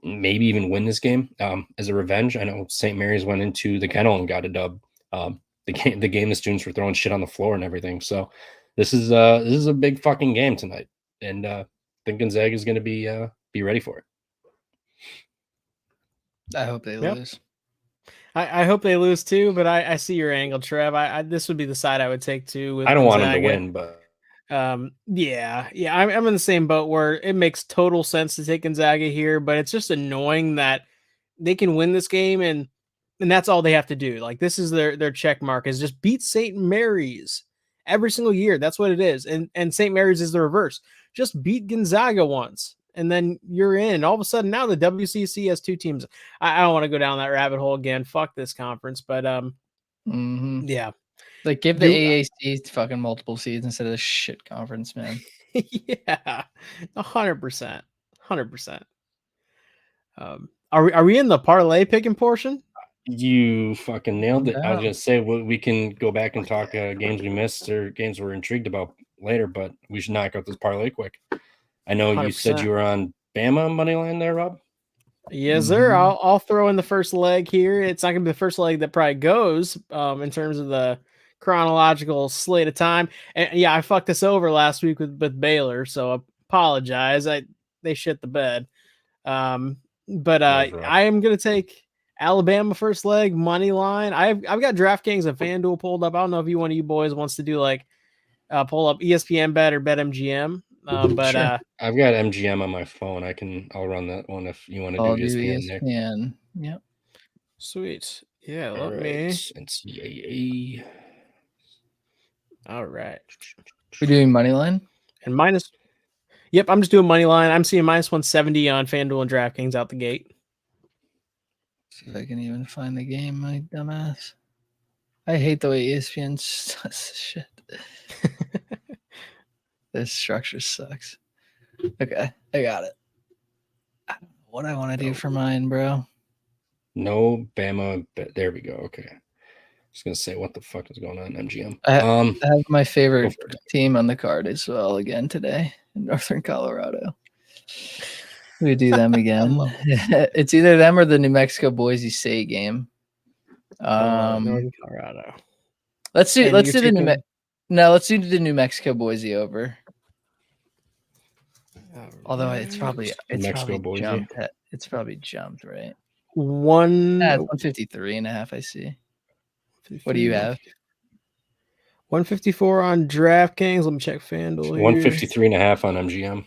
maybe even win this game as a revenge. I know St. Mary's went into the kennel and got a dub. The game the students were throwing shit on the floor and everything. So this is a big fucking game tonight, and I think Gonzaga is going to be ready for it. I hope they lose. I hope they lose too, but I see your angle, Trev. This would be the side I would take too. With I don't Gonzaga. want them to win, but I'm in the same boat where it makes total sense to take Gonzaga here, but it's just annoying that they can win this game and that's all they have to do. Like, this is their check mark, is just beat St. Mary's every single year. That's what it is, and St. Mary's is the reverse. Just beat Gonzaga once, and then you're in. All of a sudden, now the WCC has 2 teams. I don't want to go down that rabbit hole again. Fuck this conference. But yeah. Like, give the AAC fucking multiple seeds instead of the shit conference, man. Yeah, 100%. 100%. Are we in the parlay picking portion? You fucking nailed it. I was gonna say we can go back and talk games we missed or games we're intrigued about later, but we should knock out this parlay quick. I know 100%. You said you were on Bama money line there, Rob. Yes, sir. I'll throw in the first leg here. It's not gonna be the first leg that probably goes in terms of the chronological slate of time. And yeah, I fucked this over last week with Baylor, so I apologize. They shit the bed. But I am gonna take Alabama first leg money line. I've got DraftKings and FanDuel pulled up. I don't know if one of you boys wants to do like pull up ESPN Bet or BetMGM. But sure. I've got MGM on my phone. I'll run that one if you want to do ESPN. Yep. Sweet. Yeah. All Let right. me. NCAA. All right. We're doing money line and minus. Yep, I'm just doing money line. I'm seeing minus 170 on FanDuel and DraftKings out the gate. See if I can even find the game, my dumbass. I hate the way ESPN does shit. This structure sucks. Okay, I got it. I don't know what I want to do for mine, bro. No Bama. There we go. Okay. Just gonna say, what the fuck is going on, MGM? I have my favorite team on the card as well again today in Northern Colorado. We do them again. It's either them or the New Mexico Boise State game. Northern Colorado. Let's do the New Mexico Boise over. Although it's probably jumped. It's probably jumped, right? 153.5. I see. What do you have? 154 on DraftKings. Let me check FanDuel. 153.5 on MGM.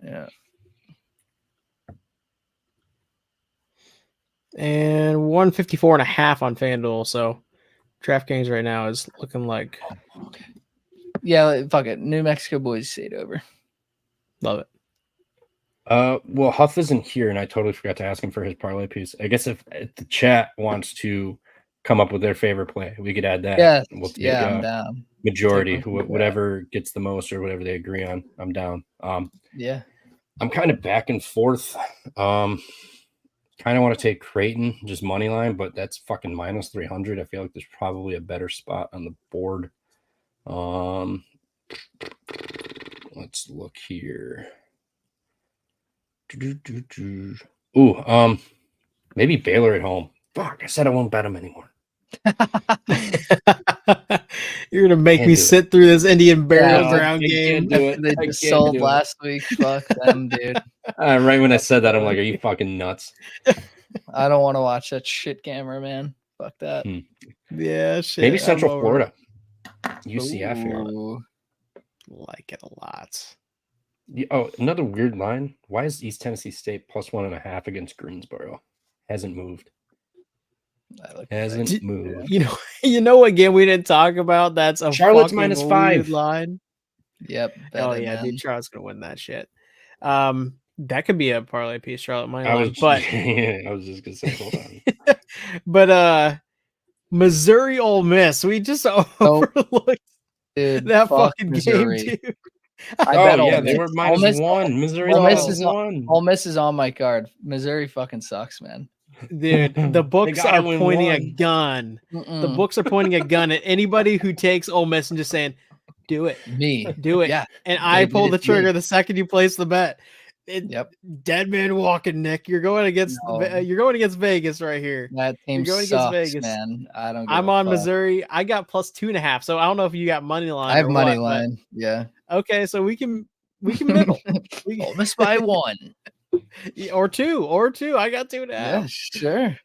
Yeah. And 154.5 on FanDuel. So DraftKings right now is looking like. Yeah, fuck it. New Mexico Boise State over. Love it. Well, Huff isn't here, and I totally forgot to ask him for his parlay piece. I guess if the chat wants to come up with their favorite play, we could add that. Yeah, I'm down. Majority, whatever gets the most or whatever they agree on, I'm down. Yeah, I'm kind of back and forth. Kind of want to take Creighton, just money line, but that's fucking minus 300. I feel like there's probably a better spot on the board. Let's look here. Ooh, maybe Baylor at home. Fuck, I said I won't bet them anymore. You're gonna make me sit through this Indian burial ground game. They just sold last week. Fuck them, dude. Right when I said that, I'm like, "Are you fucking nuts?" I don't want to watch that shit camera, man. Fuck that. Yeah, shit. Maybe Central Florida, UCF here. Like it a lot. Oh, another weird line. Why is East Tennessee State plus 1.5 against Greensboro? Hasn't moved. Hasn't moved. You know what game we didn't talk about? That's a Charlotte's minus 5 line. Yep. Oh Bet it, yeah, man. dude, Charlotte's gonna win that shit. That could be a parlay piece, Charlotte money I line. was But I was just gonna say, hold on. but Missouri Ole Miss, we just overlooked Dude, that fuck fucking Missouri. game, dude. I Oh bet yeah, Ole they Miss. were Ole Miss, -1. Missouri's Ole Miss is -1. Ole Miss is on my card. Missouri fucking sucks, man. Dude, the books gotta are win pointing a one. gun. The Mm-mm. books are pointing a gun at anybody who takes Ole Miss and just saying, "Do it, Me. do it." Yeah. And they I did pull it the to me. trigger the second you place the bet. Yep. Dead man walking, Nick. You're going against No. you're going against Vegas right here. That team You're going against sucks, Vegas. man. I don't give I'm a on fuck. Missouri. I got +2.5. So I don't know if you got money line. I have or money what, but- line. Yeah. Okay, so we can middle. Ole Miss by 1. or two. I got 2.5. Yeah, sure.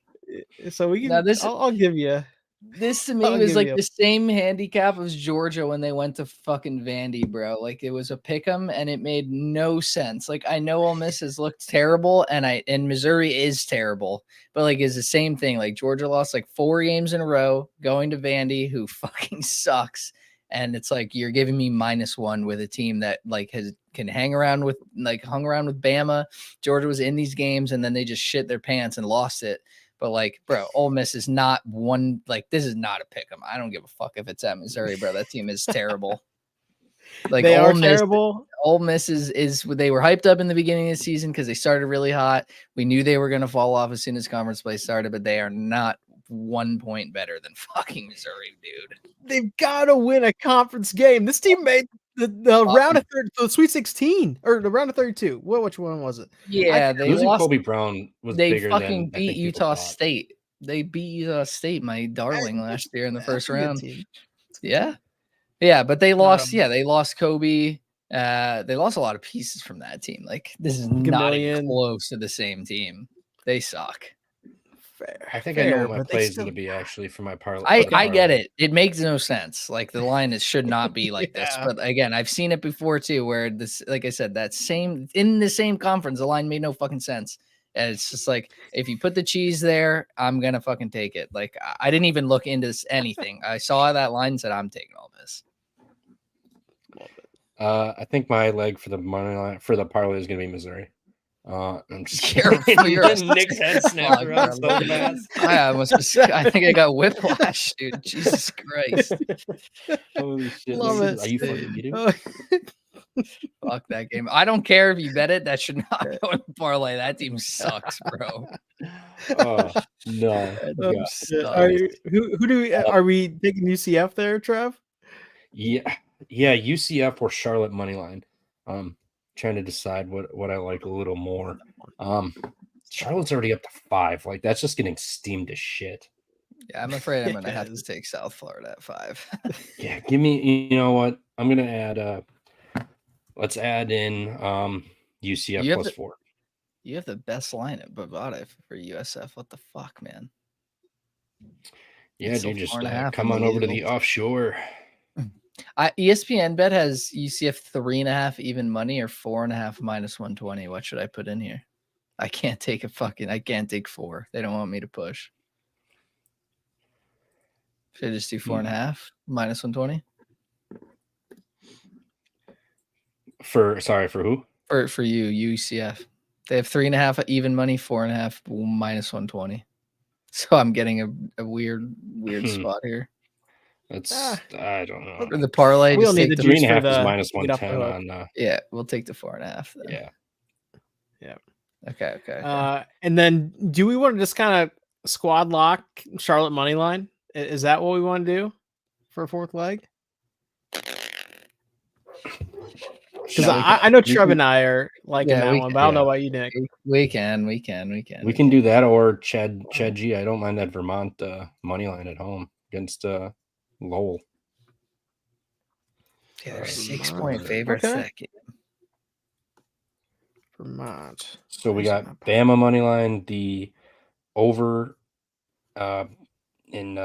So we can. Now this- I'll give you. This to me I'll was give like you- the same handicap as Georgia when they went to fucking Vandy, bro. Like it was a pick 'em and it made no sense. Like I know Ole Miss has looked terrible and Missouri is terrible, but like it's the same thing. Like Georgia lost like 4 games in a row going to Vandy, who fucking sucks. And it's like you're giving me -1 with a team that like can hung around with Bama. Georgia was in these games and then they just shit their pants and lost it. But like, bro, Ole Miss is not one. Like, this is not a pick 'em. I don't give a fuck if it's at Missouri, bro. That team is terrible. Like, They are Ole Miss, terrible. Ole Miss is they were hyped up in the beginning of the season because they started really hot. We knew they were going to fall off as soon as conference play started, but they are not 1 point better than fucking Missouri, dude. They've got to win a conference game. This team made the round of the Sweet 16 or the round of 32. Which one was it? Yeah, they Losing lost. Kobe Brown was They bigger fucking than I beat think people Utah thought. State. They beat Utah State, my darling, last year in the first round. Yeah. Yeah, but they lost. They lost Kobe. They lost a lot of pieces from that team. Like this is not even close to the same team. They suck. Fair. I think I know what my play is going to be actually for my parlay. I get it. It makes no sense. Like the line should not be like this. But again, I've seen it before too, where this, like I said, that same in the same conference, the line made no fucking sense. And it's just like if you put the cheese there, I'm gonna fucking take it. Like I didn't even look into anything. I saw that line and said I'm taking all this. I think my leg for the money line for the parlay is going to be Missouri. I'm just Careful, you're a Nick's head snapped around so fast. I think I got whiplash, dude. Jesus Christ! Holy shit! Love it. Are you fucking kidding me? Fuck that game. I don't care if you bet it. That should not go in the parlay. That team sucks, bro. Oh no! That team Are sucks. who do we are we taking UCF there, Trev? Yeah, UCF or Charlotte money line. Trying to decide what I like a little more. Charlotte's already up to 5. Like that's just getting steamed to shit. Yeah, I'm afraid I'm gonna have to take South Florida at 5. Yeah, give me. You know what? I'm gonna add. Let's add in UCF plus 4. You have the best line at Bovada for USF. What the fuck, man? Yeah, It's dude, still just 4.5 come in on the over to the Eagles. offshore. ESPN bet has UCF 3.5 even money or 4.5 -120. What should I put in here? I can't take 4. They don't want me to push. Should I just do 4.5 -120? For who? For you, UCF. They have 3.5 even money, 4.5 -120. So I'm getting a weird spot here. That's I don't know. For the parlay, We just don't need take the the 3.5 is get off the -110 hook. on. yeah, we'll take the 4.5. Then. Yeah. Okay. And then do we want to just kind of squad lock Charlotte money line? Is that what we want to do for a fourth leg? Because I know Trev and I are liking that one, but I don't know about you, Nick. We can do that or Chad G. I don't mind that Vermont money line at home against Lowell. Yeah, they're 6-point favorites. Okay. That game. Vermont. So we got Bama money line, the over in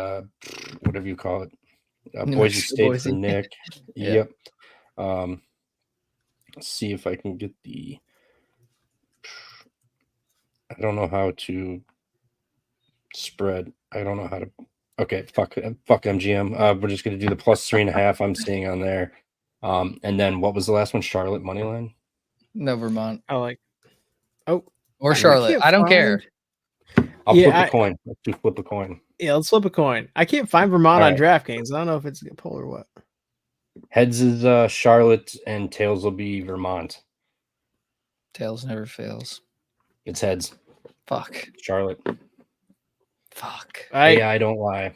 whatever you call it, Boise State for Nick. Yeah. Yep. Let's see if I can get the. I don't know how to spread. I don't know how to. Okay, fuck MGM. We're just gonna do the +3.5. I'm seeing on there. And then what was the last one? Charlotte money line. No, Vermont I like. Oh, or I Charlotte. can't I don't care. I'll Yeah, flip a coin. Let's do flip a coin. yeah, let's flip a coin. I can't find Vermont All on right. DraftKings. I don't know if it's a poll or what. Heads is Charlotte, and tails will be Vermont. Tails never fails. It's heads. Fuck. Charlotte. Fuck. All right. I don't lie.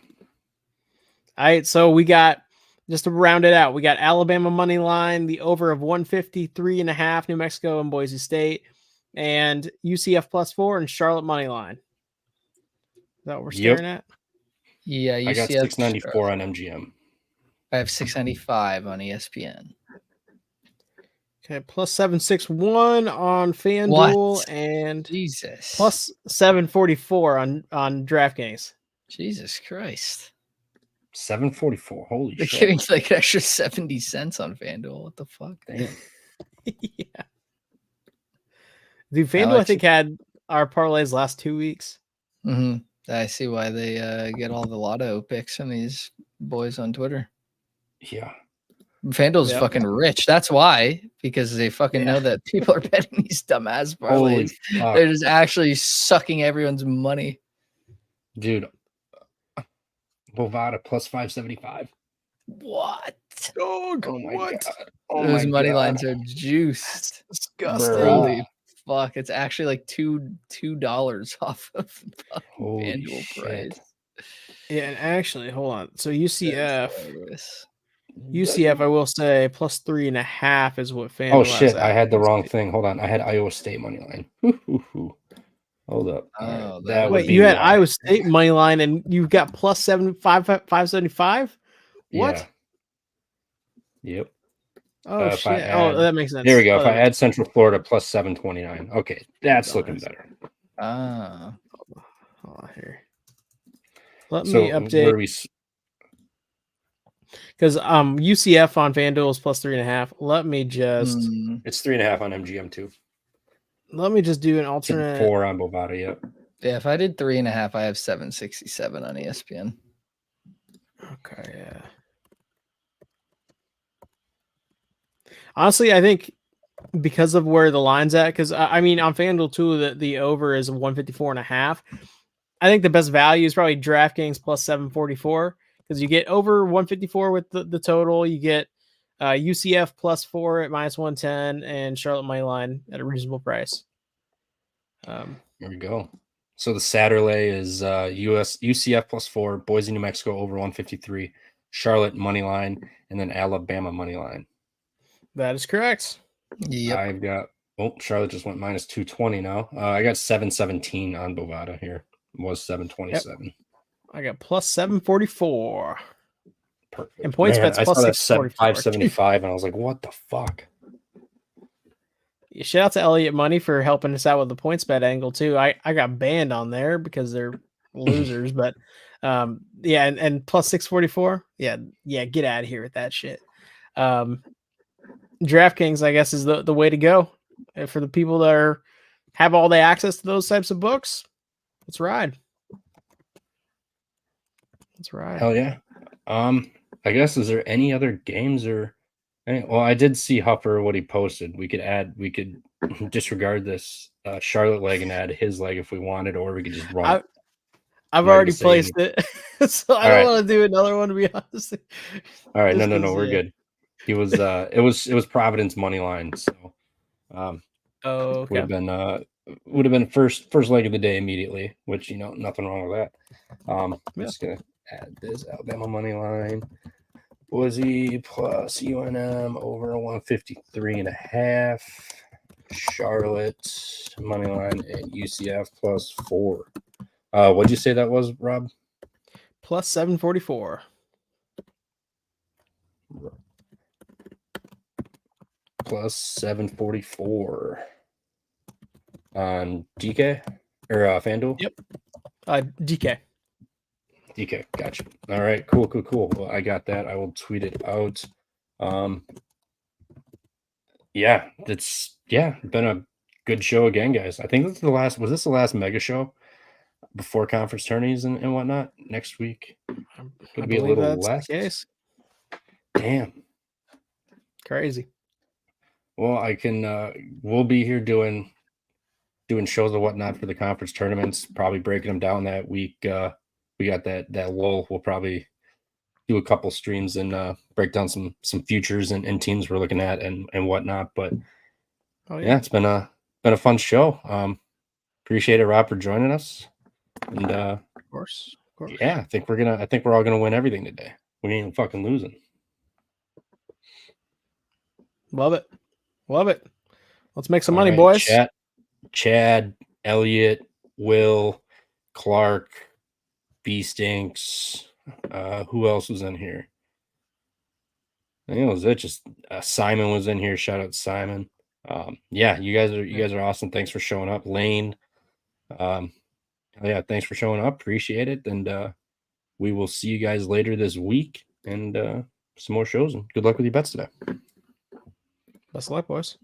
All right. So we got, just to round it out, we got Alabama money line, the over of 153.5, New Mexico and Boise State, and UCF +4 and Charlotte money line. Is that what we're staring at? Yeah, I got UCF 694 on MGM. I have 695 on ESPN. Okay, +761 on FanDuel What? and Jesus. +744 on DraftKings. Jesus Christ. 744. Holy They're shit. giving like an extra 70 cents on FanDuel. What the fuck? Damn. Yeah. Dude, FanDuel, I think, had our parlays last 2 weeks. Mm-hmm. I see why they get all the lotto picks from these boys on Twitter. Yeah. FanDuel's Yep. fucking rich. That's why, because they fucking know that people are betting these dumbass Holy parlays. fuck. They're just actually sucking everyone's money. Dude. Bovada +575. What? Dog, Oh my god. Oh Those my money god. lines are juiced. Disgusting. Holy fuck. It's actually like $2 off of the Holy FanDuel shit. price. Yeah, and actually, hold on. So UCF, That's hilarious. I will say +3.5 is what FanDuel. Oh has shit, at. I had the wrong thing. Hold on. I had Iowa State money line. Hold up. All right. Oh, that would Wait, be you had why. Iowa State money line, and you've got +575. What? Yeah. Yep. Oh if I shit! add- that makes sense. There we go. Oh, If that I makes add Central Florida +729. Okay, that's looking Nice. better. Ah. Hold on here. Let So me where update we because UCF on FanDuel is +3.5. Let me just it's 3.5 on MGM too. do an It's alternate. 4 on Bovada. Yep. Yeah, if I did 3.5, I have 767 on ESPN. Okay, yeah. Honestly, I think because of where the line's at, because I mean on FanDuel too, the over is 154.5. I think the best value is probably DraftKings +744 because you get over 154 with the total. You get UCF +4 at -110 and Charlotte money line at a reasonable price. There we go. So the Saturday is UCF +4, Boise, New Mexico over 153, Charlotte money line, and then Alabama money line. That is correct. Yep. I've got Charlotte just went -220 now. I got 717 on Bovada here. It was 727. I got +744. Perfect. And points bets I saw that +644. 575, and I was like, "What the fuck?" Shout out to Elliot Money for helping us out with the points bet angle too. I got banned on there because they're losers, but yeah, and +644. Yeah, get out of here with that shit. DraftKings, I guess, is the way to go for the people that have all the access to those types of books. Let's ride. Hell yeah. I guess, is there any other games or well, I did see Huffer what he posted. We could disregard this Charlotte leg and add his leg if we wanted, or we could just run. I've Right, already the placed same. it, so I don't want to do another one, to be honest. All right, Just no, 'cause, we're yeah. good. He was it was Providence money line, so Oh, would okay. have been first leg of the day immediately, which nothing wrong with that. I'm just gonna add this Alabama money line, Boise plus UNM over 153.5, Charlotte money line, and UCF +4. What'd you say that was, Rob? +744. +744 on DK or FanDuel. Yep. DK. DK, gotcha. All right, cool. Well, I got that. I will tweet it out. Yeah, it's been a good show again, guys. I think this is the last mega show before conference tourneys and whatnot. Next week I could be a believe little that's less. the case. Damn. Crazy. Well, I can. We'll be here doing shows and whatnot for the conference tournaments. Probably breaking them down that week. We got that lull. We'll probably do a couple streams and break down some futures and teams we're looking at and whatnot. But yeah, it's been a fun show. Appreciate it, Rob, for joining us. And Of course. yeah, I think we're all gonna win everything today. We ain't fucking losing. Love it. Let's make some All money, right, boys. Chad, Elliot, Will, Clark, B Stinks. Who else was in here? I think it was it. Just Simon was in here. Shout out Simon. Yeah, you guys are awesome. Thanks for showing up, Lane. Yeah, thanks for showing up. Appreciate it. And we will see you guys later this week and some more shows. And good luck with your bets today. Best of luck, boys.